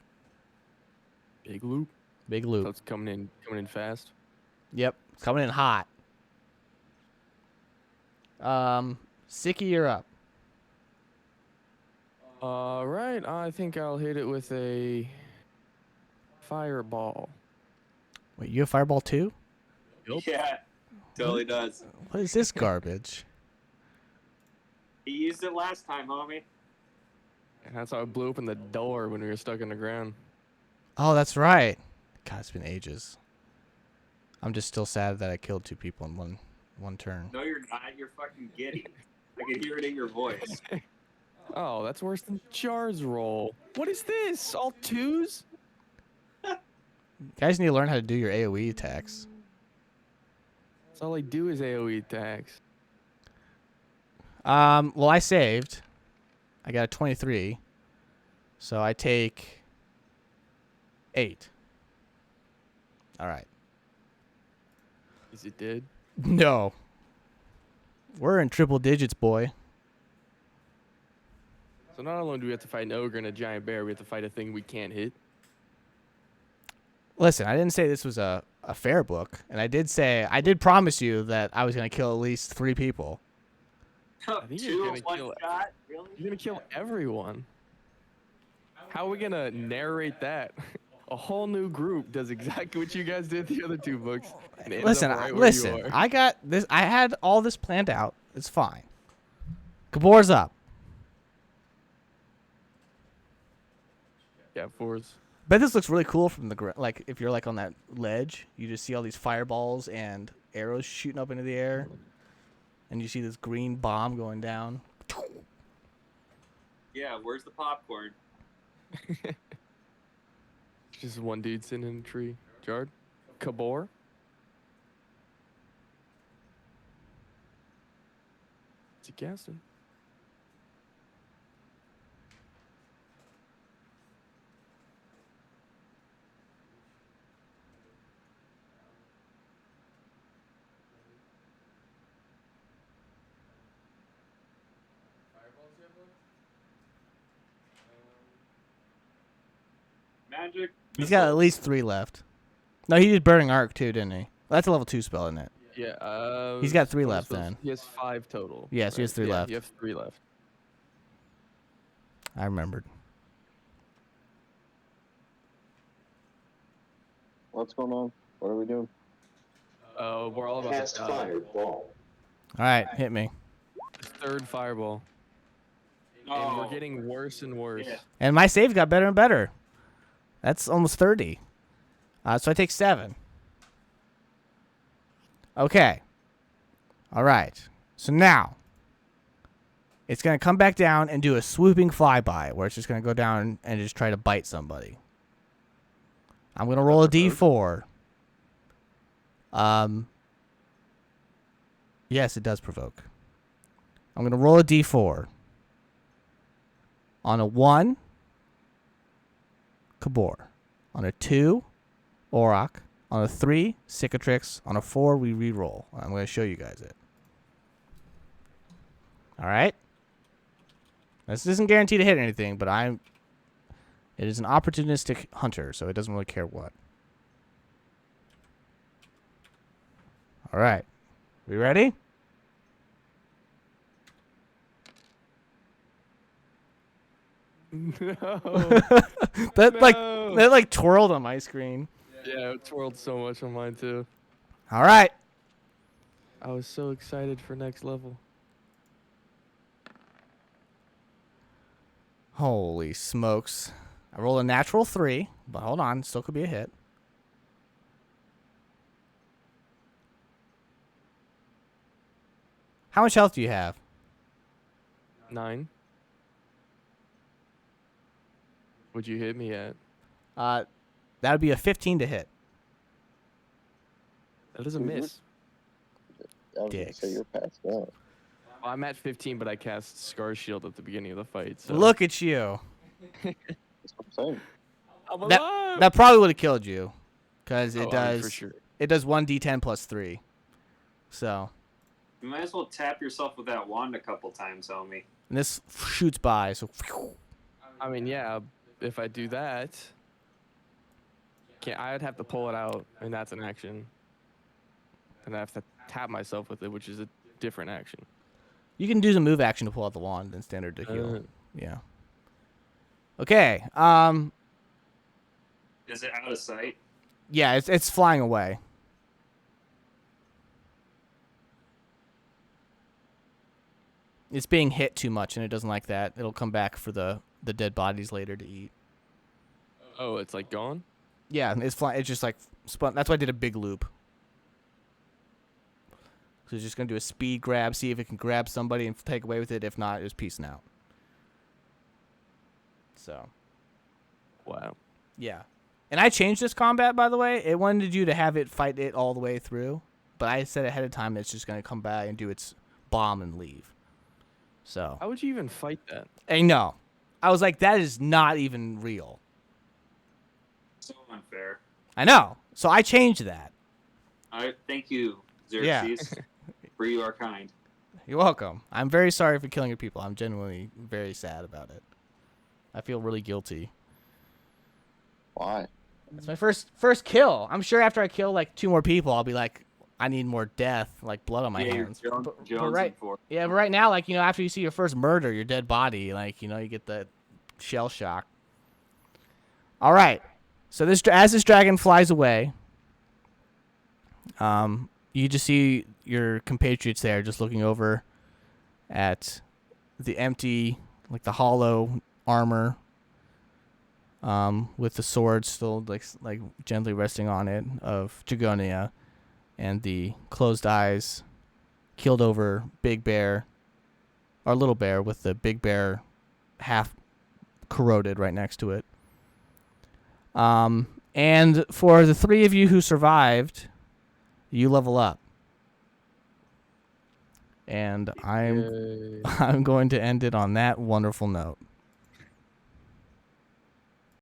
Speaker 3: Big loop.
Speaker 1: Big
Speaker 3: So
Speaker 1: loop.
Speaker 3: it's coming in fast.
Speaker 1: Yep. It's coming in hot. Sicky, you're up.
Speaker 3: All right, I think I'll hit it with a fireball.
Speaker 1: Wait, you have fireball too?
Speaker 3: Yup.
Speaker 2: Yeah, totally does.
Speaker 1: What is this garbage?
Speaker 2: He used it last time, homie.
Speaker 3: And that's how I blew open the door when we were stuck in the ground.
Speaker 1: Oh, that's right. God, it's been ages. I'm just still sad that I killed 2 people in one turn.
Speaker 2: No, you're not. You're fucking giddy. I can hear it in your voice.
Speaker 3: Oh, that's worse than Jar's roll. What is this? All 2s?
Speaker 1: You guys need to learn how to do your AoE attacks.
Speaker 3: That's all I do is AoE attacks.
Speaker 1: Well, I saved. I got a 23. So I take 8. All right.
Speaker 3: Is it dead?
Speaker 1: No. We're in triple digits, boy.
Speaker 3: So not only do we have to fight an ogre and a giant bear, we have to fight a thing we can't hit.
Speaker 1: Listen, I didn't say this was a fair book. And I did promise you that I was going to kill at least 3 people.
Speaker 3: I think you're
Speaker 2: 2
Speaker 3: gonna
Speaker 2: in one
Speaker 3: kill-
Speaker 2: shot? Really?
Speaker 3: You're gonna kill everyone. How are we gonna narrate that? A whole new group does exactly what you guys did the other 2 books. and ends
Speaker 1: Listen,
Speaker 3: up right where you are.
Speaker 1: I got this. I had all this planned out. It's fine. Gabor's up.
Speaker 3: Yeah, 4s.
Speaker 1: Bet this looks really cool from the like if you're like on that ledge, you just see all these fireballs and arrows shooting up into the air, and you see this green bomb going down.
Speaker 2: Yeah, where's the popcorn?
Speaker 3: Just one dude sitting in a tree. Jard? Kabor? What's he casting?
Speaker 2: Magic.
Speaker 1: He's got at least 3 left. No, he did Burning Arc too, didn't he? That's a level 2 spell, isn't it?
Speaker 3: Yeah,
Speaker 1: He's got 3
Speaker 3: what
Speaker 1: left
Speaker 3: was-
Speaker 1: then.
Speaker 3: He has 5 total.
Speaker 1: Yes, he has 3
Speaker 3: Yeah,
Speaker 1: left.
Speaker 3: You have 3 left.
Speaker 1: I remembered.
Speaker 5: What's going on? What are we doing?
Speaker 3: We're all about
Speaker 4: Cast
Speaker 3: to die.
Speaker 4: fireball.
Speaker 1: All right, hit me.
Speaker 3: 3rd fireball. And we're getting worse and worse.
Speaker 2: Yeah.
Speaker 1: And my save got better and better. That's almost 30. So I take 7. Okay. All right. So now it's going to come back down and do a swooping flyby where it's just going to go down and just try to bite somebody. I'm going to roll a d4. Yes, it does provoke. I'm going to roll a d4. On a 1, Kabor. On a 2, Auroch. On a 3, Cicatrix. On a 4, we re-roll. I'm going to show you guys it. All right? This isn't guaranteed to hit anything, but it is an opportunistic hunter, so it doesn't really care what. All right. We ready?
Speaker 3: No.
Speaker 1: That like twirled on my screen.
Speaker 3: Yeah, it twirled so much on mine too.
Speaker 1: All right.
Speaker 3: I was so excited for next level.
Speaker 1: Holy smokes. I rolled a natural 3, but hold on, still could be a hit. How much health do you have?
Speaker 3: 9. Would you hit me at?
Speaker 1: That would be a 15 to hit.
Speaker 3: That is a miss.
Speaker 5: I was gonna
Speaker 1: Dicks.
Speaker 5: say you're passed out.
Speaker 3: Well, I'm at 15, but I cast Scar Shield at the beginning of the fight. So.
Speaker 1: Look at you.
Speaker 5: That's what I'm saying.
Speaker 3: I'm
Speaker 1: That
Speaker 3: alive!
Speaker 1: that probably would have killed you, because it
Speaker 3: Oh,
Speaker 1: does
Speaker 3: for sure.
Speaker 1: it does 1d10 plus 3. So,
Speaker 2: You might as well tap yourself with that wand a couple times, homie.
Speaker 1: and this shoots by. So,
Speaker 3: I mean, yeah, if I do that, I'd have to pull it out, and that's an action. And I have to tap myself with it, which is a different action.
Speaker 1: you can do the move action to pull out the wand and standard to heal.
Speaker 3: Uh.
Speaker 1: Yeah. Okay.
Speaker 2: Is it out of sight?
Speaker 1: Yeah, it's flying away. It's being hit too much, and it doesn't like that. It'll come back for the dead bodies later to eat.
Speaker 3: Oh, it's like gone?
Speaker 1: Yeah, it's flying. It's just like spun. That's why I did a big loop. So it's just gonna do a speed grab, see if it can grab somebody and take away with it. If not, it's peacing out. So.
Speaker 3: Wow.
Speaker 1: Yeah. And I changed this combat, by the way. It wanted you to have it fight it all the way through. But I said ahead of time it's just going to come back and do its bomb and leave. So.
Speaker 3: How would you even fight that?
Speaker 1: I know. I was like, that is not even real.
Speaker 2: So unfair.
Speaker 1: I know. So I changed that.
Speaker 2: Thank you,
Speaker 1: Yeah.
Speaker 2: Xerxes, for you are kind.
Speaker 1: You're welcome. I'm very sorry for killing your people. I'm genuinely very sad about it. I feel really guilty.
Speaker 5: Why?
Speaker 1: It's my first kill. I'm sure after I kill like 2 more people, I'll be like, I need more death, like blood on my
Speaker 2: Yeah, you're
Speaker 1: hands.
Speaker 2: Jonesing
Speaker 1: right,
Speaker 2: for it.
Speaker 1: yeah, but right now, like, you know, after you see your first murder, your dead body, like, you know, you get the shell shock. All right, so as this dragon flies away, you just see your compatriots there, just looking over at the empty, like the hollow armor. With the sword still like gently resting on it of Jagonia, and the closed eyes, keeled over big bear, or little bear with the big bear half corroded right next to it. And for the 3 of you who survived, you level up. And I'm
Speaker 3: Yay.
Speaker 1: I'm going to end it on that wonderful note.